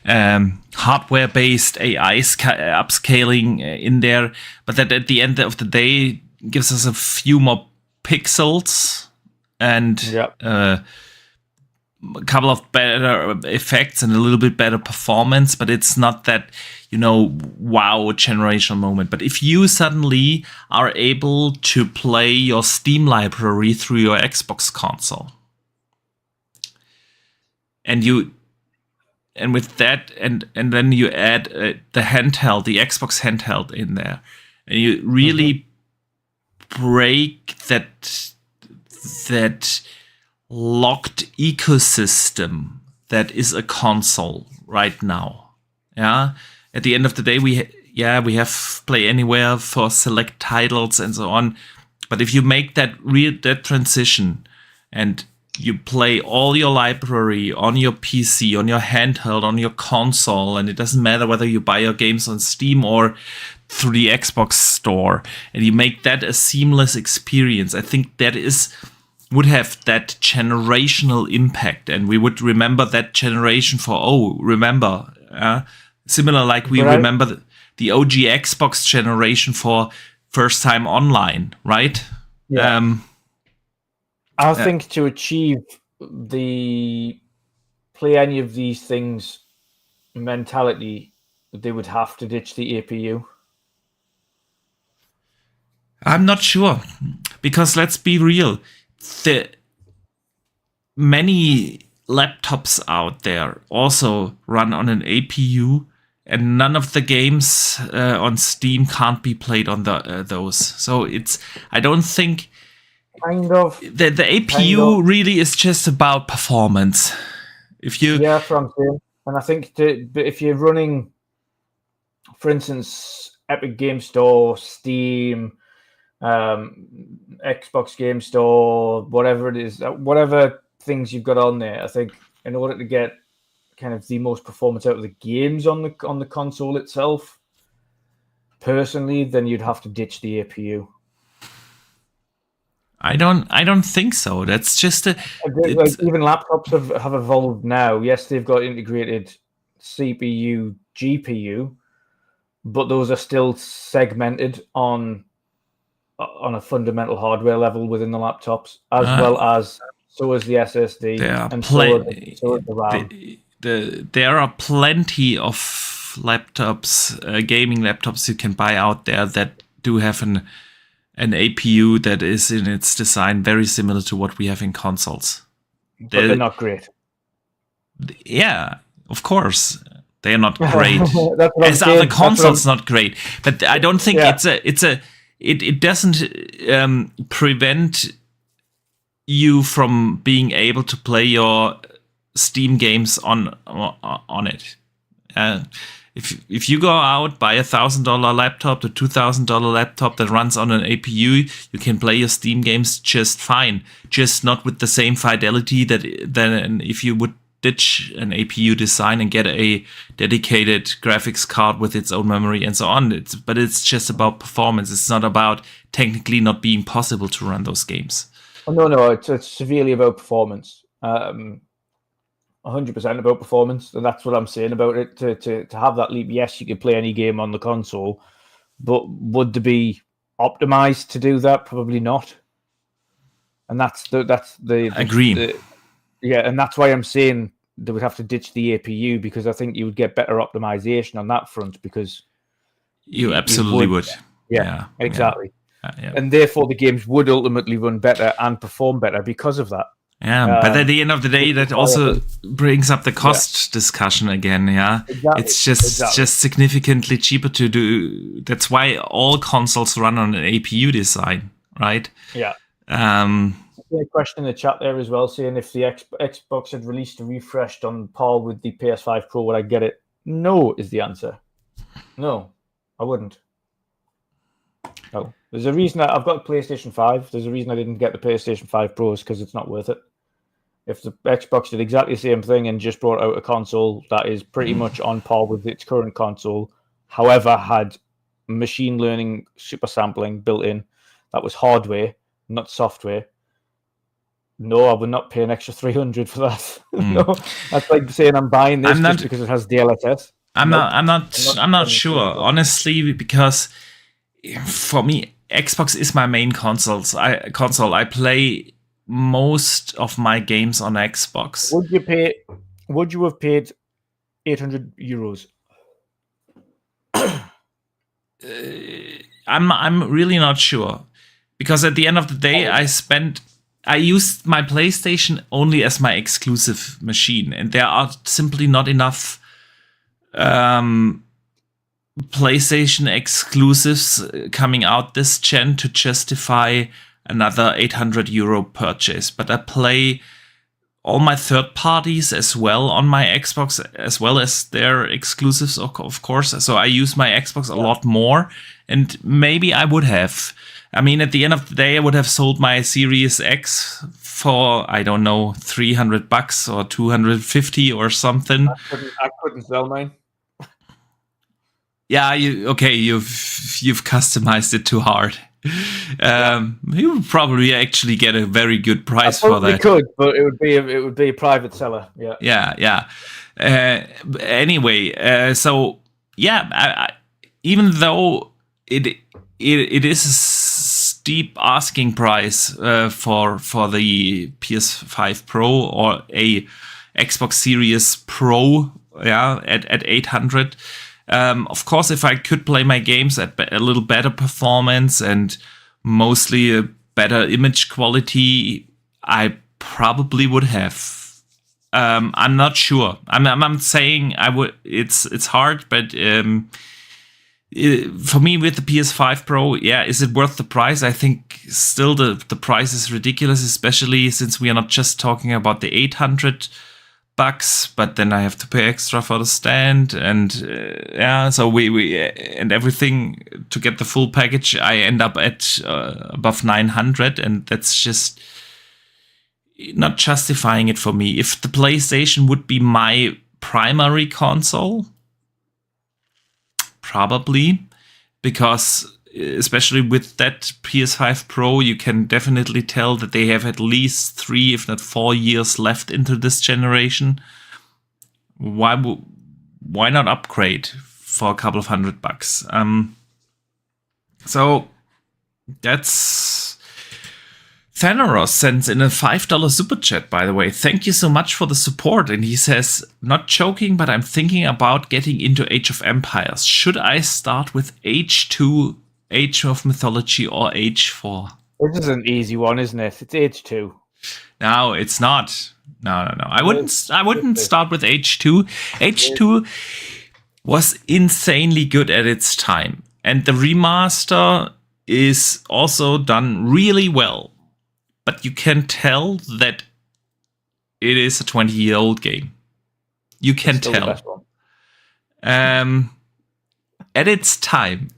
Speaker 1: hardware-based AI upscaling in there. But that at the end of the day gives us a few more pixels and a couple of better effects and a little bit better performance, but it's not that, wow, generational moment. But if you suddenly are able to play your Steam library through your Xbox console, and with that, and then you add the handheld, the Xbox handheld in there, and you really break that locked ecosystem that is a console right now. At the end of the day, we have Play Anywhere for select titles and so on. But if you make that transition and you play all your library on your PC, on your handheld, on your console, and it doesn't matter whether you buy your games on Steam or through the Xbox store, and you make that a seamless experience, I think that would have that generational impact, and we would remember that generation for similar like we remember the OG Xbox generation for first time online, right?
Speaker 2: I think to achieve the play any of these things mentality, they would have to ditch the APU.
Speaker 1: I'm not sure, because let's be real, the many laptops out there also run on an APU, and none of the games on Steam can't be played on those. So I don't think
Speaker 2: kind of
Speaker 1: the APU really is just about performance.
Speaker 2: Yeah, that's what I'm saying. And I think if you're running, for instance, Epic Game Store, Steam, Xbox Game Store, whatever it is, whatever things you've got on there, I think in order to get kind of the most performance out of the games on the console itself, personally, then you'd have to ditch the APU.
Speaker 1: I don't think so. That's just
Speaker 2: even laptops have evolved now. Yes, they've got integrated CPU, GPU, but those are still segmented on a fundamental hardware level within the laptops, as well as so is the SSD and so is the RAM.
Speaker 1: There are plenty of laptops, gaming laptops you can buy out there that do have an APU that is in its design very similar to what we have in consoles.
Speaker 2: But they're not great.
Speaker 1: Yeah, of course. They're not great. As are the consoles not great. But I don't think it doesn't prevent you from being able to play your Steam games on it. If you go out, buy $1,000 laptop, the $2,000 laptop that runs on an APU, you can play your Steam games just fine. Just not with the same fidelity than if you would ditch an APU design and get a dedicated graphics card with its own memory and so on. But it's just about performance. It's not about technically not being possible to run those games.
Speaker 2: Oh, no, it's severely about performance. 100% about performance, and that's what I'm saying about it. To have that leap, yes, you can play any game on the console, but would they be optimized to do that? Probably not. And that's the
Speaker 1: agree.
Speaker 2: And that's why I'm saying they would have to ditch the APU, because I think you would get better optimization on that front, because
Speaker 1: you absolutely would.
Speaker 2: Yeah, exactly.
Speaker 1: Yeah.
Speaker 2: And therefore the games would ultimately run better and perform better because of that.
Speaker 1: Yeah, but at the end of the day, that also brings up the cost discussion again. Yeah,
Speaker 2: exactly.
Speaker 1: It's just significantly cheaper to do. That's why all consoles run on an APU design, right?
Speaker 2: Yeah. A question in the chat there as well, saying if the Xbox had released a refreshed on par with the PS5 Pro, would I get it? No, is the answer. No, I wouldn't. No. There's a reason I've got a PlayStation 5. There's a reason I didn't get the PlayStation 5 Pros, because it's not worth it. If the Xbox did exactly the same thing and just brought out a console that is pretty much on par with its current console, however, had machine learning super sampling built in, that was hardware, not software, no, I would not pay an extra $300 for that. No, that's like saying I'm buying this just because it has DLSS.
Speaker 1: I'm not sure, honestly, because for me, Xbox is my main console. I play most of my games on Xbox.
Speaker 2: Would you have paid €800?
Speaker 1: I'm really not sure, because at the end of the day, I used my PlayStation only as my exclusive machine, and there are simply not enough PlayStation exclusives coming out this gen to justify another €800 purchase. But I play all my third parties as well on my Xbox, as well as their exclusives, of course. So I use my Xbox a lot more, and maybe I would have. I mean, at the end of the day, I would have sold my Series X for, I don't know, $300 or $250 or something.
Speaker 2: I couldn't sell mine.
Speaker 1: Yeah, you've customized it too hard. You would probably actually get a very good price for that.
Speaker 2: Could, but it would be a private seller.
Speaker 1: Yeah. Anyway, so yeah, even though it is steep asking price for the PS5 Pro or a Xbox Series Pro, at 800. Of course, if I could play my games at a little better performance and mostly a better image quality, I probably would have. I'm not sure. I'm saying I would. It's hard, but for me with the PS5 Pro, is it worth the price? I think still the price is ridiculous, especially since we are not just talking about the $800, but then I have to pay extra for the stand and so we and everything to get the full package. I end up at above 900, and that's just not justifying it for me. If the PlayStation would be my primary console, probably, because especially with that PS5 Pro, you can definitely tell that they have at least 3, if not 4 years left into this generation. Why not upgrade for a couple of $100? So that's Thanaros sends in a $5 super chat, by the way. Thank you so much for the support. And he says, not joking, but I'm thinking about getting into Age of Empires. Should I start with Age 2, Age of Mythology, or Age 4?
Speaker 2: This is an easy one, isn't it? It's Age 2.
Speaker 1: No, it's not. No. I wouldn't start with Age 2. Age 2 was insanely good at its time. And the remaster is also done really well. But you can tell that it is a 20-year-old game. You can tell. At its time.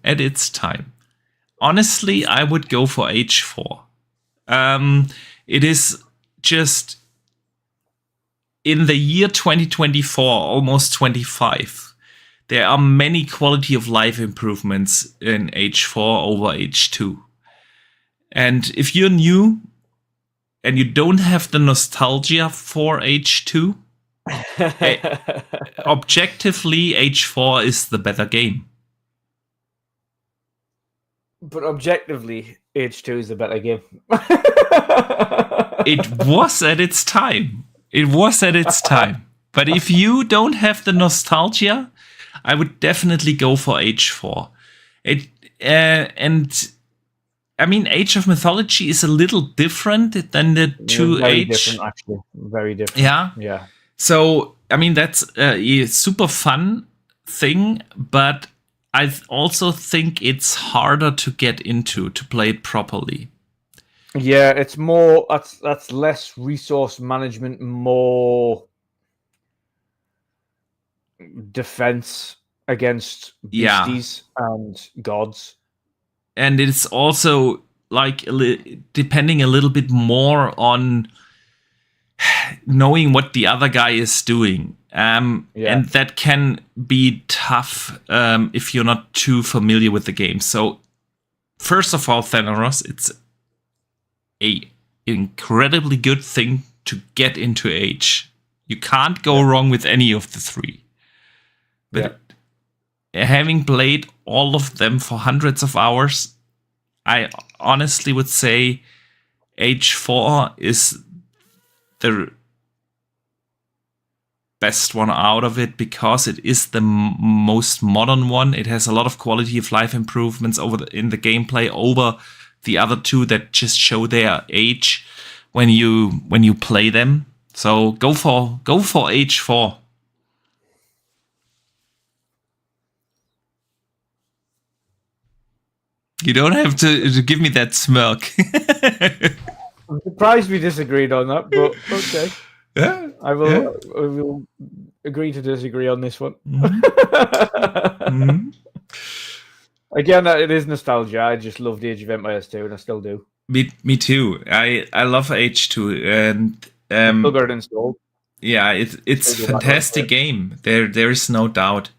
Speaker 1: Honestly, I would go for Age 4. It is just in the year 2024, almost 25. There are many quality of life improvements in Age 4 over Age 2. And if you're new and you don't have the nostalgia for Age 2, objectively, Age 4 is the better game.
Speaker 2: But objectively, Age 2 is the better game.
Speaker 1: It was at its time. But if you don't have the nostalgia, I would definitely go for Age 4. And I mean, Age of Mythology is a little different than the two Age.
Speaker 2: Different, actually. Very different.
Speaker 1: Yeah. So, I mean, that's a super fun thing, but I also think it's harder to get into, to play it properly.
Speaker 2: Yeah, it's more, that's less resource management, more defense against beasties and gods.
Speaker 1: And it's also like depending a little bit more on knowing what the other guy is doing. And that can be tough if you're not too familiar with the game. So, first of all, Thanaros, it's an incredibly good thing to get into Age. You can't go wrong with any of the three. But having played all of them for hundreds of hours, I honestly would say Age 4 is the best one out of it because it is the most modern one. It has a lot of quality of life improvements in the gameplay over the other two that just show their age when you play them. So go for Age 4. You don't have to give me that smirk.
Speaker 2: I'm surprised we disagreed on that, but okay.
Speaker 1: Yeah,
Speaker 2: I will agree to disagree on this one.
Speaker 1: Mm-hmm.
Speaker 2: Again, it is nostalgia. I just loved Age of Empires 2, and I still do.
Speaker 1: Me too. I love Age 2, and
Speaker 2: still got it installed.
Speaker 1: Yeah, it's a fantastic game. There is no doubt.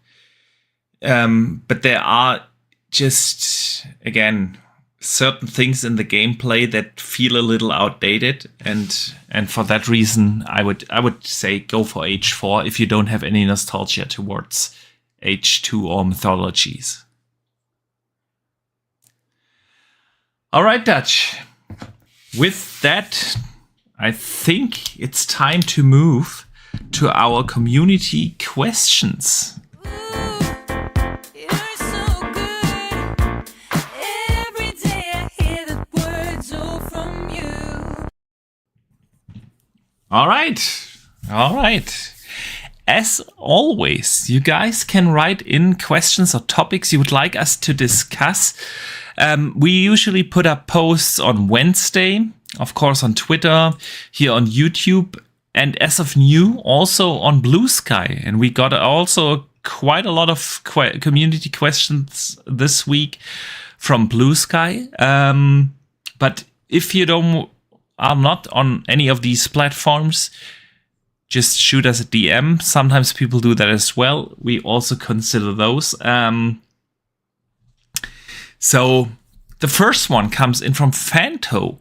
Speaker 1: But there are just, again, certain things in the gameplay that feel a little outdated, and for that reason, I would say go for Age 4 if you don't have any nostalgia towards Age 2 or mythologies. All right, Dutch. With that, I think it's time to move to our community questions. All right. As always, you guys can write in questions or topics you would like us to discuss. We usually put up posts on Wednesday, of course on Twitter, here on YouTube, and as of new, also on Blue Sky. And we got also quite a lot of community questions this week from Blue Sky. But if you are not on any of these platforms, just shoot us a DM. Sometimes people do that as well. We also consider those. So the first one comes in from Fanto.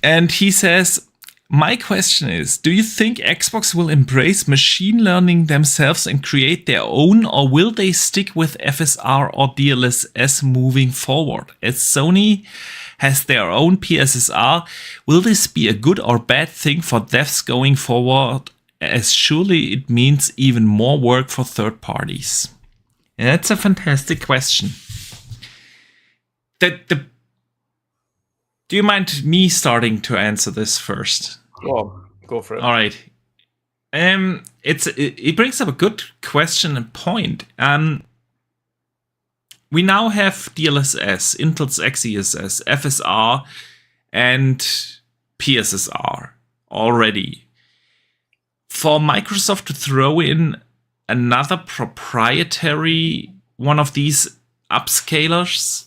Speaker 1: And he says, my question is, do you think Xbox will embrace machine learning themselves and create their own, or will they stick with FSR or DLSS moving forward? As Sony has their own PSSR, will this be a good or bad thing for devs going forward, as surely it means even more work for third parties? And that's a fantastic question. Do you mind me starting to answer this first?
Speaker 2: Well, go for it.
Speaker 1: All right. It brings up a good question and point. We now have DLSS, Intel's XeSS, FSR, and PSSR already. For Microsoft to throw in another proprietary one of these upscalers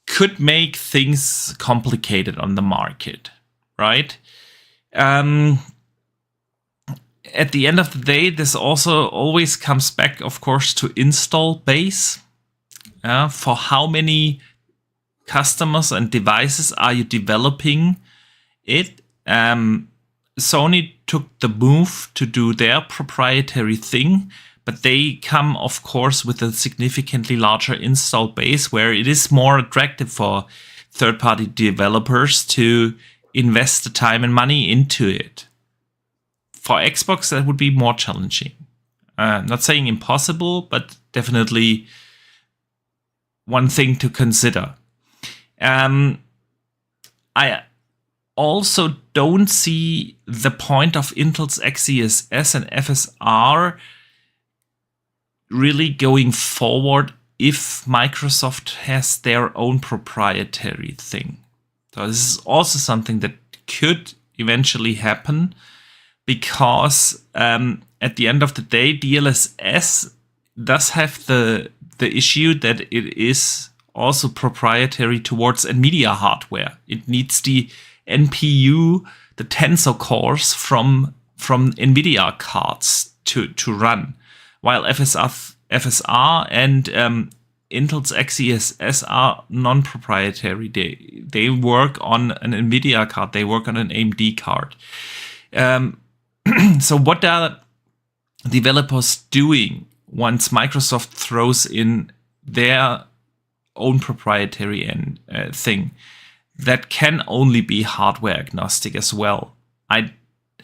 Speaker 1: could make things complicated on the market, right? At the end of the day, this also always comes back, of course, to install base. For how many customers and devices are you developing it? Sony took the move to do their proprietary thing, but they come, of course, with a significantly larger install base where it is more attractive for third-party developers to invest the time and money into it. For Xbox, that would be more challenging. Not saying impossible, but definitely one thing to consider. I also don't see the point of Intel's XeSS and FSR really going forward if Microsoft has their own proprietary thing. So this is also something that could eventually happen, because at the end of the day, DLSS does have the issue that it is also proprietary towards NVIDIA hardware. It needs the NPU, the tensor cores from NVIDIA cards to run, while FSR and Intel's XeSS are non-proprietary. They work on an NVIDIA card. They work on an AMD card. So what are developers doing once Microsoft throws in their own proprietary thing? That can only be hardware agnostic as well. I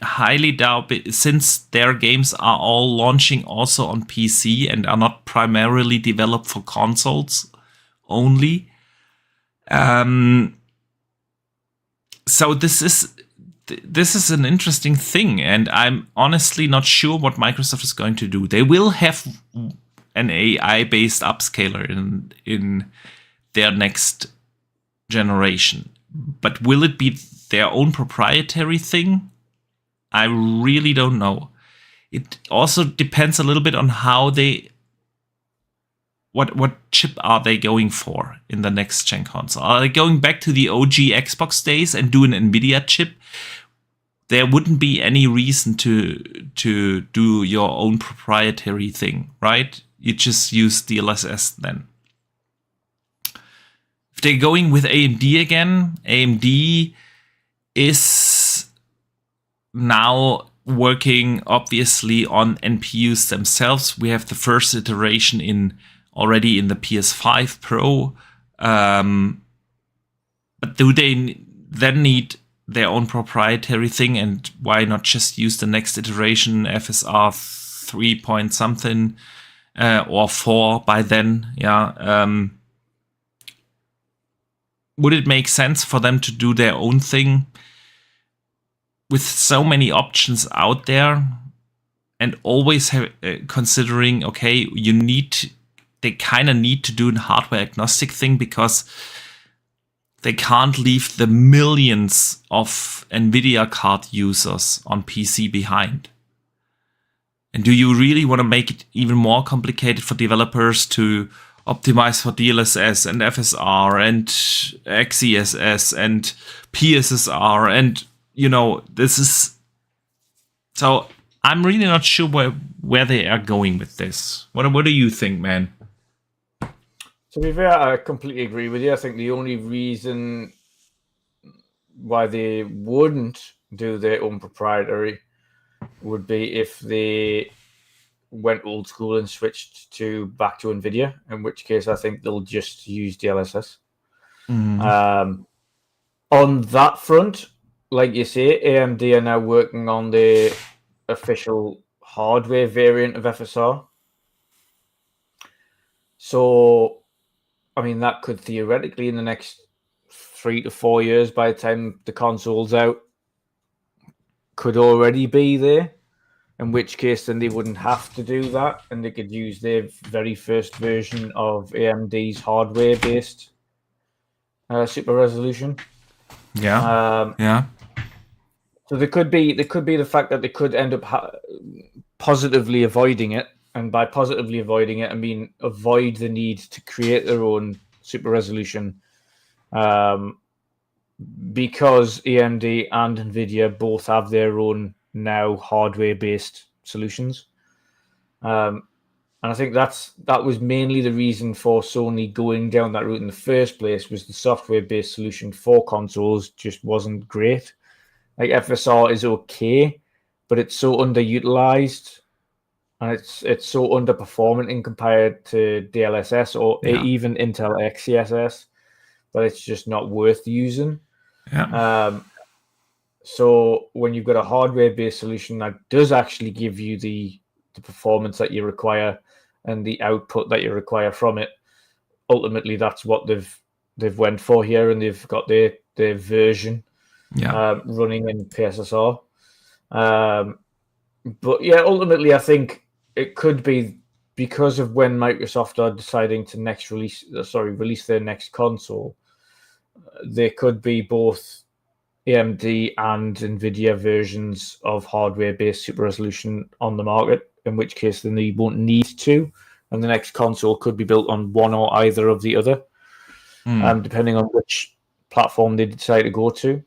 Speaker 1: highly doubt it, since their games are all launching also on PC and are not primarily developed for consoles only. So this is an interesting thing, and I'm honestly not sure what Microsoft is going to do. They will have an AI-based upscaler in their next generation, but will it be their own proprietary thing? I really don't know. It also depends a little bit on how what chip are they going for in the next gen console. Are they going back to the OG Xbox days and do an NVIDIA chip? There wouldn't be any reason to do your own proprietary thing, right? You just use DLSS then. If they're going with AMD again, AMD is now working obviously on NPUs themselves. We have the first iteration already in the PS5 Pro But do they then need their own proprietary thing? And why not just use the next iteration, FSR 3 point something or 4 by then? Yeah. Would it make sense for them to do their own thing with so many options out there, and always considering, okay, they kind of need to do a hardware agnostic thing because they can't leave the millions of NVIDIA card users on PC behind. And do you really want to make it even more complicated for developers to optimize for DLSS and FSR and XeSS and PSSR? And, this is... So I'm really not sure where they are going with this. What do you think, man?
Speaker 2: To be fair, I completely agree with you. I think the only reason why they wouldn't do their own proprietary would be if they went old school and switched back to NVIDIA, in which case I think they'll just use DLSS. On that front, like you say, AMD are now working on the official hardware variant of FSR. So, I mean, that could theoretically, in the next 3 to 4 years, by the time the console's out, could already be there. In which case, then they wouldn't have to do that, and they could use their very first version of AMD's hardware-based super resolution.
Speaker 1: Yeah. Yeah.
Speaker 2: So there could be the fact that they could end up positively avoiding it. And by positively avoiding it, I mean avoid the need to create their own super resolution, because AMD and NVIDIA both have their own now hardware-based solutions. And I think that was mainly the reason for Sony going down that route in the first place, was the software-based solution for consoles just wasn't great. Like FSR is okay, but it's so underutilized. And it's so underperforming in compared to DLSS or even Intel XeSS that it's just not worth using.
Speaker 1: Yeah.
Speaker 2: So when you've got a hardware-based solution that does actually give you the performance that you require and the output that you require from it, ultimately that's what they've went for here, and they've got their version running in PSSR. But yeah, ultimately I think it could be because of when Microsoft are deciding to release their next console. There could be both AMD and NVIDIA versions of hardware-based super resolution on the market, in which case then they won't need to, and the next console could be built on one or either of the other, depending on which platform they decide to go to.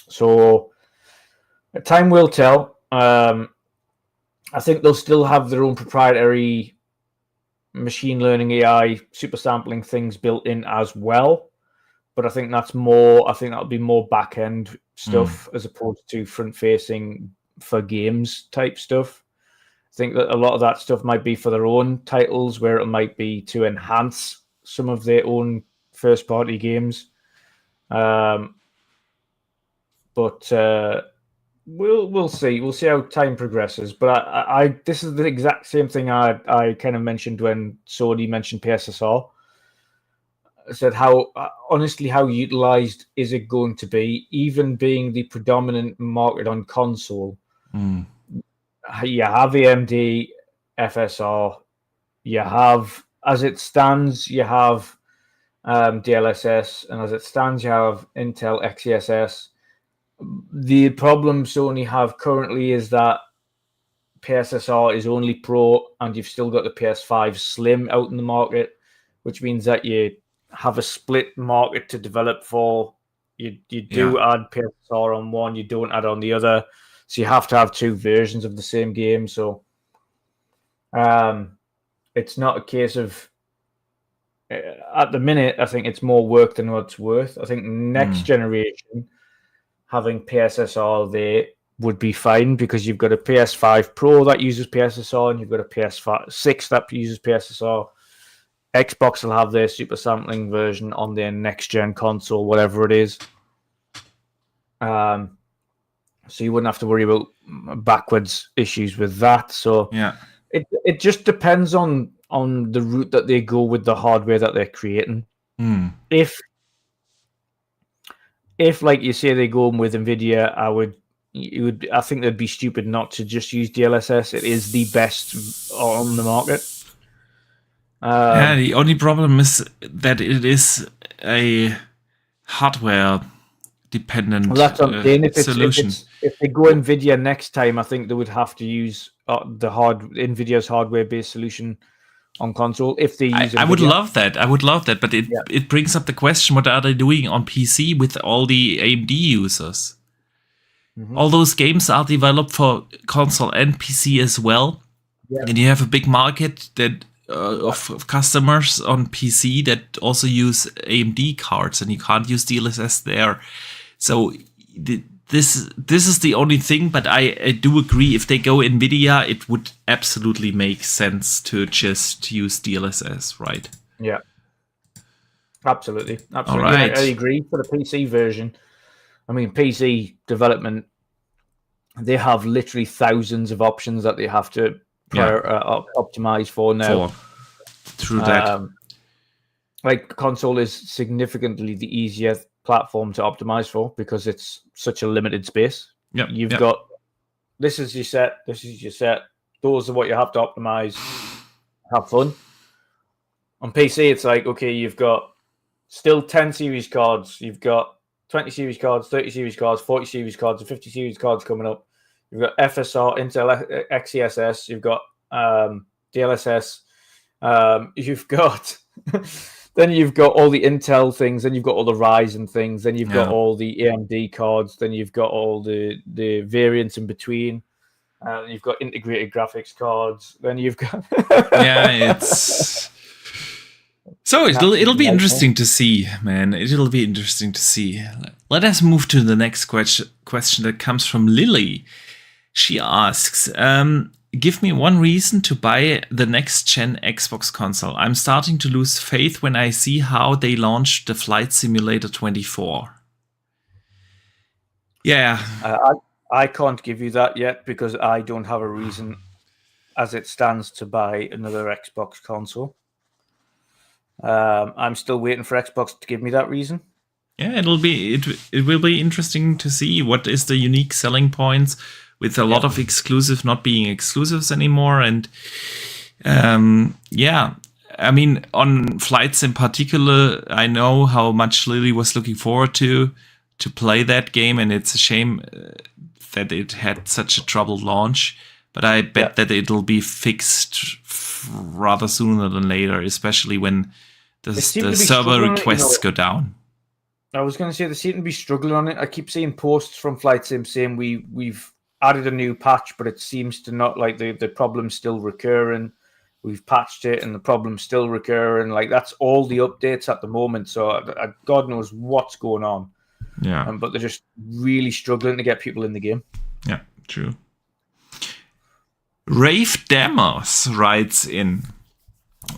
Speaker 2: So time will tell. I think they'll still have their own proprietary machine learning AI super sampling things built in as well. But I think that'll be more back end stuff as opposed to front facing for games type stuff. I think that a lot of that stuff might be for their own titles, where it might be to enhance some of their own first party games. But we'll see. We'll see how time progresses. But I this is the exact same thing I kind of mentioned when Sony mentioned PSSR. I said how utilized is it going to be, even being the predominant market on console? You have AMD FSR. You have, as it stands, you have DLSS, and as it stands, you have Intel XeSS. The problem Sony have currently is that PSSR is only Pro, and you've still got the PS5 Slim out in the market, which means that you have a split market to develop for. You do add PSSR on one, you don't add on the other, so you have to have two versions of the same game. So it's not a case of at the minute. I think it's more work than what's worth. I think next generation, having PSSR there would be fine, because you've got a PS5 Pro that uses PSSR, and you've got a PS5 6 that uses PSSR. Xbox will have their super sampling version on their next gen console, whatever it is. So you wouldn't have to worry about backwards issues with that. So it just depends on the route that they go with the hardware that they're creating. If like you say they go with NVIDIA, I think they'd be stupid not to just use DLSS. It is the best on the market.
Speaker 1: The only problem is that it is a hardware dependent solution.
Speaker 2: If they go NVIDIA next time, I think they would have to use NVIDIA's hardware-based solution on console. If they use,
Speaker 1: I would love that. But it brings up the question: what are they doing on PC with all the AMD users? All those games are developed for console and PC as well, and you have a big market that of customers on PC that also use AMD cards, and you can't use DLSS there. So this is the only thing, but I do agree, if they go NVIDIA, it would absolutely make sense to just use DLSS, right?
Speaker 2: Yeah. Absolutely.
Speaker 1: All right.
Speaker 2: I agree. For the PC version, I mean, PC development, they have literally thousands of options that they have to optimize for now.
Speaker 1: Through that.
Speaker 2: Like, console is significantly the easier platform to optimize for because it's such a limited space. You've got, this is your set, those are what you have to optimize. Have fun. On PC, it's like, okay, you've got still 10 series cards, you've got 20 series cards, 30 series cards, 40 series cards, and 50 series cards coming up. You've got FSR, Intel XeSS, you've got DLSS, you've got then you've got all the Intel things, then you've got all the Ryzen things, then you've got all the AMD cards, then you've got all the variants in between. You've got integrated graphics cards. Then you've got
Speaker 1: it's so it'll be interesting to see, man. It'll be interesting to see. Let us move to the next question that comes from Lily. She asks, give me one reason to buy the next gen Xbox console. I'm starting to lose faith when I see how they launched the Flight Simulator 24. Yeah.
Speaker 2: I can't give you that yet because I don't have a reason as it stands to buy another Xbox console. I'm still waiting for Xbox to give me that reason.
Speaker 1: Yeah, it will be interesting to see what is the unique selling points with a lot of exclusive not being exclusives anymore. And I mean, on flights in particular, I know how much Lily was looking forward to play that game, and it's a shame that it had such a troubled launch. But I bet that it'll be fixed rather sooner than later, especially when the server requests go down.
Speaker 2: I was going to say they seem to be struggling on it. I keep seeing posts from Flight Sim saying we've added a new patch, but it seems to not, like, the problem's still recurring. We've patched it and the problem's still recurring. Like, that's all the updates at the moment. So God knows what's going on.
Speaker 1: Yeah.
Speaker 2: But they're just really struggling to get people in the game.
Speaker 1: Yeah, true. Rave Demos writes in,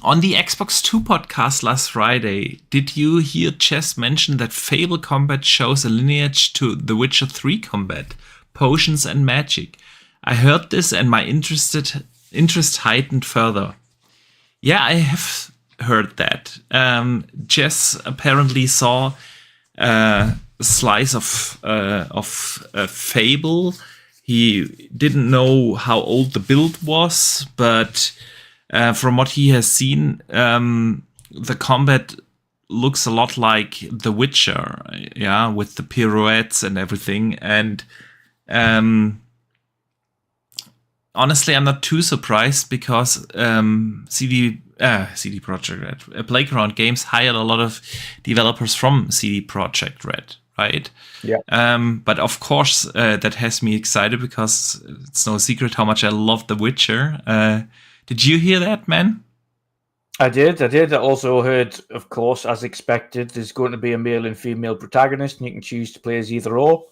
Speaker 1: on the Xbox 2 podcast last Friday, did you hear Chess mention that Fable combat shows a lineage to The Witcher 3 combat, potions and magic? I heard this and my interest heightened further. Yeah, I have heard that. Chess apparently saw a slice of Fable. He didn't know how old the build was, but from what he has seen, the combat looks a lot like The Witcher, with the pirouettes and everything. And honestly, I'm not too surprised because CD Projekt Red, Playground Games hired a lot of developers from CD Projekt Red, right?
Speaker 2: Yeah.
Speaker 1: But of course, that has me excited because it's no secret how much I love The Witcher. Did you hear that, man?
Speaker 2: I did. I also heard, of course, as expected, there's going to be a male and female protagonist, and you can choose to play as either or.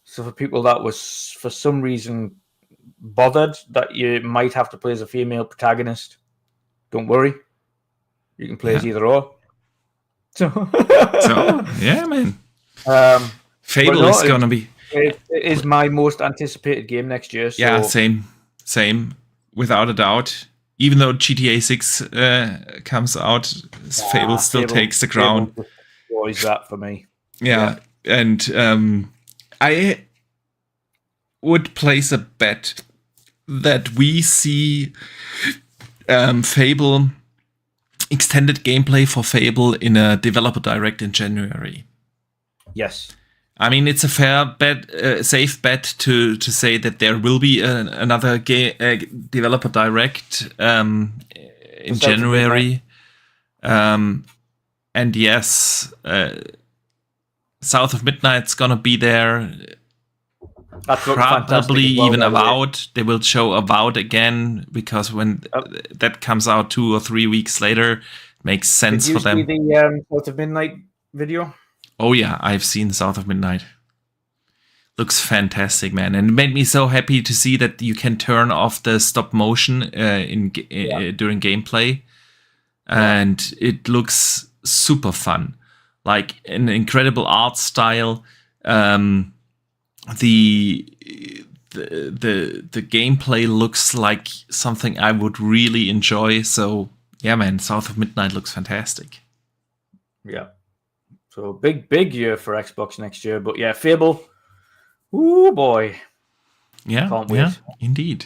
Speaker 2: So for people that was, for some reason, bothered that you might have to play as a female protagonist, don't worry. You can play as either or. So
Speaker 1: yeah, man.
Speaker 2: Fable
Speaker 1: is gonna be.
Speaker 2: It is my most anticipated game next year. So.
Speaker 1: Yeah, same, without a doubt. Even though GTA 6 comes out, Fable still takes the crown.
Speaker 2: Always that for me.
Speaker 1: Yeah. And I would place a bet that we see Fable extended gameplay for Fable in a developer direct in January.
Speaker 2: Yes.
Speaker 1: I mean, it's a fair bet, safe bet to say that there will be another developer direct in January. And yes, South of Midnight's gonna be there. Probably even Avowed. They will show Avowed again because when that comes out 2 or 3 weeks later, it makes sense for them.
Speaker 2: Did you see the South of Midnight video?
Speaker 1: Oh yeah, I've seen South of Midnight. Looks fantastic, man, and it made me so happy to see that you can turn off the stop motion during gameplay, and it looks super fun, like an incredible art style. The gameplay looks like something I would really enjoy. So yeah, man, South of Midnight looks fantastic.
Speaker 2: Yeah. So big year for Xbox next year. But yeah, Fable. Ooh boy.
Speaker 1: Yeah.
Speaker 2: Can't wait.
Speaker 1: Yeah, indeed.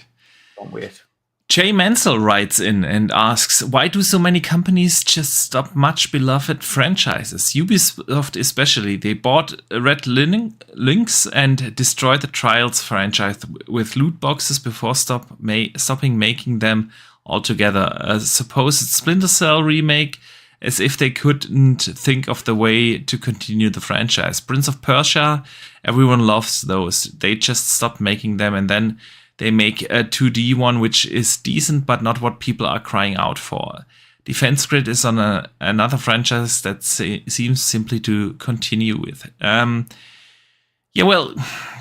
Speaker 2: Can't wait.
Speaker 1: Jay Mansell writes in and asks, why do so many companies just stop much beloved franchises? Ubisoft especially. They bought Red Lynx and destroyed the Trials franchise with loot boxes before stopping making them altogether. A supposed Splinter Cell remake, as if they couldn't think of the way to continue the franchise. Prince of Persia, everyone loves those. They just stopped making them, and then they make a 2D one, which is decent, but not what people are crying out for. Defense Grid is on another franchise that seems simply to continue with. Yeah, well,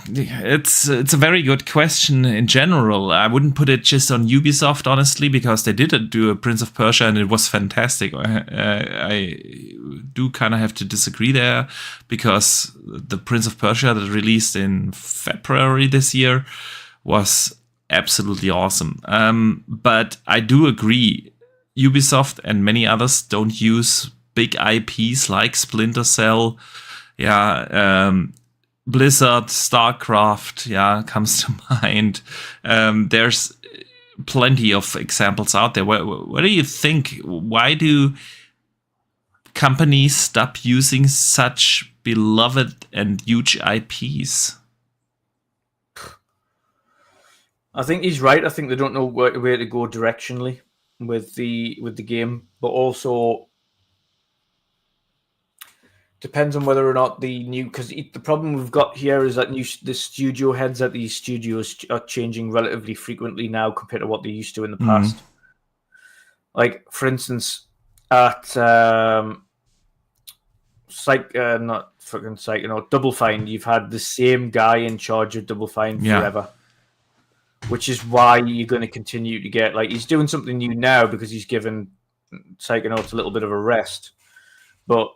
Speaker 1: it's a very good question in general. I wouldn't put it just on Ubisoft, honestly, because they did do a Prince of Persia and it was fantastic. I do kind of have to disagree there, because the Prince of Persia that released in February this year was absolutely awesome. But I do agree, Ubisoft and many others don't use big IPs like Splinter Cell. Blizzard, StarCraft, comes to mind. There's plenty of examples out there. What do you think? Why do companies stop using such beloved and huge IPs?
Speaker 2: I think he's right. I think they don't know where to go directionally with the game, but also depends on whether or not because the problem we've got here is that the studio heads at these studios are changing relatively frequently now compared to what they used to in the past. Like, for instance, at Double Fine, you've had the same guy in charge of Double Fine forever. Which is why you're going to continue to get, like, he's doing something new now because he's given Psychonauts a little bit of a rest. But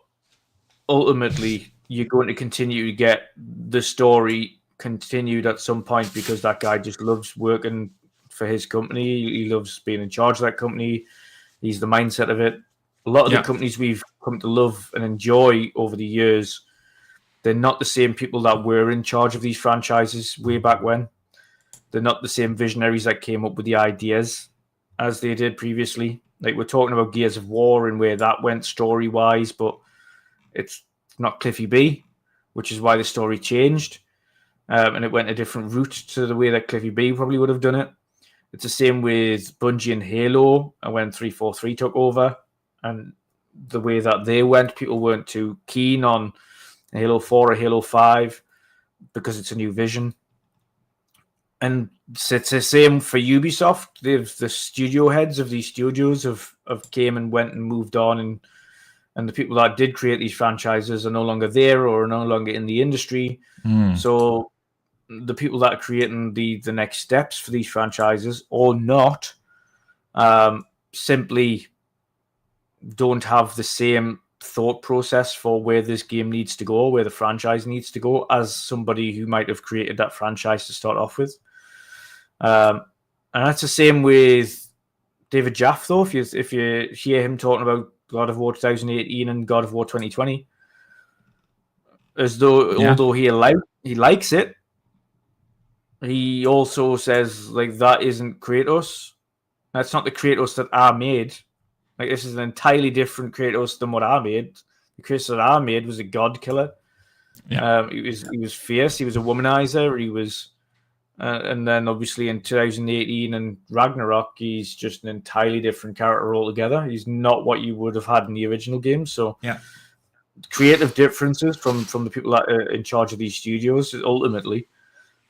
Speaker 2: ultimately, you're going to continue to get the story continued at some point because that guy just loves working for his company. He loves being in charge of that company. He's the mindset of it. A lot of the companies we've come to love and enjoy over the years, they're not the same people that were in charge of these franchises way back when. They're not the same visionaries that came up with the ideas as they did previously. Like, we're talking about Gears of War and where that went story-wise, but it's not Cliffy B, which is why the story changed. And it went a different route to the way that Cliffy B probably would have done it. It's the same with Bungie and Halo, and when 343 took over. And the way that they went, people weren't too keen on Halo 4 or Halo 5 because it's a new vision. And it's the same for Ubisoft. The studio heads of these studios have came and went and moved on, and the people that did create these franchises are no longer there or are no longer in the industry. So the people that are creating the next steps for these franchises or not, simply don't have the same thought process for where this game needs to go, where the franchise needs to go, as somebody who might have created that franchise to start off with. And that's the same with David Jaff, though. If you hear him talking about God of War 2018 and God of War 2020, as though although he likes it, he also says like that isn't Kratos. That's not the Kratos that I made. Like, this is an entirely different Kratos than what I made. The Kratos that I made was a god killer. Yeah. He was fierce. He was a womanizer. He was, and then obviously in 2018 and Ragnarok, he's just an entirely different character altogether. He's not what you would have had in the original game. So, creative differences from the people that are in charge of these studios ultimately.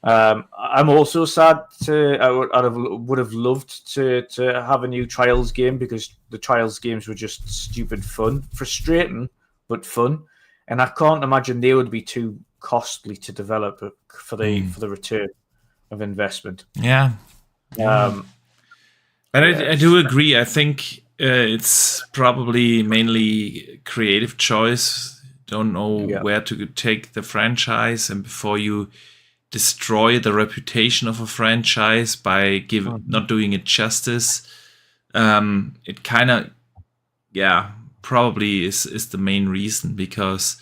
Speaker 2: I'm also sad I would have loved to have a new Trials game, because the Trials games were just stupid fun, frustrating but fun, and I can't imagine they would be too costly to develop for the return of investment.
Speaker 1: Yeah. And I do agree. I think it's probably mainly creative choice. Don't know where to take the franchise, and before you destroy the reputation of a franchise by not doing it justice, it kind of probably is the main reason, because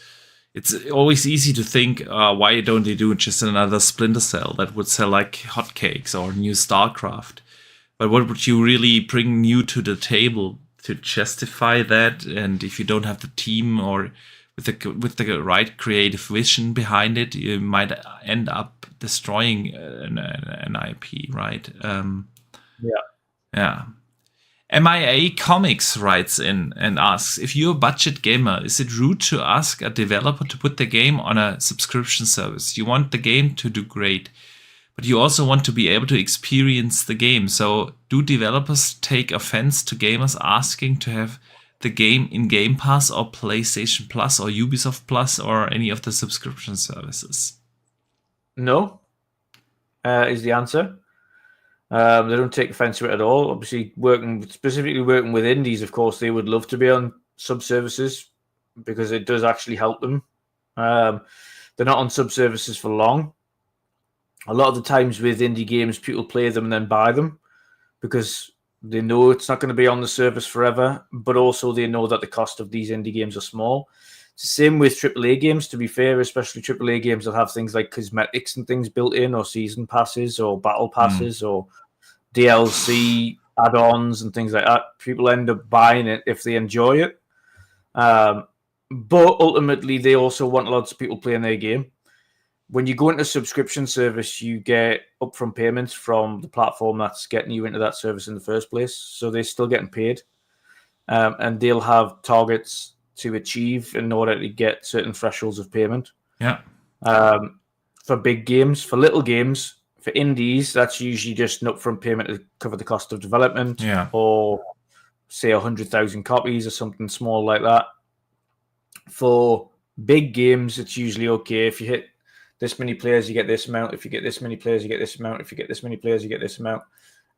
Speaker 1: it's always easy to think, why don't they do just another Splinter Cell that would sell like hotcakes, or new StarCraft? But what would you really bring new to the table to justify that? And if you don't have the team or with the right creative vision behind it, you might end up destroying an IP, right? MIA Comics writes in and asks, if you're a budget gamer, is it rude to ask a developer to put the game on a subscription service? You want the game to do great, but you also want to be able to experience the game. So do developers take offense to gamers asking to have the game in Game Pass or PlayStation Plus or Ubisoft Plus or any of the subscription services?
Speaker 2: No, is the answer. They don't take offense to it at all. Obviously, specifically working with indies, of course, they would love to be on sub-services because it does actually help them. They're not on sub-services for long. A lot of the times with indie games, people play them and then buy them because they know it's not going to be on the service forever, but also they know that the cost of these indie games are small. It's the same with AAA games, to be fair, especially AAA games that have things like cosmetics and things built in, or season passes, or battle passes, or DLC add-ons and things like that. People end up buying it if they enjoy it. But ultimately, they also want lots of people playing their game. When you go into a subscription service, you get upfront payments from the platform that's getting you into that service in the first place. So they're still getting paid. And they'll have targets to achieve in order to get certain thresholds of payment.
Speaker 1: Yeah.
Speaker 2: For big games, for little games, for indies, that's usually just an upfront payment to cover the cost of development, or say 100,000 copies or something small like that. For big games, it's usually okay. If you hit this many players, you get this amount. If you get this many players, you get this amount. If you get this many players, you get this amount.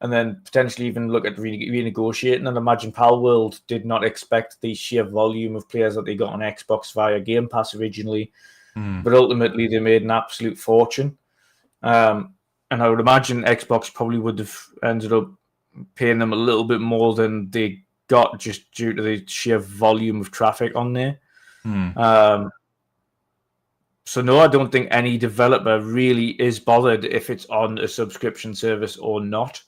Speaker 2: And then potentially even look at renegotiating. And imagine Palworld did not expect the sheer volume of players that they got on Xbox via Game Pass originally. But ultimately, they made an absolute fortune. And I would imagine Xbox probably would have ended up paying them a little bit more than they got just due to the sheer volume of traffic on there. So no, I don't think any developer really is bothered if it's on a subscription service or not.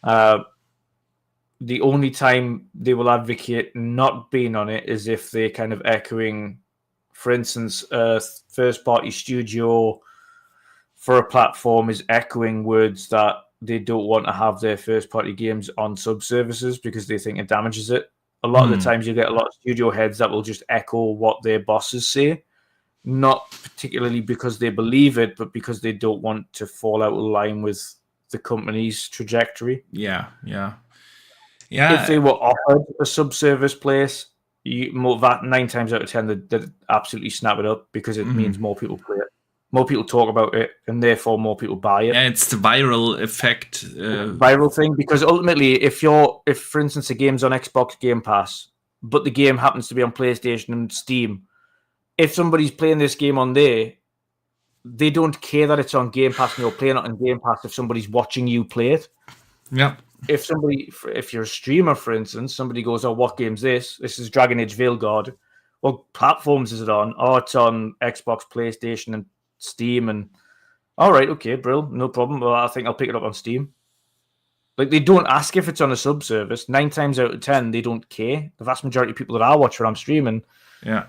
Speaker 2: The only time they will advocate not being on it is if they're kind of echoing, for instance, a first-party studio for a platform is echoing words that they don't want to have their first-party games on sub-services because they think it damages it. A lot of the times you get a lot of studio heads that will just echo what their bosses say, not particularly because they believe it, but because they don't want to fall out of line with the company's trajectory.
Speaker 1: Yeah.
Speaker 2: If they were offered a sub-service place, that 9 times out of 10, they'd absolutely snap it up because it means more people play it. More people talk about it, and therefore more people buy it.
Speaker 1: Yeah, it's the viral effect.
Speaker 2: Viral thing, because ultimately, if for instance, a game's on Xbox Game Pass, but the game happens to be on PlayStation and Steam. If somebody's playing this game on there, they don't care that it's on Game Pass and you're playing it on Game Pass if somebody's watching you play it.
Speaker 1: Yeah.
Speaker 2: If you're a streamer, for instance, somebody goes, "Oh, what game's this? This is Dragon Age Veilguard. What platforms is it on? Oh, it's on Xbox, PlayStation, and Steam." And all right, okay, brill, no problem. Well, I think I'll pick it up on Steam. Like, they don't ask if it's on a sub-service. 9 times out of 10, they don't care. The vast majority of people that I watch when I'm streaming, that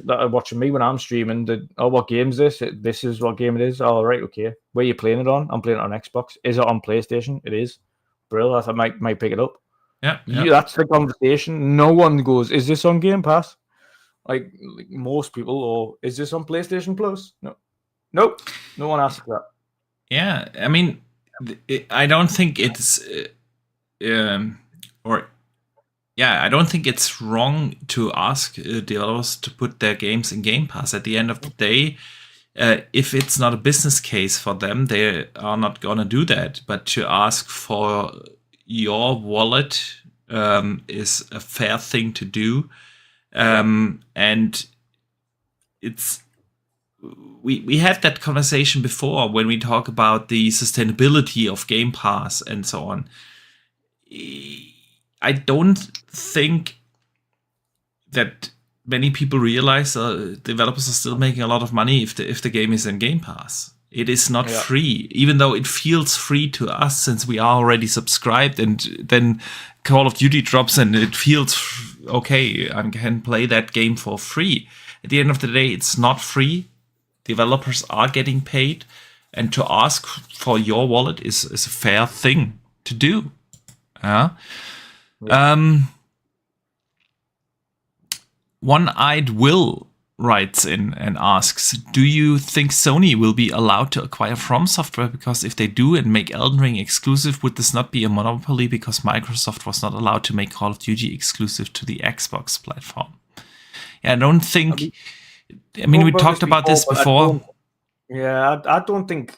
Speaker 2: are watching me when I'm streaming, what game's this? This is what game it is. All right, okay. Where are you playing it on? I'm playing it on Xbox. Is it on PlayStation? It is. Brill, I might pick it up.
Speaker 1: Yeah.
Speaker 2: That's the conversation. No one goes, "Is this on Game Pass?" Like most people, or "Is this on PlayStation Plus?" No. Nope. No one asks that.
Speaker 1: Yeah, I mean, I don't think it's, I don't think it's wrong to ask developers to put their games in Game Pass. At the end of the day, if it's not a business case for them, they are not gonna do that. But to ask for your wallet is a fair thing to do, and it's. We had that conversation before when we talk about the sustainability of Game Pass and so on. I don't think that many people realize developers are still making a lot of money if the game is in Game Pass. It is not free, even though it feels free to us since we are already subscribed, and then Call of Duty drops and it feels okay, I can play that game for free. At the end of the day, it's not free. Developers are getting paid, and to ask for your wallet is a fair thing to do. One-Eyed Will writes in and asks, "Do you think Sony will be allowed to acquire From Software? Because if they do and make Elden Ring exclusive, would this not be a monopoly because Microsoft was not allowed to make Call of Duty exclusive to the Xbox platform?" Yeah, I don't think... I mean, we talked about this before.
Speaker 2: I don't think...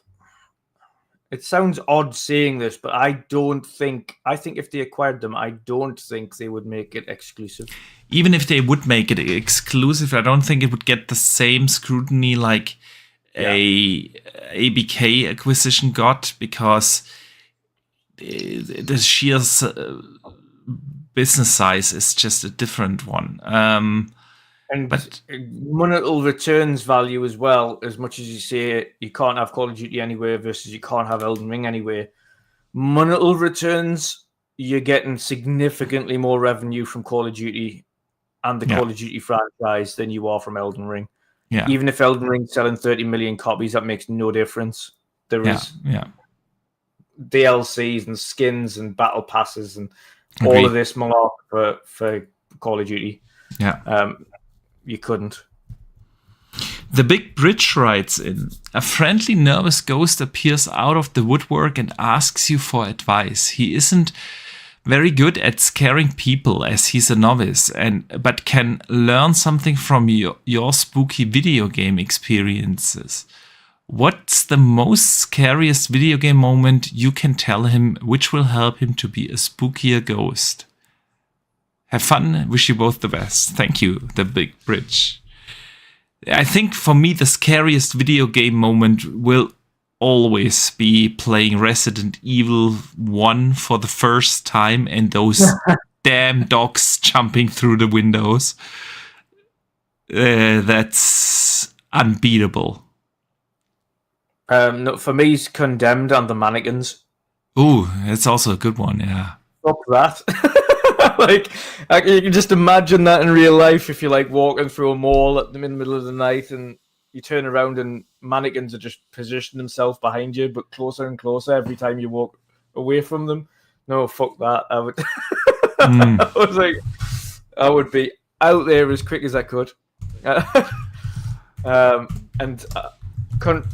Speaker 2: It sounds odd saying this, but I think if they acquired them, I don't think they would make it exclusive.
Speaker 1: Even if they would make it exclusive, I don't think it would get the same scrutiny like a ABK acquisition got, because the sheer business size is just a different one.
Speaker 2: But monetary returns value as well, as much as you say you can't have Call of Duty anywhere versus you can't have Elden Ring anywhere. Monetary returns, you're getting significantly more revenue from Call of Duty and the Call of Duty franchise than you are from Elden Ring. Yeah. Even if Elden Ring's selling 30 million copies, that makes no difference. There is DLCs and skins and battle passes and all of this malark for Call of Duty.
Speaker 1: Yeah.
Speaker 2: You couldn't.
Speaker 1: The Big Bridge writes in, "A friendly, nervous ghost appears out of the woodwork and asks you for advice. He isn't very good at scaring people as he's a novice, but can learn something from your spooky video game experiences. What's the most scariest video game moment you can tell him, which will help him to be a spookier ghost? Have fun. Wish you both the best. Thank you, The Big Bridge." I think for me, the scariest video game moment will always be playing Resident Evil 1 for the first time and those damn dogs jumping through the windows. That's unbeatable.
Speaker 2: No, for me, it's Condemned and the mannequins.
Speaker 1: Ooh, it's also a good one, yeah.
Speaker 2: Stop that. Like, you can just imagine that in real life if you're like walking through a mall in the middle of the night and you turn around and mannequins are just positioning themselves behind you, but closer and closer every time you walk away from them. No, fuck that. I would. I was like, I would be out there as quick as I could.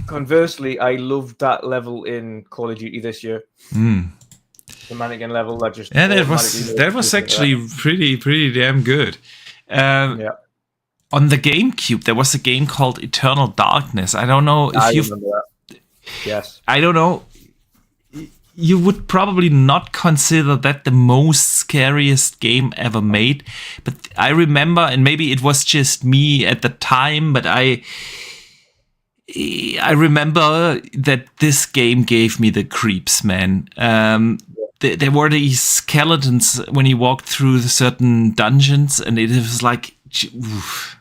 Speaker 2: Conversely, I loved that level in Call of Duty this year. The mannequin level, that just
Speaker 1: that was actually pretty damn good. On the GameCube, there was a game called Eternal Darkness. I don't know if you.
Speaker 2: Yes.
Speaker 1: I don't know. you would probably not consider that the most scariest game ever made. But I remember, and maybe it was just me at the time, but I remember that this game gave me the creeps, man. There were these skeletons when you walked through the certain dungeons, and it was like, oof.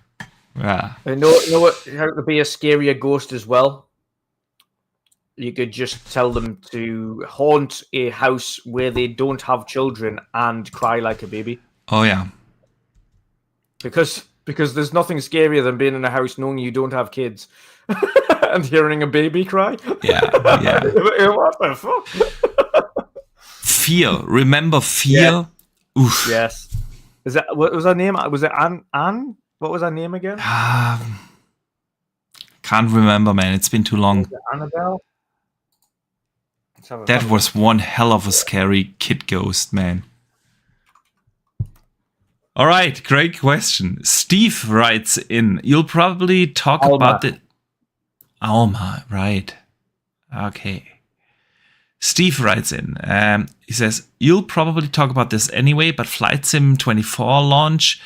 Speaker 1: Yeah.
Speaker 2: You know what? How to be a scarier ghost as well? You could just tell them to haunt a house where they don't have children and cry like a baby.
Speaker 1: Oh yeah.
Speaker 2: Because there's nothing scarier than being in a house knowing you don't have kids and hearing a baby cry.
Speaker 1: Yeah.
Speaker 2: What the fuck?
Speaker 1: Fear. Remember Fear?
Speaker 2: Yeah.
Speaker 1: Oof.
Speaker 2: Yes. What was her name? Was it Anne? What was her name again?
Speaker 1: Can't remember, man. It's been too long.
Speaker 2: Was it Annabelle?
Speaker 1: That was one hell of a scary kid ghost, man. All right, great question. Steve writes in, you'll probably talk about the... Alma, right. Okay. Steve writes in, he says, you'll probably talk about this anyway, but Flight Sim 24 launch,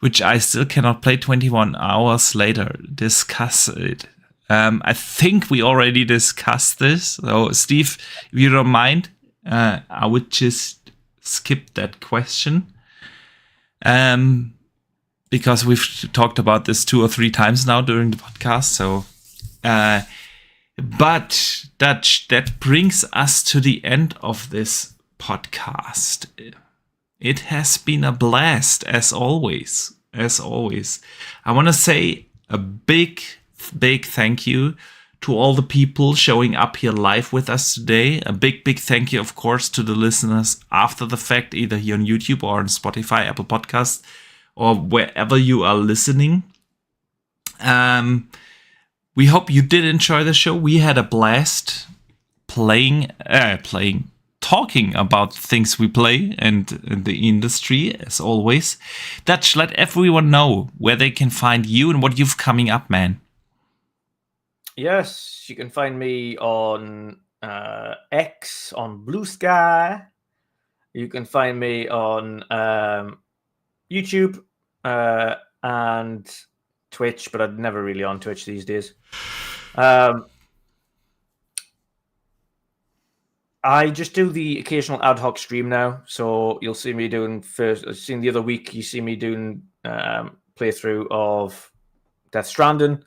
Speaker 1: which I still cannot play 21 hours later. Discuss it. I think we already discussed this. So, Steve, if you don't mind, I would just skip that question. Because we've talked about this 2 or 3 times now during the podcast. So, but that brings us to the end of this podcast. It has been a blast, as always. I want to say a big thank you to all the people showing up here live with us today. A big thank you, of course, to the listeners after the fact, either here on YouTube or on Spotify, Apple Podcasts, or wherever you are listening. We hope you did enjoy the show. We had a blast talking about things we play and the industry, as always. Dutch, let everyone know where they can find you and what you've coming up, man.
Speaker 2: Yes, you can find me on X, on Blue Sky. You can find me on YouTube and Twitch, but I'm never really on Twitch these days. I just do the occasional ad hoc stream now, so you'll see me doing the other week. You see me doing playthrough of Death Stranding.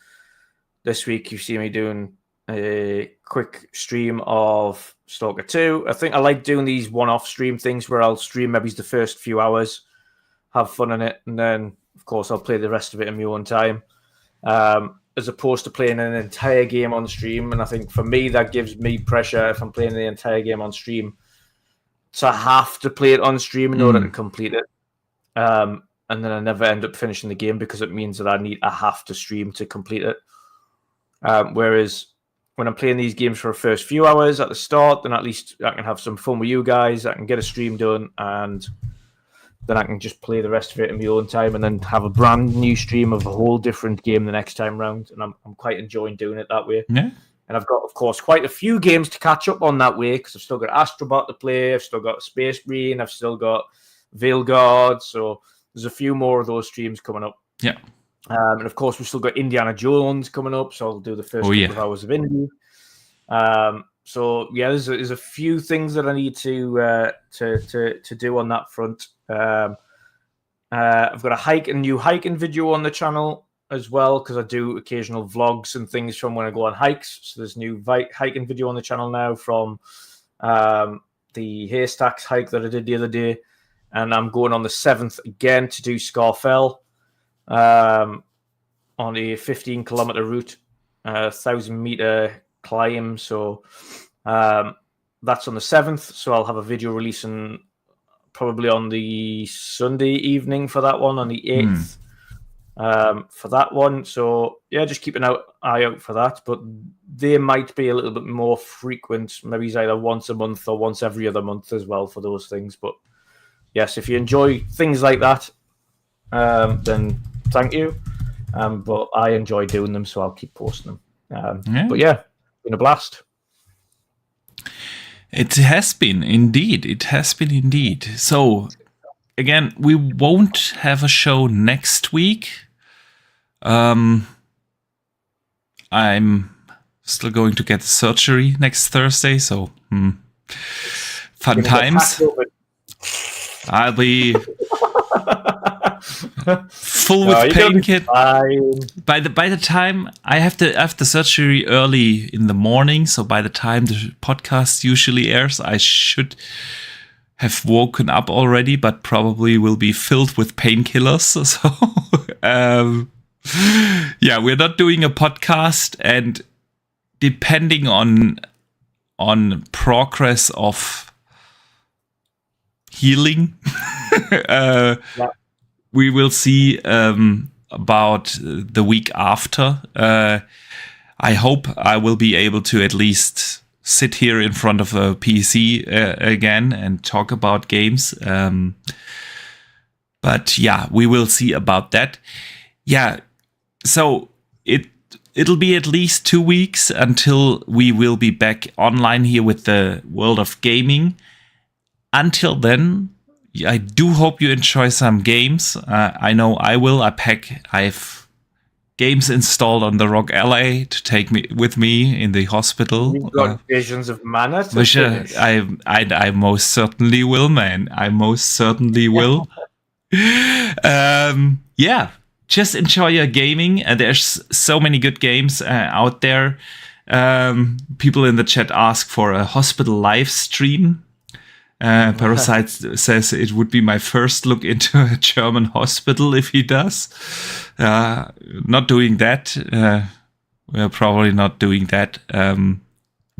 Speaker 2: This week you see me doing a quick stream of Stalker 2. I think I like doing these one-off stream things where I'll stream maybe the first few hours, have fun in it, and then of course I'll play the rest of it in my own time. As opposed to playing an entire game on stream. And I think for me, that gives me pressure if I'm playing the entire game on stream to have to play it on stream in order to complete it. And then I never end up finishing the game because it means that I have to stream to complete it. Whereas when I'm playing these games for the first few hours at the start, then at least I can have some fun with you guys. I can get a stream done, and then I can just play the rest of it in my own time and then have a brand new stream of a whole different game the next time round. And I'm quite enjoying doing it that way.
Speaker 1: Yeah.
Speaker 2: And I've got, of course, quite a few games to catch up on that way because I've still got Astrobot to play. I've still got Space Marine. I've still got Veilguard. So there's a few more of those streams coming up.
Speaker 1: Yeah.
Speaker 2: And of course, we've still got Indiana Jones coming up. So I'll do the first couple of hours of Indy. So yeah, there's a few things that I need to do on that front. I've got a new hiking video on the channel as well because I do occasional vlogs and things from when I go on hikes. So there's a new hiking video on the channel now from the Haystacks hike that I did the other day, and I'm going on the 7th again to do Scarfell on a 15-kilometer route, 1,000-meter climb. So that's on the 7th. So I'll have a video releasing probably on the Sunday evening for that one, on the 8th for that one. So yeah, just keep an eye out for that. But they might be a little bit more frequent. Maybe it's either once a month or once every other month as well for those things. But yes, if you enjoy things like that, then thank you. But I enjoy doing them, so I'll keep posting them. But yeah, been a blast.
Speaker 1: It has been indeed. It has been indeed. So, again, we won't have a show next week. I'm still going to get surgery next Thursday, so fun times. I'll be full with pain kit. By the time I have the surgery early in the morning, so by the time the podcast usually airs, I should have woken up already, but probably will be filled with painkillers. So yeah, we're not doing a podcast, and depending on progress of healing, we will see about the week after. I hope I will be able to at least sit here in front of a PC again and talk about games. But yeah, we will see about that. Yeah, so it'll be at least 2 weeks until we will be back online here with the world of gaming. Until then, I do hope you enjoy some games. I know I will. I've games installed on the ROG Ally to take me with me in the hospital.
Speaker 2: You've got Visions of Mana to
Speaker 1: which
Speaker 2: finish.
Speaker 1: I most certainly will, man. I most certainly will. Yeah, just enjoy your gaming. There's so many good games out there. People in the chat ask for a hospital live stream. Parasite says it would be my first look into a German hospital if he does. Not doing that. We're probably not doing that.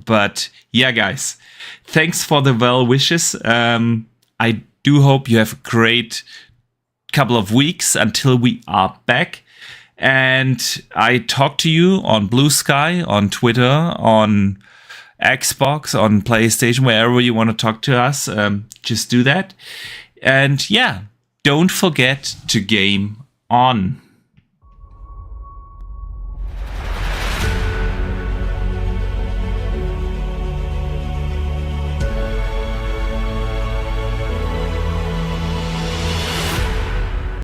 Speaker 1: But yeah, guys, thanks for the well wishes. I do hope you have a great couple of weeks until we are back. And I talk to you on Blue Sky, on Twitter, on Xbox, on PlayStation, wherever you want to talk to us. Just do that. And yeah, don't forget to game on.